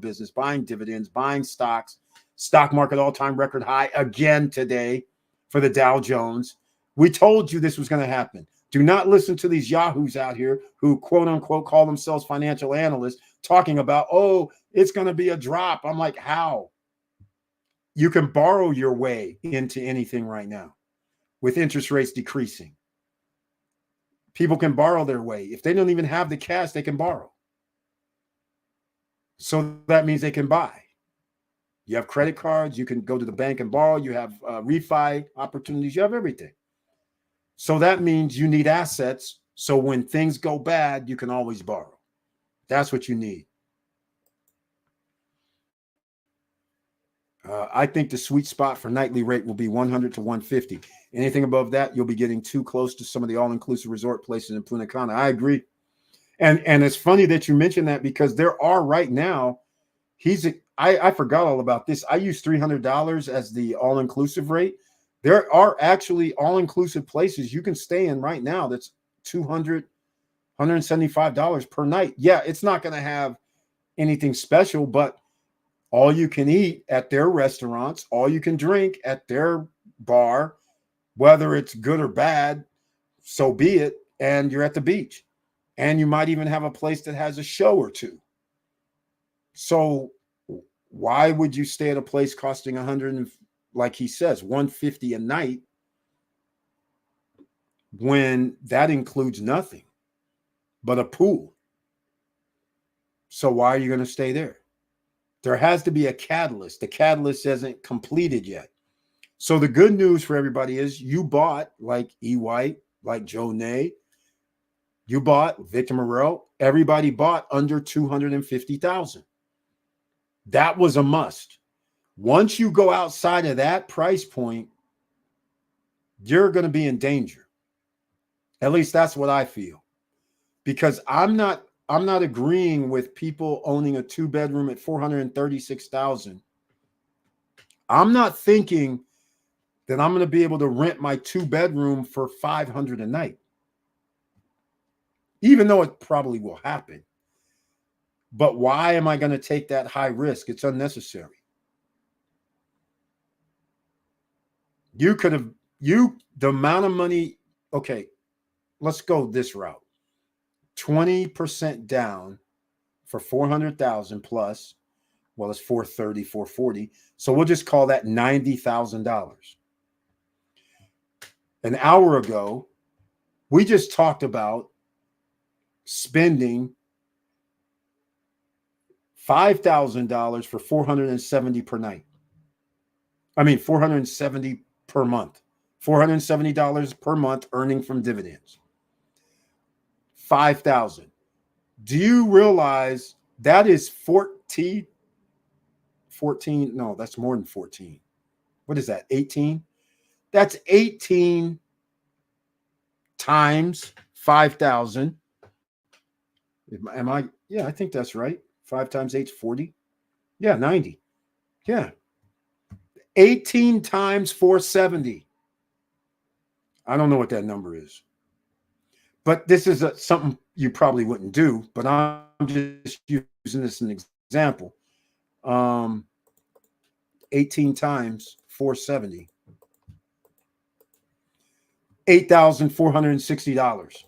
dividends, buying stocks. Stock market all-time record high again today for the Dow Jones. We told you this was going to happen. Do not listen to these yahoos out here who quote unquote call themselves financial analysts talking about, oh, it's going to be a drop. I'm like, how? You can borrow your way into anything right now with interest rates decreasing. People can borrow their way. If they don't even have the cash, they can borrow. So that means they can buy. You have credit cards. You can go to the bank and borrow. You have refi opportunities. You have everything. So that means you need assets. So when things go bad, you can always borrow. That's what you need. I think the sweet spot for nightly rate will be 100 to 150. Anything above that, you'll be getting too close to some of the all-inclusive resort places in Punta Cana. I agree. And it's funny that you mentioned that because there are right now, I forgot all about this. I use $300 as the all-inclusive rate. There are actually all-inclusive places you can stay in right now that's $200, $175 per night. Yeah, it's not going to have anything special, but all you can eat at their restaurants, all you can drink at their bar, whether it's good or bad, so be it, and you're at the beach. And you might even have a place that has a show or two. So why would you stay at a place costing 100, like he says, 150 a night when that includes nothing but a pool? So why are you going to stay there? There has to be a catalyst. The catalyst isn't completed yet. So the good news for everybody is you bought like E. White, like Joe Nay. You bought Victor Morrell. Everybody bought under 250,000. That was a must. Once you go outside of that price point, you're going to be in danger. At least that's what I feel. Because I'm not agreeing with people owning a 2-bedroom at 436,000. I'm not thinking that I'm going to be able to rent my 2-bedroom for 500 a night. Even though it probably will happen. But why am I going to take that high risk? It's unnecessary. The amount of money, okay, let's go this route. 20% down for 400,000 plus, well, it's 430, 440. So we'll just call that $90,000. An hour ago, we just talked about spending $5,000 for 470 per night. I mean, 470 per month. $470 per month earning from dividends. 5,000. Do you realize that is 14? No, that's more than 14. What is that? 18? That's 18 times 5,000. Am I? Yeah, I think that's right. 5 times 8 is 40. Yeah, 90. Yeah. 18 times 470. I don't know what that number is. But this is something you probably wouldn't do, but I'm just using this as an example. 18 times 470. $8,460.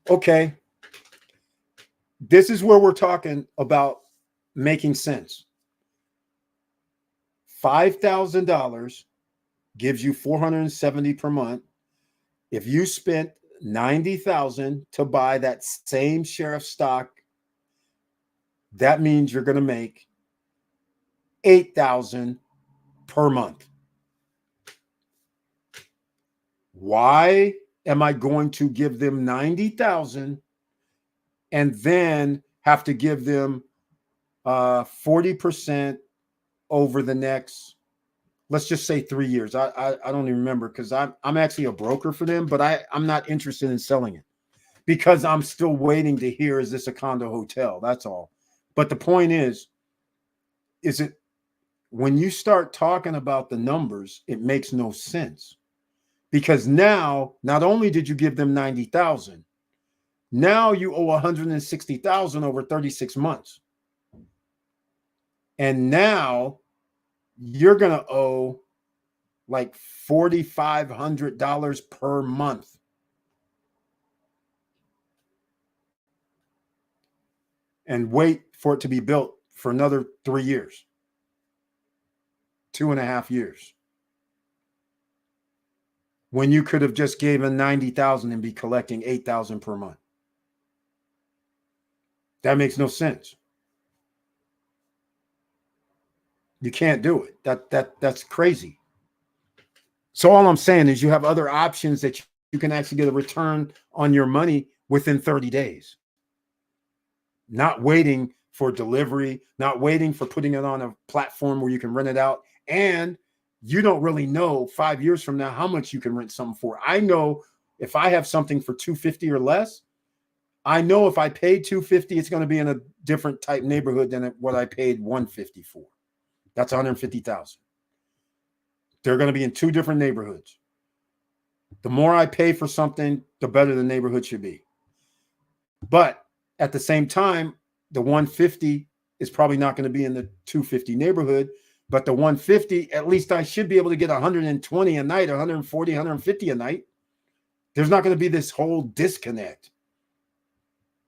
Okay. This is where we're talking about making sense. $5,000 gives you 470 per month. If you spent 90,000 to buy that same share of stock, that means you're going to make 8,000 per month. Why am I going to give them 90,000 and then have to give them 40% over the next, let's just say 3 years. I don't even remember because I'm actually a broker for them, but I'm not interested in selling it because I'm still waiting to hear, is this a condo hotel? That's all. But the point is it when you start talking about the numbers, it makes no sense because now not only did you give them 90,000, now you owe 160,000 over 36 months. And now you're going to owe like $4,500 per month. And wait for it to be built for another 3 years, 2.5 years. When you could have just given 90,000 and be collecting 8,000 per month. That makes no sense. You can't do it. That's crazy. So all I'm saying is you have other options that you can actually get a return on your money within 30 days. Not waiting for delivery, not waiting for putting it on a platform where you can rent it out. And you don't really know 5 years from now how much you can rent something for. I know if I have something for $250 or less, I know if I paid $250, it's going to be in a different type neighborhood than what I paid $150 for. That's $150,000. They're going to be in two different neighborhoods. The more I pay for something, the better the neighborhood should be. But at the same time, the 150 is probably not going to be in the 250 neighborhood, but the 150, at least I should be able to get 120 a night, 140, 150 a night. There's not going to be this whole disconnect.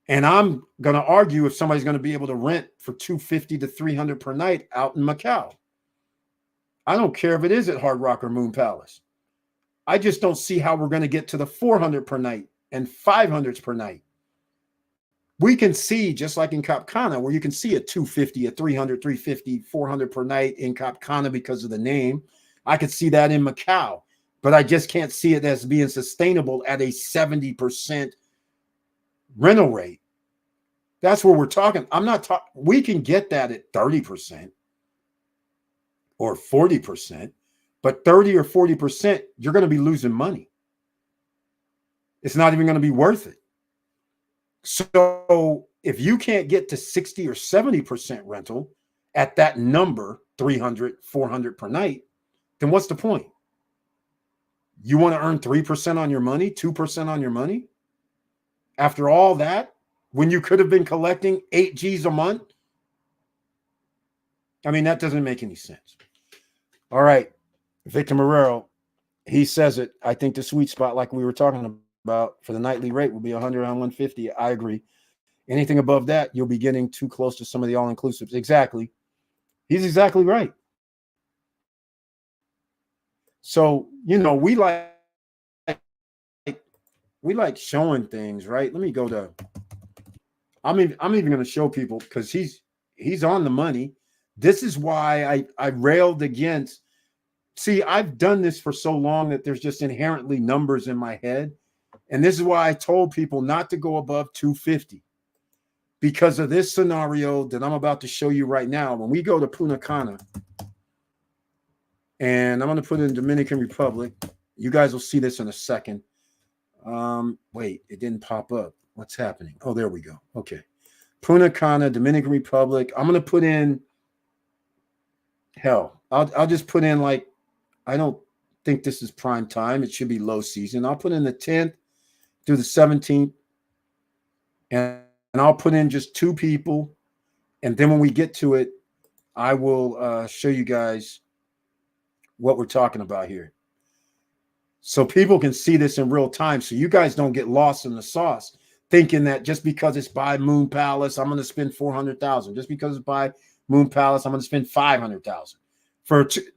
And I'm going to argue if somebody's going to be able to rent for 250 to 300 per night out in Macau. I don't care if it is at Hard Rock or Moon Palace. I just don't see how we're going to get to the 400 per night and 500s per night. We can see, just like in Cap Cana, where you can see a 250, a 300, 350, 400 per night in Cap Cana because of the name. I could see that in Macau, but I just can't see it as being sustainable at a 70% rental rate. That's what we're talking. I'm not talking. We can get that at 30% or 40%, but 30 or 40%, you're going to be losing money. It's not even going to be worth it. So if you can't get to 60 or 70% rental at that number, 300, 400 per night, then what's the point? You want to earn 3% on your money, 2% on your money? After all that, when you could have been collecting 8 G's a month? I mean, that doesn't make any sense. All right. Victor Marrero, he says it. I think the sweet spot, like we were talking about, for the nightly rate will be 100 on 150. I agree. Anything above that, you'll be getting too close to some of the all-inclusives. Exactly. He's exactly right. So, you know, we like showing things, right? Let me go to, I'm even going to show people because he's on the money. This is why I railed against. See, I've done this for so long that there's just inherently numbers in my head. And this is why I told people not to go above 250 because of this scenario that I'm about to show you right now. When we go to Punta Cana, and I'm going to put in Dominican Republic. You guys will see this in a second. Wait, it didn't pop up. What's happening? Oh, there we go. Okay. Punta Cana, Dominican Republic. I'm going to put in, hell, I'll just put in like, I don't think this is prime time. It should be low season. I'll put in the 10th through the 17th, and I'll put in just 2 people. And then when we get to it, I will show you guys what we're talking about here. So people can see this in real time. So you guys don't get lost in the sauce thinking that just because it's by Moon Palace, I'm going to spend 400,000. Just because it's by Moon Palace, I'm going to spend 500,000.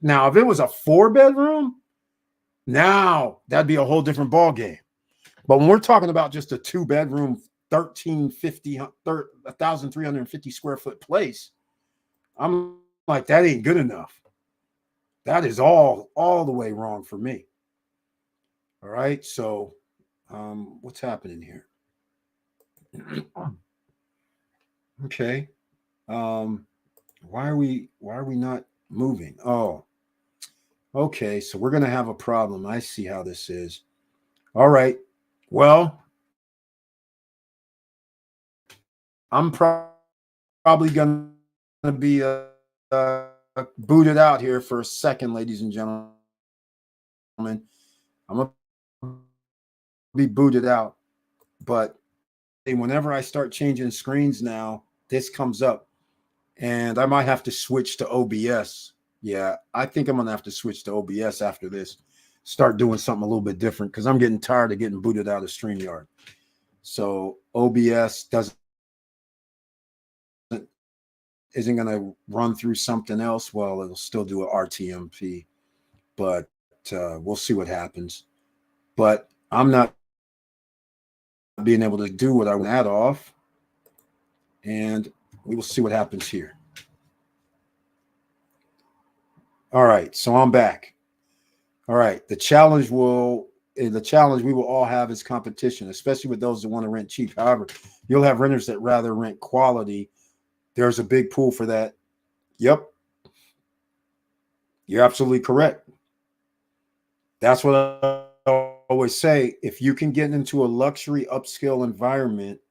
Now, if it was a 4-bedroom, now that'd be a whole different ball game. But when we're talking about just a 2-bedroom, 1,350 square foot place, I'm like, that ain't good enough. That is all the way wrong for me. All right. So what's happening here? Okay. Why are we not moving? Oh, okay. So we're going to have a problem. I see how this is. All right. Well, I'm probably going to be booted out here for a second, ladies and gentlemen. I'm going to be booted out. But whenever I start changing screens now, this comes up. And I might have to switch to OBS Yeah, I think I'm gonna have to switch to OBS after this. Start doing something a little bit different because I'm getting tired of getting booted out of StreamYard. So OBS doesn't isn't gonna run through something else. Well, it'll still do a RTMP, but we'll see what happens. But I'm not being able to do what I want that off, and we will see what happens here. All right, so I'm back. All right, the challenge we will all have is competition, especially with those that want to rent cheap. However, you'll have renters that rather rent quality. There's a big pool for that. Yep, you're absolutely correct. That's what I always say. If you can get into a luxury upscale environment,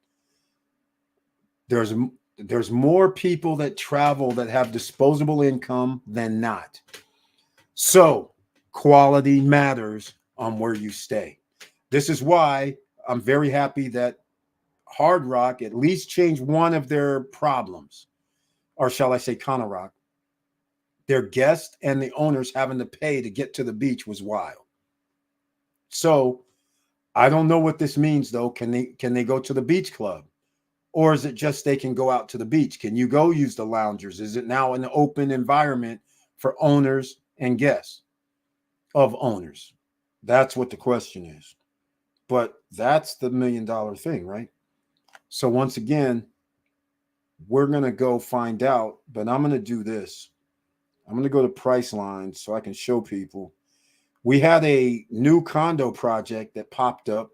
there's there's more people that travel that have disposable income than not. So quality matters on where you stay. This is why I'm very happy that Hard Rock at least changed one of their problems, or shall I say, Cono Rock. Their guests and the owners having to pay to get to the beach was wild. So I don't know what this means though. Can they go to the beach club? Or is it just they can go out to the beach? Can you go use the loungers? Is it now an open environment for owners and guests of owners? That's what the question is. But that's the $1 million thing, right? So once again, we're going to go find out, but I'm going to do this. I'm going to go to Priceline so I can show people. We had a new condo project that popped up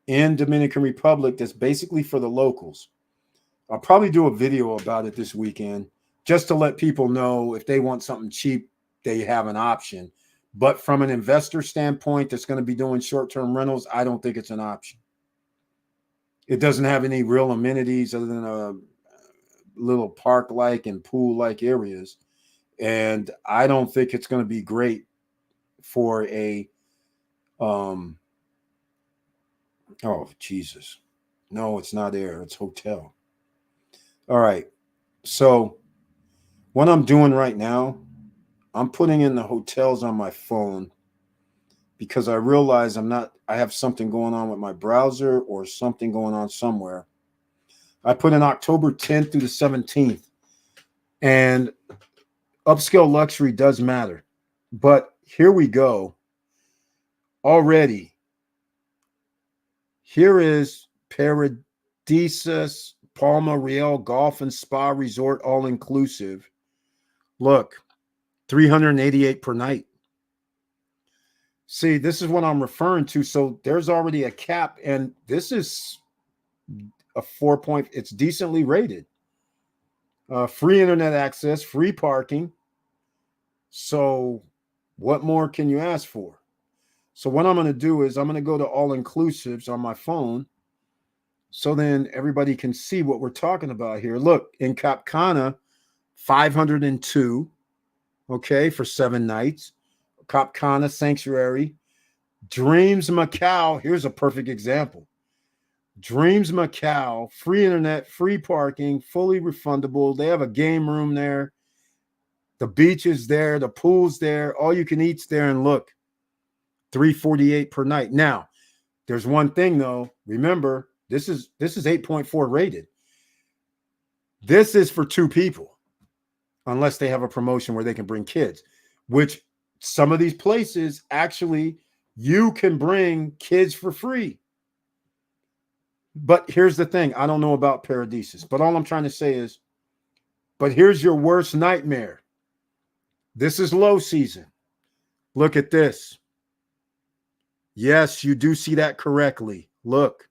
in Dominican Republic that's basically for the locals. I'll probably do a video about it this weekend just to let people know if they want something cheap, they have an option. But from an investor standpoint that's going to be doing short-term rentals, I don't think it's an option. It doesn't have any real amenities other than a little park-like and pool-like areas. And I don't think it's going to be great for a oh Jesus. No, it's not air, it's hotel. All right. So what I'm doing right now, I'm putting in the hotels on my phone because I realize I have something going on with my browser or something going on somewhere. I put in October 10th through the 17th, and upscale luxury does matter. But here we go. Already, here is Paradisus Palma Real Golf and Spa Resort all inclusive. Look, $388 per night. See, this is what I'm referring to. So there's already a cap, and this is a 4 point. It's decently rated. Free internet access, free parking. So what more can you ask for? So what I'm going to do is I'm going to go to all inclusives on my phone, so then everybody can see what we're talking about here. Look, in Cap Cana, 502, okay, for 7 nights. Cap Cana Sanctuary. Dreams Macau, here's a perfect example. Dreams Macau, free internet, free parking, fully refundable. They have a game room there. The beach is there, the pool's there, all you can eat's there, and look, $348 per night. Now, there's one thing though. Remember, this is 8.4 rated. This is for 2 people, unless they have a promotion where they can bring kids, which some of these places actually you can bring kids for free. But here's the thing. I don't know about Paradisus, but all I'm trying to say is, but here's your worst nightmare. This is low season. Look at this. Yes, you do see that correctly. Look,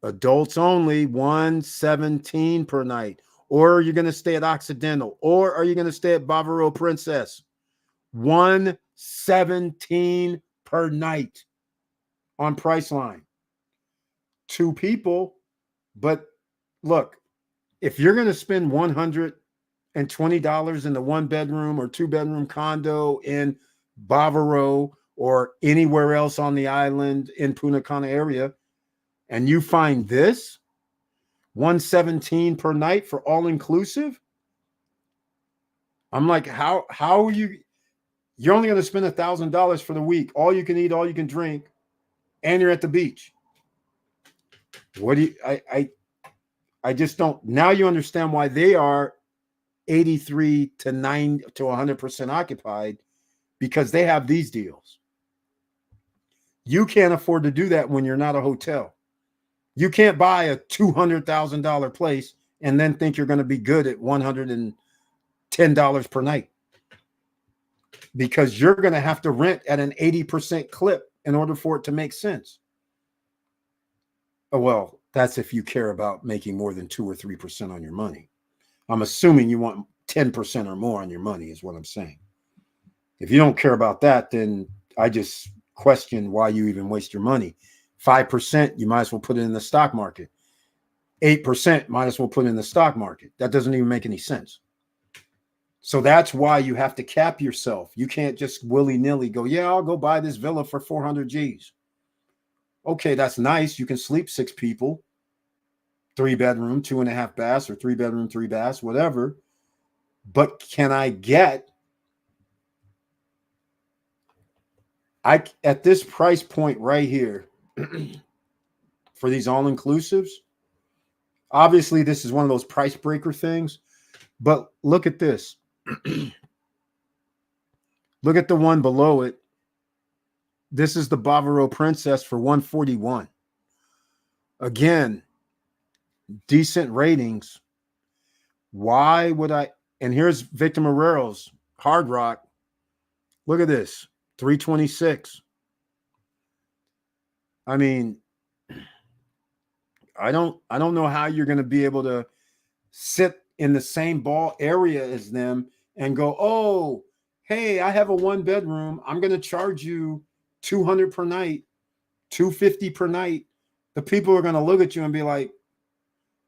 adults only, 117 per night. Or are you going to stay at Occidental? Or are you going to stay at Bavaro Princess? 117 per night on Priceline. 2 people. But look, if you're going to spend $120 in the 1-bedroom or 2-bedroom condo in Bavaro or anywhere else on the island in Punta Cana area, and you find this 117 per night for all inclusive, I'm like, how are you? You're only going to spend $1,000 for the week. All you can eat, all you can drink, and you're at the beach. What do you? I just don't. Now you understand why they are 83 to 9 to 100% occupied, because they have these deals. You can't afford to do that when you're not a hotel. You can't buy a $200,000 place and then think you're going to be good at $110 per night, because you're going to have to rent at an 80% clip in order for it to make sense. Oh, well, that's if you care about making more than 2 or 3% on your money. I'm assuming you want 10% or more on your money is what I'm saying. If you don't care about that, then I just question why you even waste your money. 5%, you might as well put it in the stock market. 8%, might as well put it in the stock market. That doesn't even make any sense. So that's why you have to cap yourself. You can't just willy-nilly go, yeah, I'll go buy this villa for 400 G's. Okay, that's nice. You can sleep 6 people, 3-bedroom, 2.5 baths, or 3-bedroom, 3 baths, whatever. But can I get, at this price point right here, for these all-inclusives, obviously this is one of those price breaker things, but look at this. Look at the one below it. This is the Bavaro Princess for $141. Again, decent ratings. Why would I? And here's Victor Marrero's Hard Rock. Look at this, $326. I mean, I don't know how you're going to be able to sit in the same ball area as them and go, oh, hey, I have a 1-bedroom. I'm going to charge you $200 per night, $250 per night. The people are going to look at you and be like,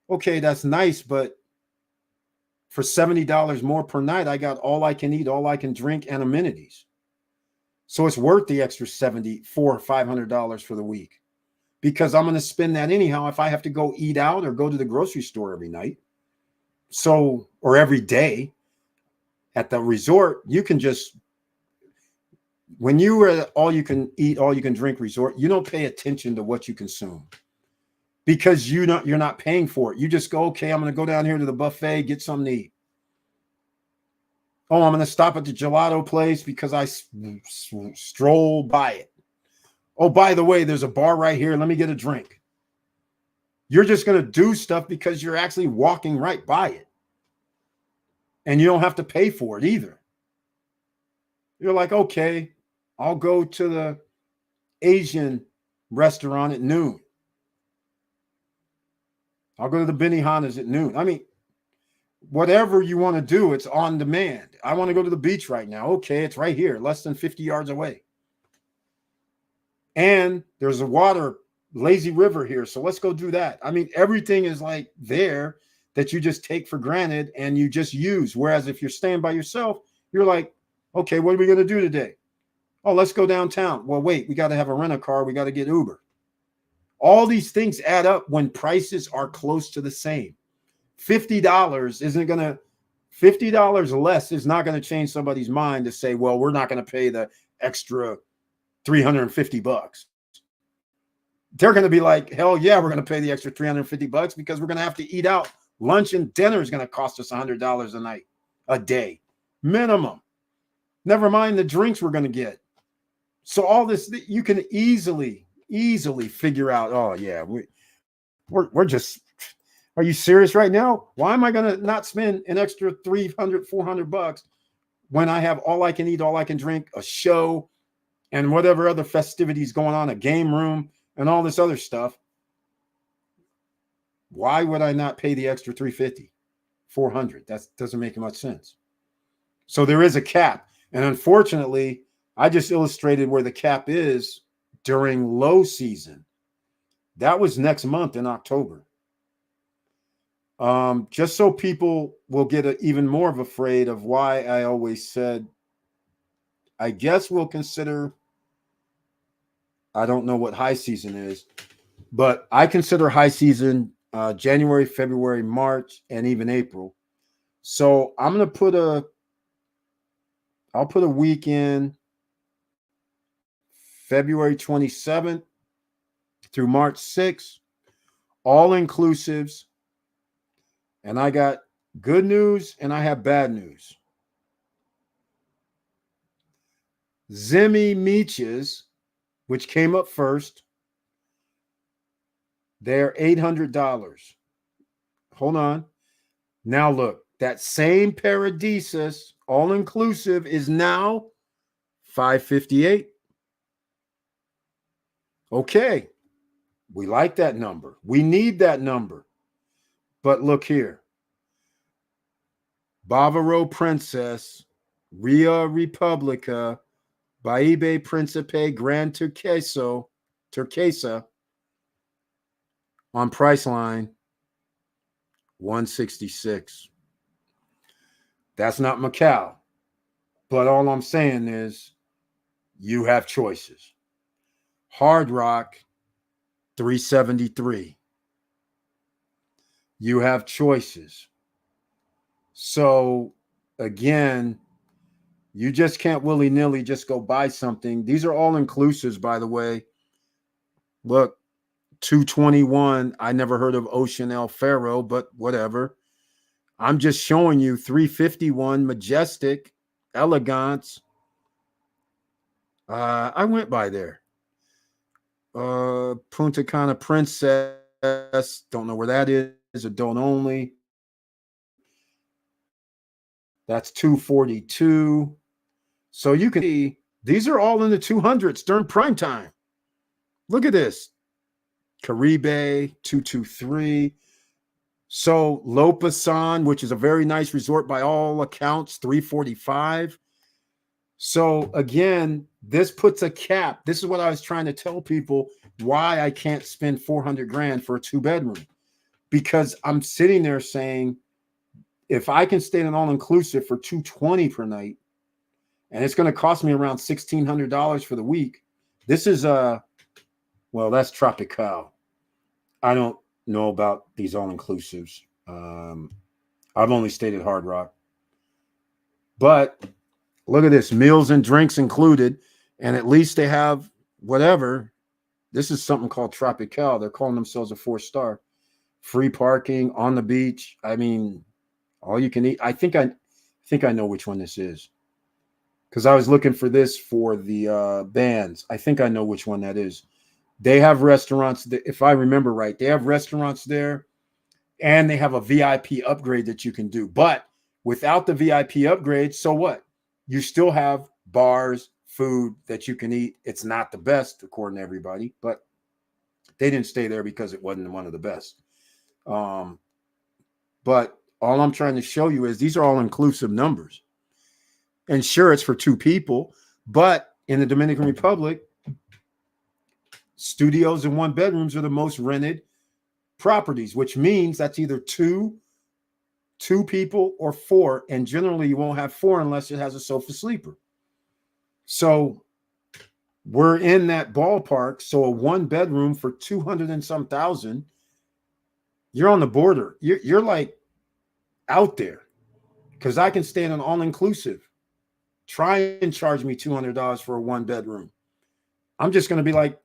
okay, that's nice, but for $70 more per night, I got all I can eat, all I can drink, and amenities. So it's worth the extra $400 or $500 for the week, because I'm going to spend that anyhow if I have to go eat out or go to the grocery store every night. So, or every day. At the resort, you can just, when you are at all you can eat, all you can drink resort, you don't pay attention to what you consume, because you're not paying for it. You just go, okay, I'm going to go down here to the buffet, get something to eat. Oh, I'm going to stop at the gelato place because I stroll by it. Oh, by the way, there's a bar right here. Let me get a drink. You're just going to do stuff because you're actually walking right by it. And you don't have to pay for it either. You're like, okay, I'll go to the Asian restaurant at noon. I'll go to the Benihana's at noon. I mean, whatever you want to do, it's on demand. I want to go to the beach right now. Okay, it's right here, less than 50 yards away. And there's a lazy river here, so let's go do that. I mean, everything is like there that you just take for granted and you just use. Whereas if you're staying by yourself, you're like, okay, what are we going to do today? Oh, let's go downtown. Well, wait, we got to have a rent-a-car. We got to get Uber. All these things add up when prices are close to the same. $50 isn't going to, $50 less is not going to change somebody's mind to say, well, we're not going to pay the extra $350. They're going to be like, hell yeah, we're going to pay the extra $350 because we're going to have to eat out. Lunch and dinner is going to cost us $100 a night, a day, minimum. Never mind the drinks we're going to get. So all this, you can easily figure out, oh yeah, we're just, are you serious right now? Why am I going to not spend an extra $300, $400 when I have all I can eat, all I can drink, a show, and whatever other festivities going on, a game room, and all this other stuff? Why would I not pay the extra $350, $400? That doesn't make much sense. So there is a cap. And unfortunately, I just illustrated where the cap is during low season. That was next month in October. Just so people will get even more of afraid of why I always said, I guess we'll consider, I don't know what high season is, but I consider high season January, February, March, and even April. So I'm going to put I'll put a week in February 27th through March 6th, all inclusives. And I got good news and I have bad news. Zimmy Meaches, which came up first, they're $800. Hold on. Now look, that same Paradisus, all inclusive, is now $558. Okay, we like that number. We need that number. But look here. Bavaro Princess, Ria Republica, Baibe Principe Gran Turquesa on Priceline, 166. That's not Macau. But all I'm saying is you have choices. Hard Rock, 373. You have choices. So again, you just can't willy-nilly just go buy something. These are all inclusives, by the way. Look, 221. I never heard of Ocean El Faro, but whatever. I'm just showing you 351 Majestic, Elegance. I went by there. Punta Cana Princess. Don't know where that is. Adult only. That's 242. So you can see these are all in the 200s during prime time. Look at this. Caribe, 223. So Lopasan, which is a very nice resort by all accounts, 345. So again, this puts a cap. This is what I was trying to tell people why I can't spend 400 grand for a 2-bedroom. Because I'm sitting there saying, if I can stay in an all-inclusive for $220 per night, and it's going to cost me around $1,600 for the week. This is well, that's Tropical. I don't know about these all-inclusives. I've only stayed at Hard Rock. But look at this, meals and drinks included, and at least they have whatever. This is something called Tropical. They're calling themselves a 4-star. Free parking on the beach. I mean, all you can eat. I think I know which one this is. Because I was looking for this for the bands. I think I know which one that is. They have restaurants, if I remember right. They have restaurants there, and they have a VIP upgrade that you can do. But without the VIP upgrade, so what? You still have bars, food that you can eat. It's not the best, according to everybody, but they didn't stay there because it wasn't one of the best. But all I'm trying to show you is these are all inclusive numbers. And sure, it's for 2 people, but in the Dominican Republic, studios and 1-bedrooms are the most rented properties, which means that's either two people or 4. And generally, you won't have 4 unless it has a sofa sleeper. So we're in that ballpark. So a 1-bedroom for 200 and some thousand, you're on the border. You're like out there, because I can stay in an all-inclusive. Try and charge me $200 for a 1-bedroom. I'm just going to be like,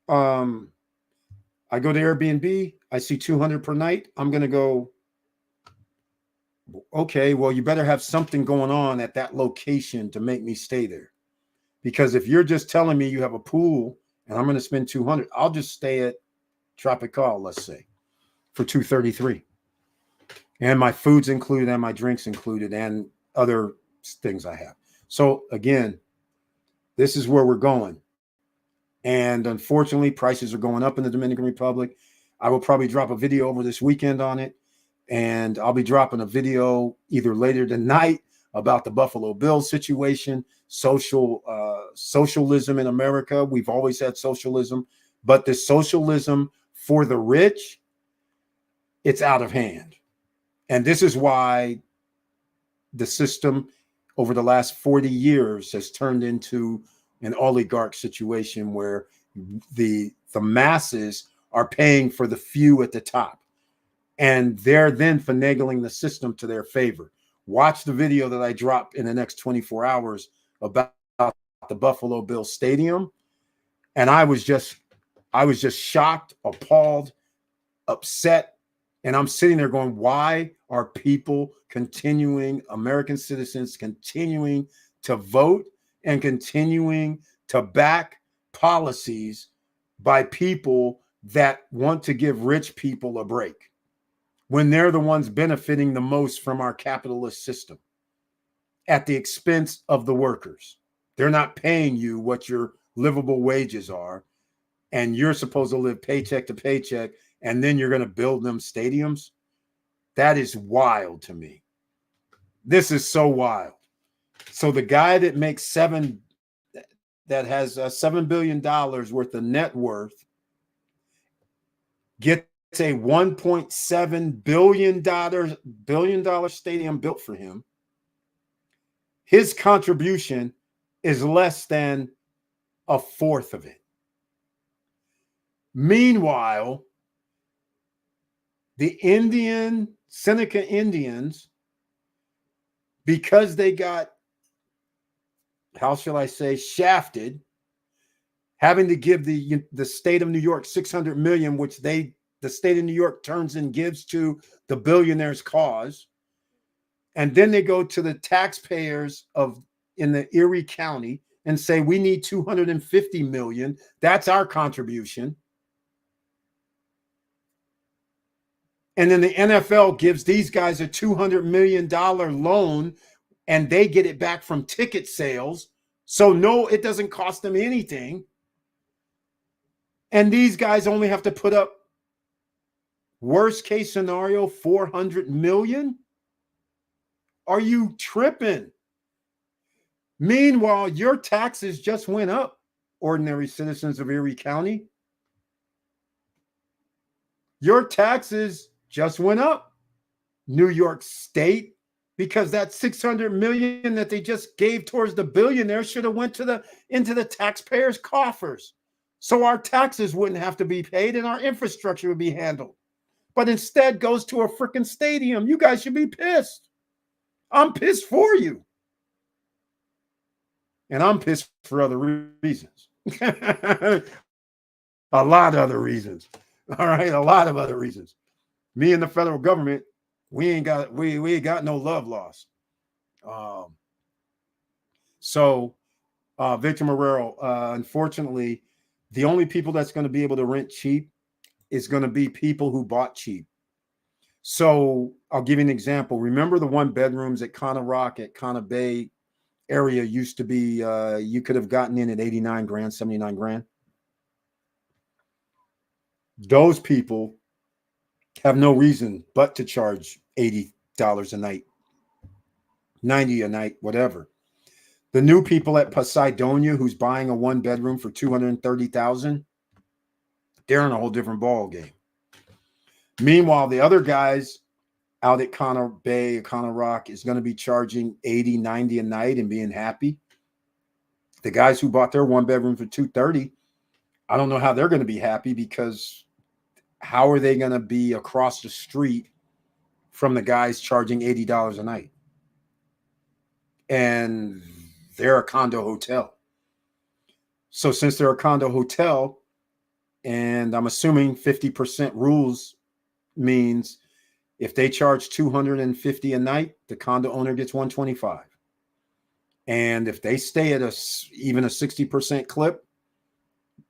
I go to Airbnb, I see 200 per night. I'm going to go, okay, well, you better have something going on at that location to make me stay there. Because if you're just telling me you have a pool and I'm going to spend 200, I'll just stay at Tropical, let's say, for 233. And my food's included and my drinks included and other things I have. So again, this is where we're going. And unfortunately, prices are going up in the Dominican Republic. I will probably drop a video over this weekend on it. And I'll be dropping a video either later tonight about the Buffalo Bills situation, socialism in America. We've always had socialism, but the socialism for the rich, it's out of hand. And this is why the system over the last 40 years has turned into an oligarch situation where the masses are paying for the few at the top. And they're then finagling the system to their favor. Watch the video that I drop in the next 24 hours about the Buffalo Bills stadium. And I was just shocked, appalled, upset. And I'm sitting there going, why are people continuing, American citizens continuing to vote and continuing to back policies by people that want to give rich people a break when they're the ones benefiting the most from our capitalist system at the expense of the workers? They're not paying you what your livable wages are, and you're supposed to live paycheck to paycheck, and then you're going to build them stadiums? That is wild to me. This is so wild. So the guy that makes that has $7 billion worth of net worth gets a $1.7 billion stadium built for him. His contribution is less than a fourth of it. Meanwhile, the Seneca Indians, because they got, how shall I say, shafted, having to give the state of New York $600 million, which the state of New York turns and gives to the billionaire's cause. And then they go to the taxpayers in the Erie County and say, we need $250 million. That's our contribution. And then the NFL gives these guys a $200 million loan, and they get it back from ticket sales. So no, it doesn't cost them anything. And these guys only have to put up, worst case scenario, $400 million. Are you tripping? Meanwhile, your taxes just went up, ordinary citizens of Erie County. Your taxes just went up, New York State, because that $600 million that they just gave towards the billionaire should have went into the taxpayers' coffers. So our taxes wouldn't have to be paid and our infrastructure would be handled. But instead goes to a freaking stadium. You guys should be pissed. I'm pissed for you. And I'm pissed for other reasons. A lot of other reasons. All right, a lot of other reasons. Me and the federal government, we ain't got no love lost. So Victor Marrero, unfortunately, the only people that's going to be able to rent cheap is going to be people who bought cheap. So I'll give you an example. Remember the one bedrooms at Conner Rock, at Conner Bay area used to be, you could have gotten in at 89 grand, 79 grand. Those people have no reason but to charge $80 a night, $90 a night, whatever. The new people at Poseidonia who's buying a one bedroom for $230,000, they're in a whole different ball game. Meanwhile, the other guys out at Conner Bay, Conner Rock, is going to be charging $80, $90 a night and being happy. The guys who bought their one bedroom for $230,000, I don't know how they're going to be happy, because how are they going to be across the street from the guys charging $80 a night? And they're a condo hotel. So since they're a condo hotel, and I'm assuming 50% rules means if they charge $250 a night, the condo owner gets $125. And if they stay at even a 60% clip,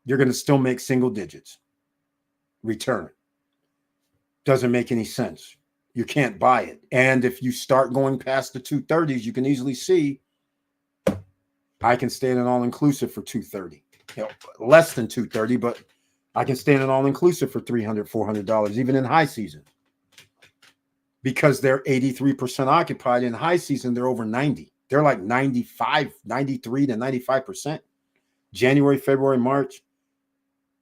you're going to still make single digits return. Doesn't make any sense. You can't buy it. And if you start going past the 230s, you can easily see I can stay in an all-inclusive for $230. Less than $230, but I can stay in an all-inclusive for $300, $400, even in high season. Because they're 83% occupied. In high season, they're over 90. They're like 95, 93 to 95%. January, February, March,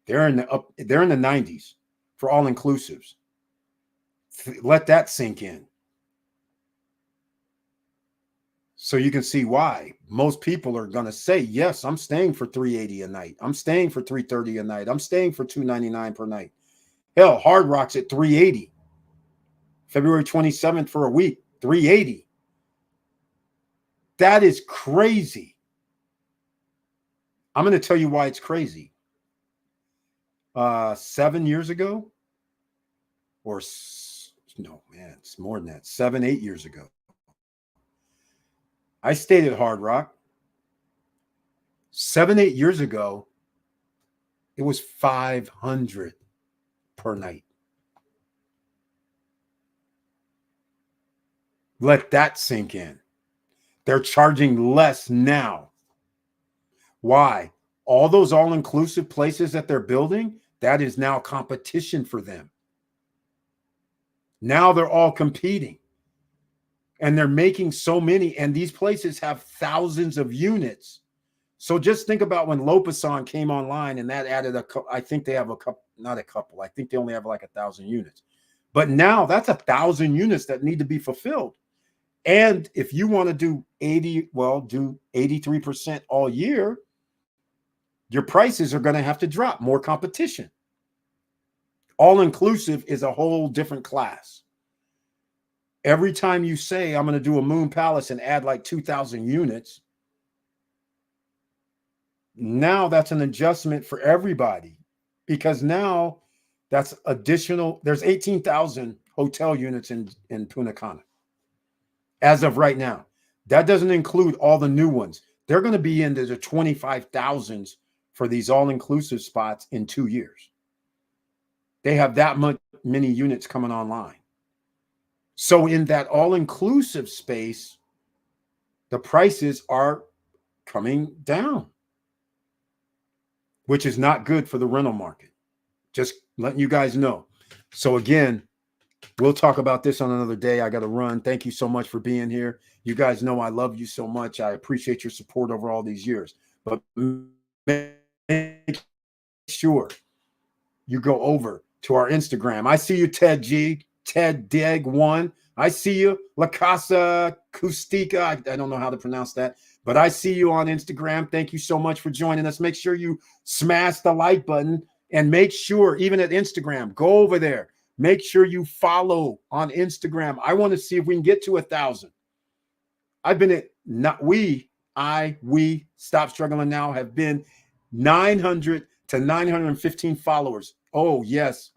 they're in the 90s for all-inclusives. Let that sink in. So you can see why most people are going to say, yes, I'm staying for $380 a night. I'm staying for $330 a night. I'm staying for $299 per night. Hell, Hard Rock's at $380. February 27th for a week, $380. That is crazy. I'm going to tell you why it's crazy. 7 years ago, or no, man, it's more than that. 7, 8 years ago, I stayed at Hard Rock. 7, 8 years ago, it was $500 per night. Let that sink in. They're charging less now. Why? All those all-inclusive places that they're building, that is now competition for them. Now they're all competing. And they're making so many, and these places have thousands of units. So just think about when Lopasan came online, and that added I think they have a couple, not a couple. I think they only have like 1,000 units. But now that's 1,000 units that need to be fulfilled. And if you want to do 83% all year, your prices are going to have to drop. More competition. All inclusive is a whole different class. Every time you say, I'm going to do a Moon Palace and add like 2,000 units, now that's an adjustment for everybody, because now that's additional. There's 18,000 hotel units in Punta Cana as of right now. That doesn't include all the new ones. They're going to be into the 25,000s for these all-inclusive spots in 2 years. They have that many units coming online. So in that all-inclusive space, the prices are coming down, which is not good for the rental market. Just letting you guys know. So again, we'll talk about this on another day. I got to run. Thank you so much for being here. You guys know I love you so much. I appreciate your support over all these years. But make sure you go over to our Instagram. I see you, Ted G. Ted Deg 1. I see you, La Casa Custica. I don't know how to pronounce that, but I see you on Instagram. Thank you so much for joining us. Make sure you smash the like button, and make sure, even at Instagram, go over there. Make sure you follow on Instagram. I want to see if we can get to 1,000. I've been at we Stop Struggling Now have been 900 to 915 followers. Oh, yes.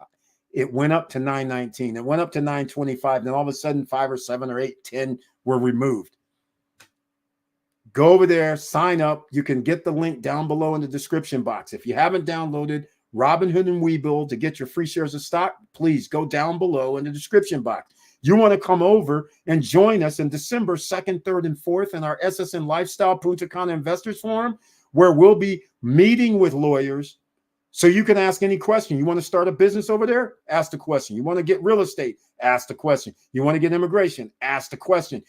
It went up to 919. It went up to 925. Then all of a sudden, 5 or 7 or 8, 10 were removed. Go over there, sign up. You can get the link down below in the description box. If you haven't downloaded Robinhood and Webull to get your free shares of stock, please go down below in the description box. You want to come over and join us in December 2nd, 3rd, and 4th in our SSN Lifestyle Punta Cana Investors Forum, where we'll be meeting with lawyers. So you can ask any question. You want to start a business over there? Ask the question. You want to get real estate? Ask the question. You want to get immigration? Ask the question.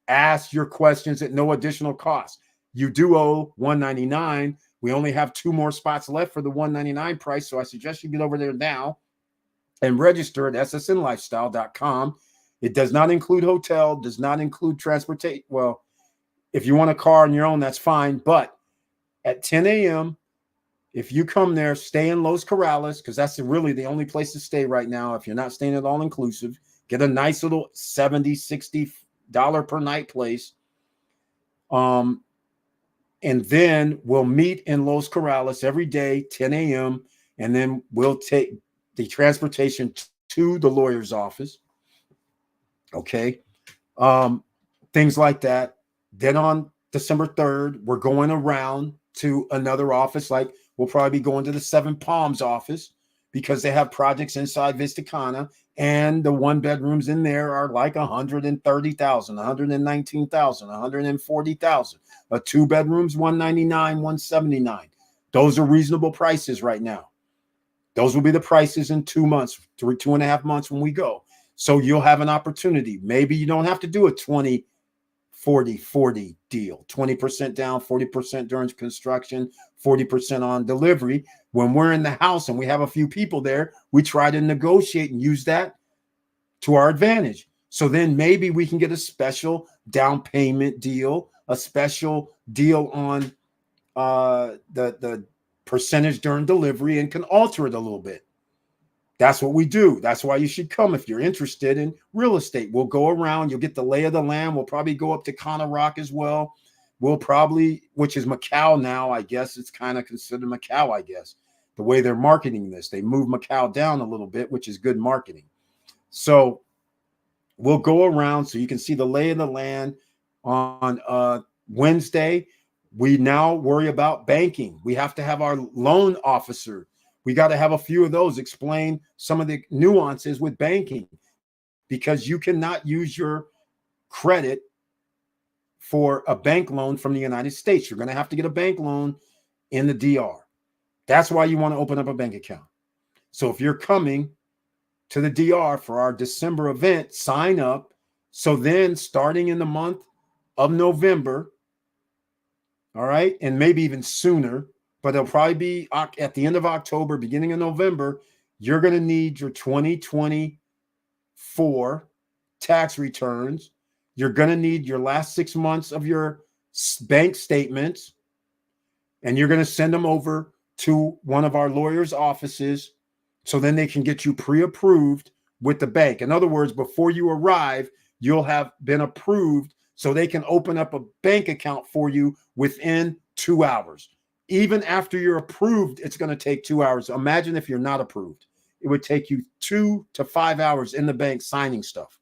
Ask your questions at no additional cost. You do owe $199. We only have 2 more spots left for the $199 price. So I suggest you get over there now and register at ssnlifestyle.com. It does not include hotel, does not include transportation. Well, if you want a car on your own, that's fine. But at 10 a.m., if you come there, stay in Los Corrales, because that's really the only place to stay right now. If you're not staying at all inclusive, get a nice little $70, $60 per night place. And then we'll meet in Los Corrales every day, 10 a.m. And then we'll take the transportation to the lawyer's office. Okay. Things like that. Then on December 3rd, we're going around to another office. Like we'll probably be going to the Seven Palms office, because they have projects inside Vista Cana, and the 1-bedrooms in there are like 130,000, 119,000, 140,000. A 2-bedrooms, 199, 179. Those are reasonable prices right now. Those will be the prices in 2 months, 2.5 months when we go. So you'll have an opportunity. Maybe you don't have to do a 20, 40, 40 deal, 20% down, 40% during construction, 40% on delivery. When we're in the house and we have a few people there, we try to negotiate and use that to our advantage. So then maybe we can get a special down payment deal, a special deal on the percentage during delivery, and can alter it a little bit. That's what we do. That's why you should come if you're interested in real estate. We'll go around. You'll get the lay of the land. We'll probably go up to Connor Rock as well. We'll probably, which is Macau now, I guess it's kind of considered Macau, I guess. The way they're marketing this, they move Macau down a little bit, which is good marketing. So we'll go around so you can see the lay of the land on Wednesday. We now worry about banking. We have to have our loan officer. We got to have a few of those explain some of the nuances with banking, because you cannot use your credit for a bank loan from the United States. You're going to have to get a bank loan in the DR. That's why you want to open up a bank account. So if you're coming to the DR for our December event, sign up. So then starting in the month of November, all right, and maybe even sooner, but it'll probably be at the end of October, beginning of November, you're going to need your 2024 tax returns. You're going to need your last 6 months of your bank statements, and you're going to send them over to one of our lawyers' offices so then they can get you pre-approved with the bank. In other words, before you arrive, you'll have been approved so they can open up a bank account for you within 2 hours. Even after you're approved, it's going to take 2 hours. Imagine if you're not approved. It would take you 2 to 5 hours in the bank signing stuff.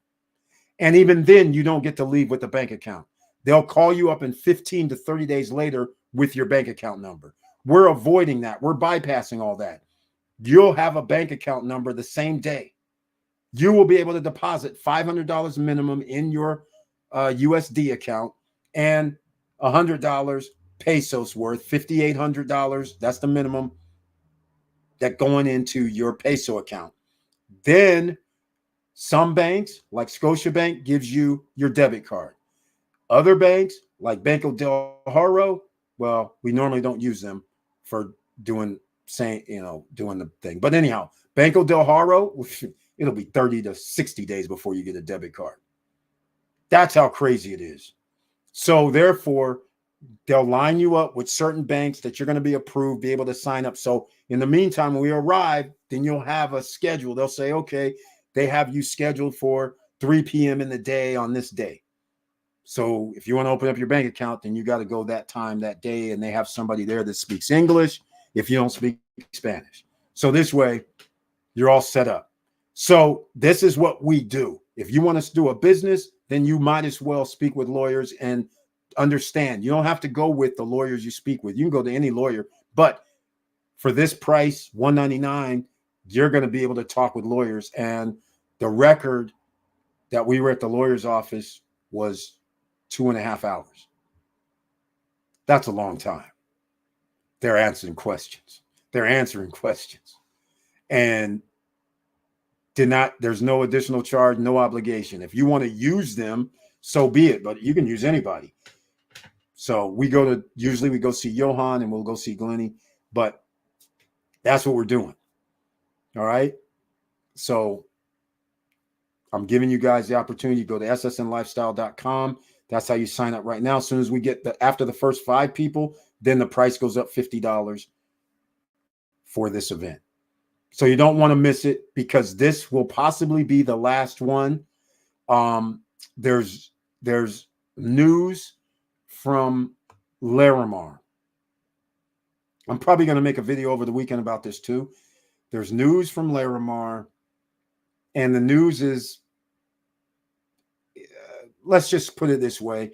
And even then, you don't get to leave with the bank account. They'll call you up in 15 to 30 days later with your bank account number. We're avoiding that. We're bypassing all that. You'll have a bank account number the same day. You will be able to deposit $500 minimum in your USD account and $100 pesos worth, $5,800. That's the minimum that going into your peso account. Then some banks, like Scotiabank, gives you your debit card. Other banks, like Banco del Haro, well, we normally don't use them for doing the thing. But anyhow, Banco del Haro, it'll be 30 to 60 days before you get a debit card. That's how crazy it is. So therefore, they'll line you up with certain banks that you're going to be approved, be able to sign up. So in the meantime, when we arrive, then you'll have a schedule. They'll say, okay, they have you scheduled for 3 p.m. in the day on this day. So if you want to open up your bank account, then you got to go that time, that day, and they have somebody there that speaks English if you don't speak Spanish. So this way, you're all set up. So this is what we do. If you want us to do a business, then you might as well speak with lawyers and understand. You don't have to go with the lawyers you speak with. You can go to any lawyer, but for this price, $199, you're going to be able to talk with lawyers. And the record that we were at the lawyer's office was 2.5 hours. That's a long time. They're answering questions. And there's no additional charge, no obligation. If you want to use them, so be it, but you can use anybody. So usually we go see Johan and we'll go see Glennie, but that's what we're doing. All right. So I'm giving you guys the opportunity to go to ssnlifestyle.com. That's how you sign up right now. As soon as we get after the first 5 people, then the price goes up $50 for this event. So you don't want to miss it, because this will possibly be the last one. There's news from Larimar. I'm probably going to make a video over the weekend about this too. There's news from Larimar, and the news is, let's just put it this way.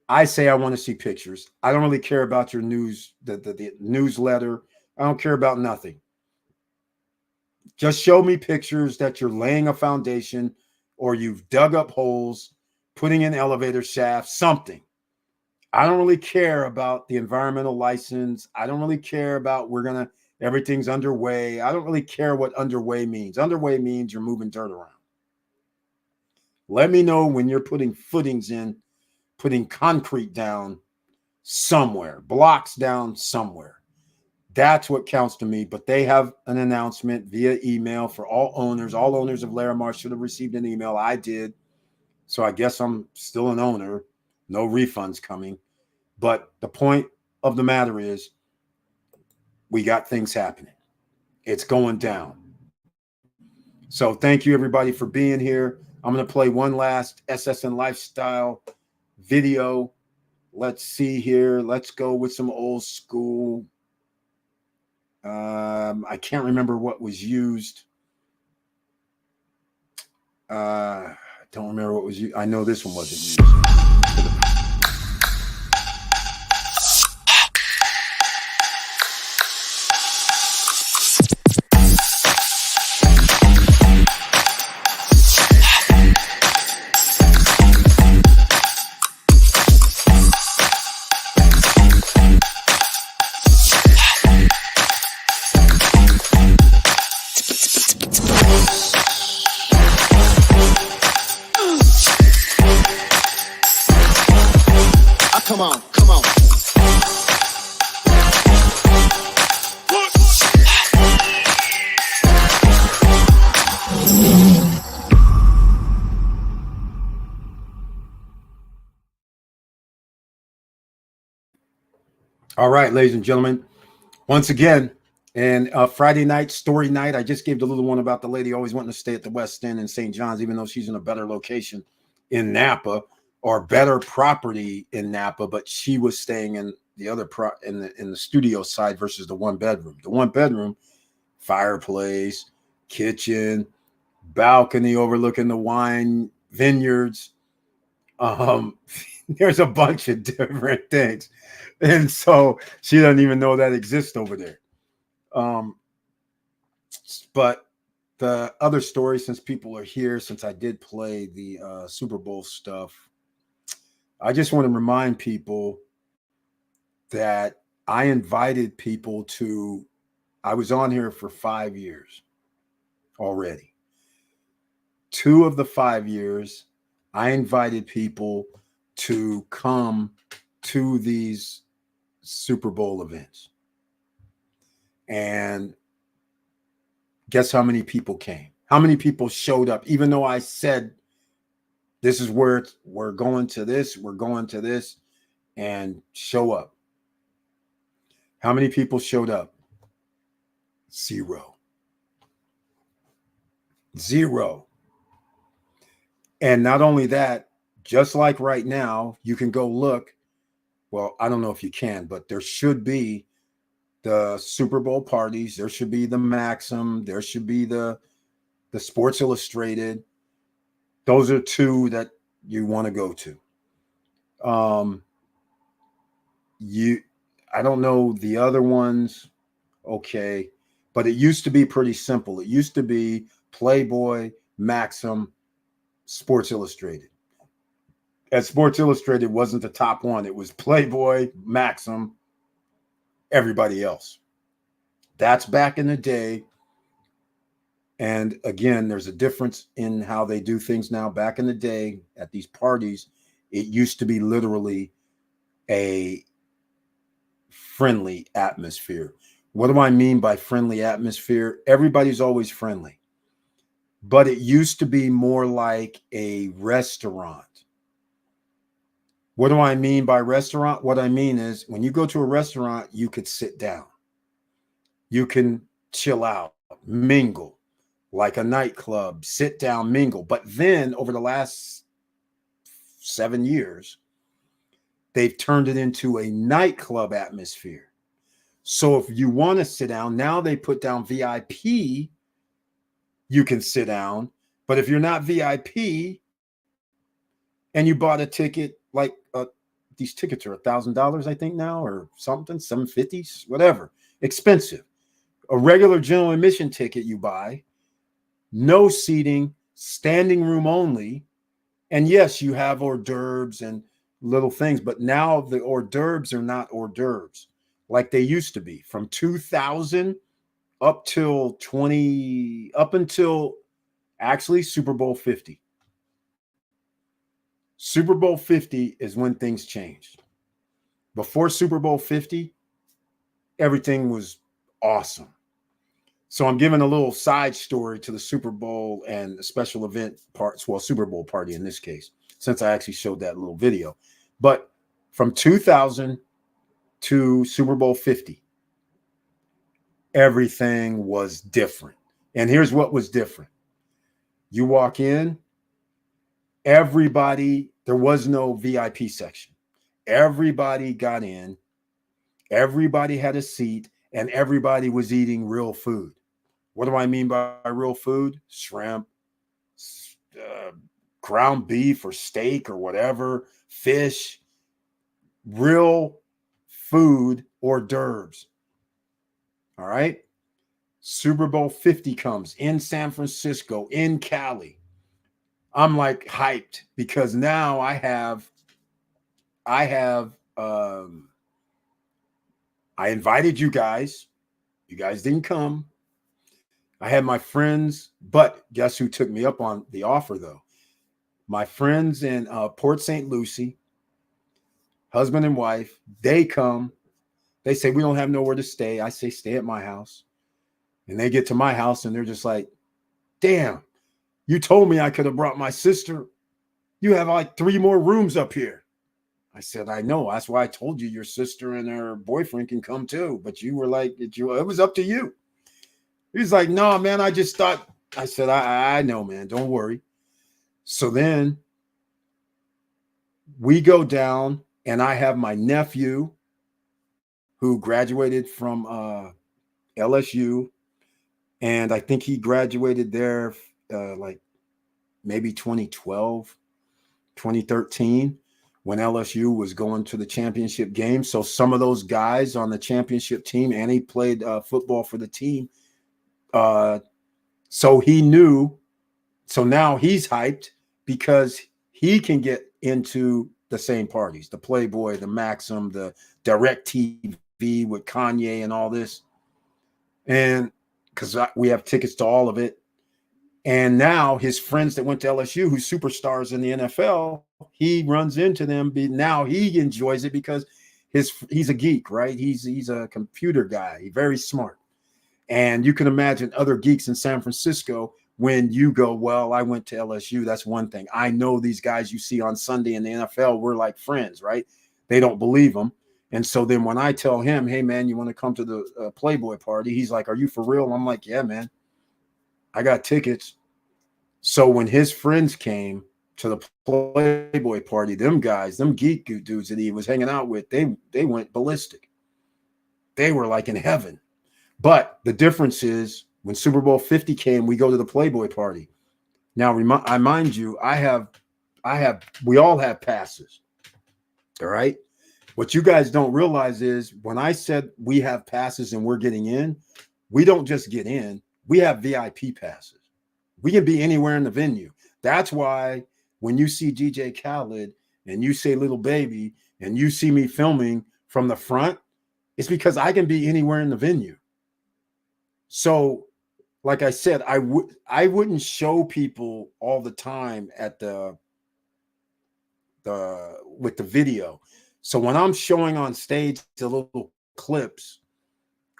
I say I want to see pictures. I don't really care about your news, the newsletter. I don't care about nothing. Just show me pictures that you're laying a foundation, or you've dug up holes, putting in elevator shafts, something. I don't really care about the environmental license. I don't really care about everything's underway. I don't really care what underway means. Underway means you're moving dirt around. Let me know when you're putting footings in, putting concrete down somewhere, blocks down somewhere. That's what counts to me. But they have an announcement via email for all owners. All owners of Larimar should have received an email. I did. So I guess I'm still an owner. No refunds coming. But the point of the matter is, we got things happening. It's going down. So thank you everybody for being here. I'm going to play one last SSN Lifestyle video. Let's see here. Let's go with some old school. I can't remember what was used. I don't remember what was used. I know this one wasn't used. Come on, come on. All right, ladies and gentlemen, once again, and Friday night story night. I just gave the little one about the lady always wanting to stay at the West End in St. John's, even though she's in a better location in Napa or better property in Napa, but she was staying in the other in the studio side versus the one bedroom. The one bedroom, fireplace, kitchen, balcony overlooking the wine vineyards. There's a bunch of different things. And so she doesn't even know that exists over there. But the other story, since people are here, since I did play the Super Bowl stuff, I just want to remind people that I invited people to, I was on here for 5 years already. 2 of the 5 years, I invited people to come to these Super Bowl events. And guess how many people came? How many people showed up? Even though I said, this is where we're going to this, and show up. How many people showed up? 0. 0. And not only that, just like right now, you can go look. Well, I don't know if you can, but there should be the Super Bowl parties. There should be the Maxim. There should be the Sports Illustrated. Those are 2 that you want to go to. I don't know the other ones. Okay. But it used to be pretty simple. It used to be Playboy, Maxim, Sports Illustrated. And Sports Illustrated wasn't the top one. It was Playboy, Maxim, everybody else. That's back in the day. And again, there's a difference in how they do things now. Back in the day at these parties, it used to be literally a friendly atmosphere. What do I mean by friendly atmosphere? Everybody's always friendly. But it used to be more like a restaurant. What do I mean by restaurant? What I mean is when you go to a restaurant, you could sit down. You can chill out, mingle, like a nightclub, sit down, mingle. But then over the last 7 years, they've turned it into a nightclub atmosphere. So if you want to sit down, now they put down VIP, you can sit down. But if you're not VIP and you bought a ticket, like these tickets are $1,000, I think now, or something, $750, whatever, expensive. A regular general admission ticket you buy, no seating, standing room only. And yes, you have hors d'oeuvres and little things, but now the hors d'oeuvres are not hors d'oeuvres like they used to be. From 2000 up until actually Super Bowl 50. Super Bowl 50 is when things changed. Before Super Bowl 50, everything was awesome. So I'm giving a little side story to the Super Bowl and the special event parts, well, Super Bowl party in this case, since I actually showed that little video. But from 2000 to Super Bowl 50, everything was different. And here's what was different. You walk in, everybody, there was no VIP section. Everybody got in, everybody had a seat, and everybody was eating real food. What do I mean by real food? Shrimp, uh, ground beef or steak or whatever, fish, real food, hors d'oeuvres. All right. Super Bowl 50 comes in San Francisco, in Cali. I'm like hyped because now I I invited you guys. You guys didn't come. I had my friends, but guess who took me up on the offer though? My friends in Port St. Lucie, husband and wife, they come. They say, we don't have nowhere to stay. I say, stay at my house. And they get to my house and they're just like, damn, you told me I could have brought my sister. You have like 3 more rooms up here. I said, I know. That's why I told you your sister and her boyfriend can come too. But you were like, it was up to you. He's like, no, man, I just thought. I said, I know, man. Don't worry. So then we go down and I have my nephew who graduated from LSU. And I think he graduated there like maybe 2012, 2013 when LSU was going to the championship game. So some of those guys on the championship team, and he played football for the team. So he knew. So now he's hyped because he can get into the same parties, the Playboy, the Maxim, the Direct TV with Kanye and all this. And because we have tickets to all of it. And now his friends that went to LSU, who's superstars in the NFL, he runs into them. Now he enjoys it because he's a geek, right? He's a computer guy. He's very smart. And you can imagine other geeks in San Francisco when you go, well, I went to LSU. That's one thing. I know these guys you see on Sunday in the NFL, we're like friends, right? They don't believe them. And so then when I tell him, hey, man, you want to come to the Playboy party? He's like, are you for real? I'm like, yeah, man, I got tickets. So when his friends came to the Playboy party, them guys, them geek dudes that he was hanging out with, they went ballistic. They were like in heaven. But the difference is when Super Bowl 50 came, we go to the Playboy party. Now, I mind you, we all have passes. All right. What you guys don't realize is when I said we have passes and we're getting in, we don't just get in, we have VIP passes. We can be anywhere in the venue. That's why when you see DJ Khaled and you say Little Baby and you see me filming from the front, it's because I can be anywhere in the venue. So, like I said, I wouldn't show people all the time at the with the video. So when I'm showing on stage the little clips,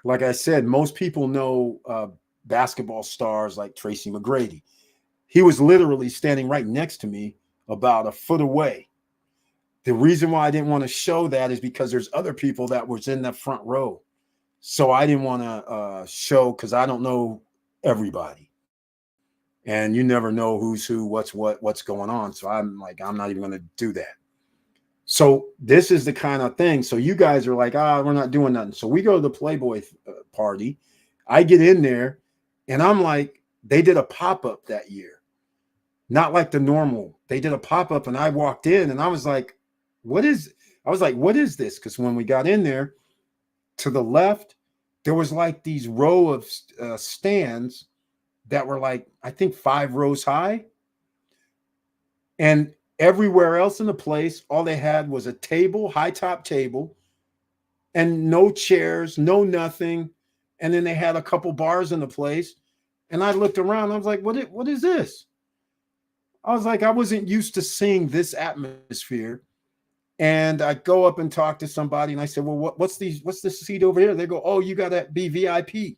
like I said, most people know basketball stars like Tracy McGrady. He was literally standing right next to me about a foot away. The reason why I didn't want to show that is because there's other people that was in the front row. So I didn't want to show because I don't know everybody. And you never know who's who, what's going on. So I'm like, I'm not even going to do that. So this is the kind of thing. So you guys are like, we're not doing nothing. So we go to the Playboy party. I get in there and I'm like, they did a pop-up that year. Not like the normal. They did a pop-up and I walked in and I was like, what is this? Because when we got in there, to the left, there was like these row of stands that were like, I think 5 rows high. And everywhere else in the place, all they had was a table, high top table, and no chairs, no nothing. And then they had a couple bars in the place. And I looked around, I was like, what is this? I was like, I wasn't used to seeing this atmosphere. And I go up and talk to somebody and I said, well, what's this seat over here? They go, oh, you got to be VIP.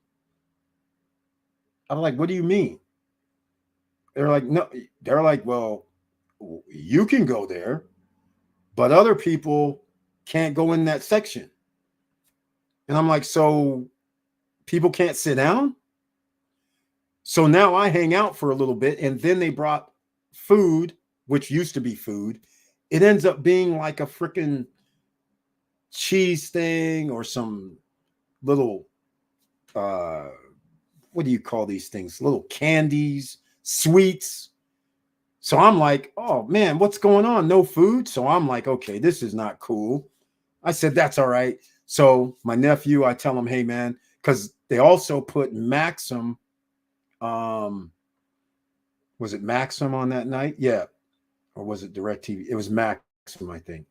I'm like, what do you mean? They're like, no, they're like, well, you can go there, but other people can't go in that section. And I'm like, so people can't sit down? So now I hang out for a little bit, and then they brought food, which used to be food. It ends up being like a freaking cheese thing or some little uh what do you call these things? Little candies, sweets. So I'm like, oh man, what's going on? No food. So I'm like, okay, this is not cool. I said, that's all right. So my nephew, I tell him, hey man, because they also put Maxim, was it Maxim on that night? Yeah. Or was it DirecTV? It was Maxim, I think.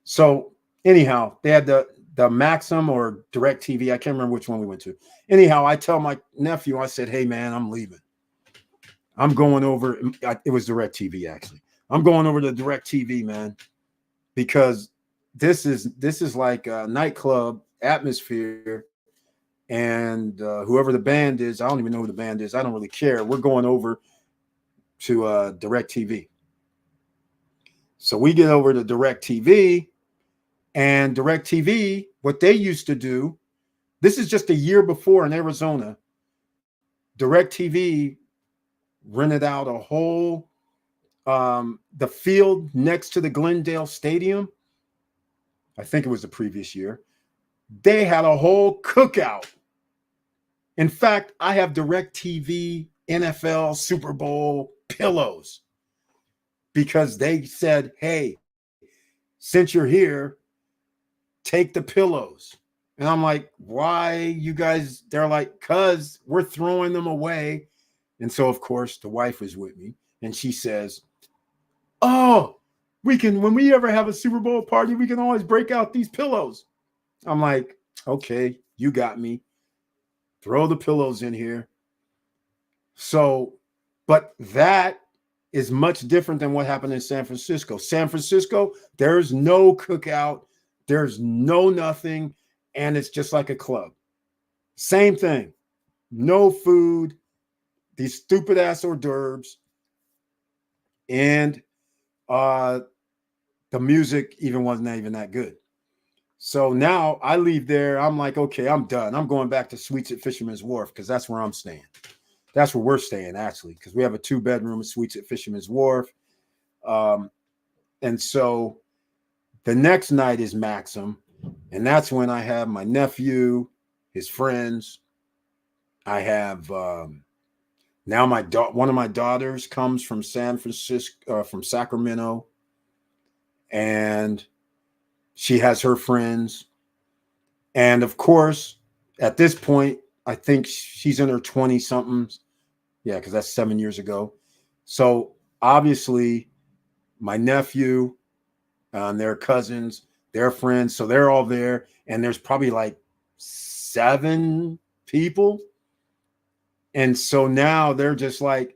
So anyhow, they had the Maxim or DirecTV. I can't remember which one we went to. Anyhow, I tell my nephew, I said, hey man, I'm leaving. I'm going over. It was DirecTV actually. I'm going over to DirecTV, man, because this is like a nightclub atmosphere, and whoever the band is, I don't even know who the band is. I don't really care. We're going over to DirecTV. So we get over to DirecTV, and DirecTV, what they used to do, this is just a year before in Arizona, DirecTV rented out a whole the field next to the Glendale Stadium. I think it was the previous year. They had a whole cookout. In fact, I have DirecTV NFL Super Bowl pillows because they said, hey, since you're here, take the pillows. And I'm like, why you guys? They're like, cuz we're throwing them away. And so of course the wife was with me, and she says, oh, we can, when we ever have a Super Bowl party, we can always break out these pillows. I'm like, okay, you got me. Throw the pillows in here. So, but that is much different than what happened in San Francisco. San Francisco, there's no cookout, there's no nothing, and it's just like a club. Same thing. No food, these stupid ass hors d'oeuvres, and the music even wasn't even that good. So now I leave there. I'm like, okay, I'm done. I'm going back to Suites at Fisherman's Wharf because that's where I'm staying. That's where we're staying, actually, because we have a 2-bedroom Suites at Fisherman's Wharf. And so the next night is Maxim. And that's when I have my nephew, his friends. I have now one of my daughters comes from San Francisco, from Sacramento. And she has her friends. And of course, at this point, I think she's in her 20 somethings. Yeah, because that's 7 years ago. So obviously, my nephew and their cousins, their friends, so they're all there. And there's probably like 7 people. And so now they're just like,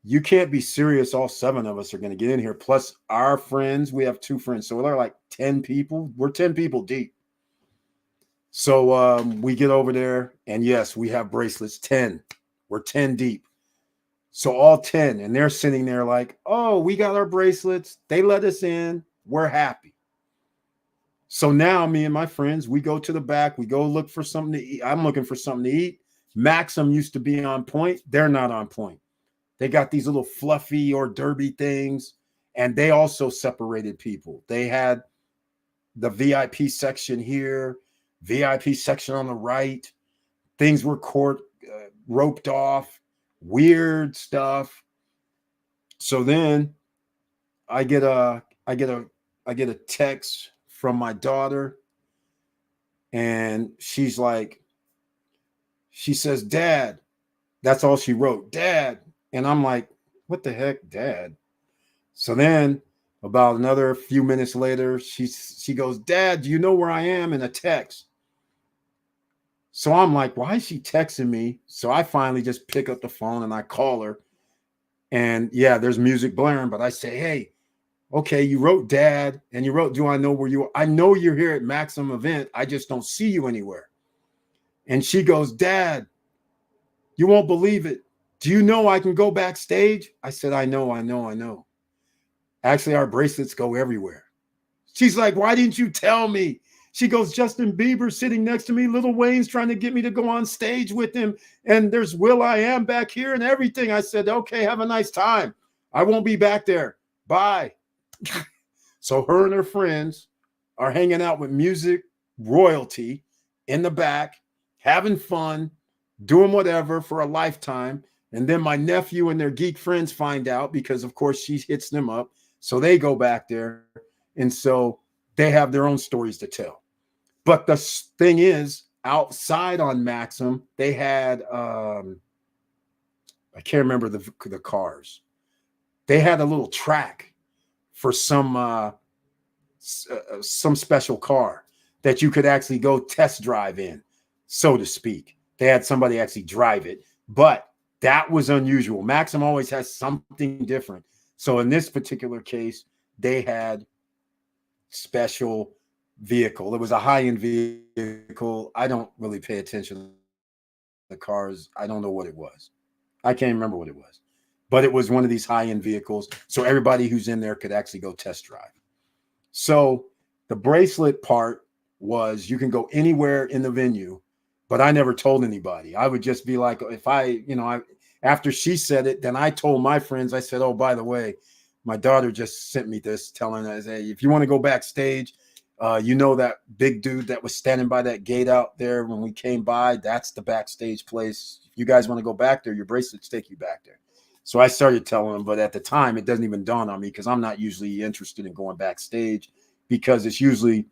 you can't be serious. All 7 of us are going to get in here. Plus our friends, we have 2 friends. So they're like 10 people. We're 10 people deep. So we get over there, and yes, we have bracelets, 10. We're 10 deep. So all 10, and they're sitting there like, oh, we got our bracelets. They let us in. We're happy. So now me and my friends, we go to the back. We go look for something to eat. I'm looking for something to eat. Maxim used to be on point. They're not on point. They got these little fluffy or derby things, and they also separated people. They had the VIP section here, VIP section on the right. Things were roped off, weird stuff. So then I get a text from my daughter, and she says, Dad. That's all she wrote, Dad. And I'm like, what the heck, Dad? So then about another few minutes later, she goes, Dad, do you know where I am? In a text. So I'm like, why is she texting me? So I finally just pick up the phone and I call her. And yeah, there's music blaring, but I say, hey, okay, you wrote Dad, and you wrote, do I know where you are? I know you're here at Maxim event. I just don't see you anywhere. And she goes, Dad, you won't believe it. Do you know I can go backstage? I said, I know. Actually, our bracelets go everywhere. She's like, why didn't you tell me? She goes, Justin Bieber sitting next to me. Lil Wayne's trying to get me to go on stage with him. And there's will.i.am back here and everything. I said, okay, have a nice time. I won't be back there. Bye. So her and her friends are hanging out with music royalty in the back, having fun, doing whatever for a lifetime. And then my nephew and their geek friends find out because, of course, she hits them up. So they go back there. And so they have their own stories to tell. But the thing is, outside on Maxim, they had, I can't remember the cars. They had a little track for some special car that you could actually go test drive in, so to speak. They had somebody actually drive it, but that was unusual. Maxim always has something different. So in this particular case, they had special vehicle. It was a high-end vehicle. I don't really pay attention to the cars. I don't know what it was. I can't remember what it was, but it was one of these high-end vehicles. So everybody who's in there could actually go test drive. So the bracelet part was you can go anywhere in the venue, but I never told anybody. I would just be like, if after she said it, then I told my friends, I said, oh, by the way, my daughter just sent me this telling us, hey, if you want to go backstage, that big dude that was standing by that gate out there when we came by, that's the backstage place. If you guys want to go back there, your bracelets take you back there. So I started telling them, but at the time, it doesn't even dawn on me because I'm not usually interested in going backstage because it's usually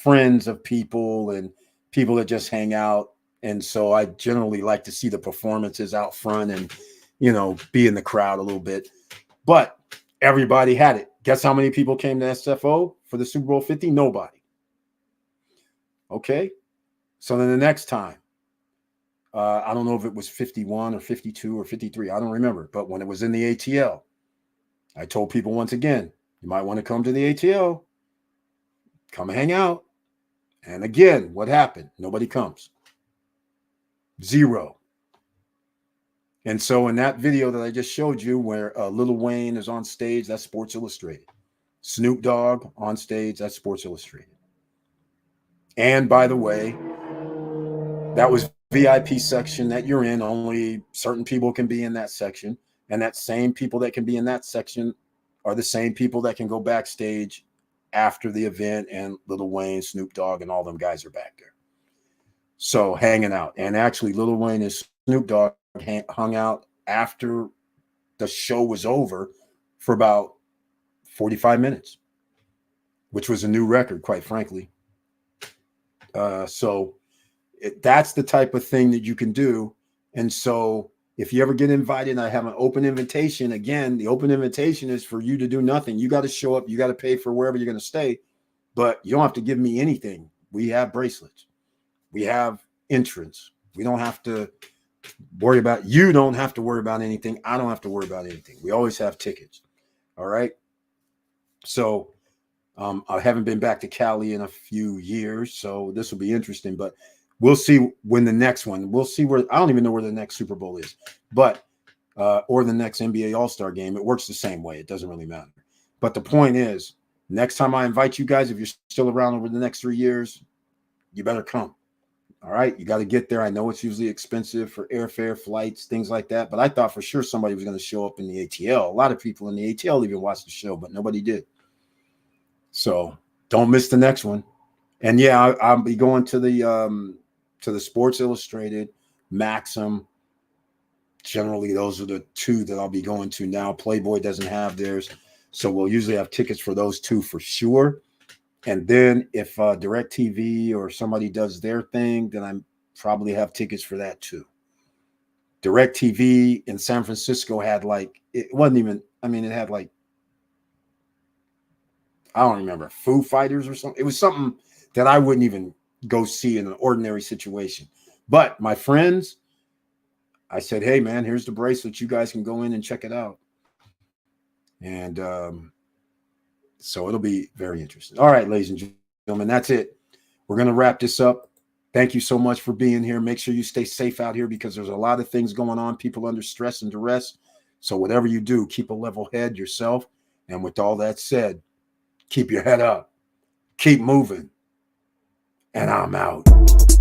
friends of people and people that just hang out. And so I generally like to see the performances out front and, be in the crowd a little bit. But everybody had it. Guess how many people came to SFO for the Super Bowl 50? Nobody. Okay. So then the next time, I don't know if it was 51 or 52 or 53. I don't remember. But when it was in the ATL, I told people once again, you might want to come to the ATL. Come hang out. And again, what happened? Nobody comes. Zero. And so in that video that I just showed you where Lil Wayne is on stage, that's Sports Illustrated. Snoop Dogg on stage, that's Sports Illustrated. And by the way, that was VIP section that you're in. Only certain people can be in that section. And that same people that can be in that section are the same people that can go backstage after the event. And Lil Wayne, Snoop Dogg, and all them guys are back there. So hanging out. And actually, Lil Wayne and Snoop Dogg hung out after the show was over for about 45 minutes, which was a new record, quite frankly. That's the type of thing that you can do. And so if you ever get invited, I have an open invitation. Again, the open invitation is for you to do nothing. You got to show up. You got to pay for wherever you're going to stay, but you don't have to give me anything. We have bracelets. We have entrance. We don't have to worry about, you don't have to worry about anything. I don't have to worry about anything. We always have tickets. All right. So I haven't been back to Cali in a few years, so this will be interesting, but we'll see when the next one, we'll see where, I don't even know where the next Super Bowl is, but, or the next NBA All-Star game. It works the same way. It doesn't really matter. But the point is, next time I invite you guys, if you're still around over the next 3 years, you better come. All right. You got to get there. I know it's usually expensive for airfare, flights, things like that. But I thought for sure somebody was going to show up in the ATL. A lot of people in the ATL even watched the show, but nobody did. So don't miss the next one. And yeah, I'll be going to the Sports Illustrated, Maxim. Generally, those are the two that I'll be going to now. Playboy doesn't have theirs. So we'll usually have tickets for those two for sure. And then if DirecTV or somebody does their thing, then I probably have tickets for that too. DirecTV in San Francisco had it wasn't even, it had I don't remember, Foo Fighters or something. It was something that I wouldn't even go see in an ordinary situation. But my friends, I said, hey, man, here's the bracelet. You guys can go in and check it out. And so it'll be very interesting. All right, ladies and gentlemen, that's it. We're going to wrap this up. Thank you so much for being here. Make sure you stay safe out here because there's a lot of things going on, people under stress and duress. So whatever you do, keep a level head yourself. And with all that said, keep your head up. Keep moving. And I'm out.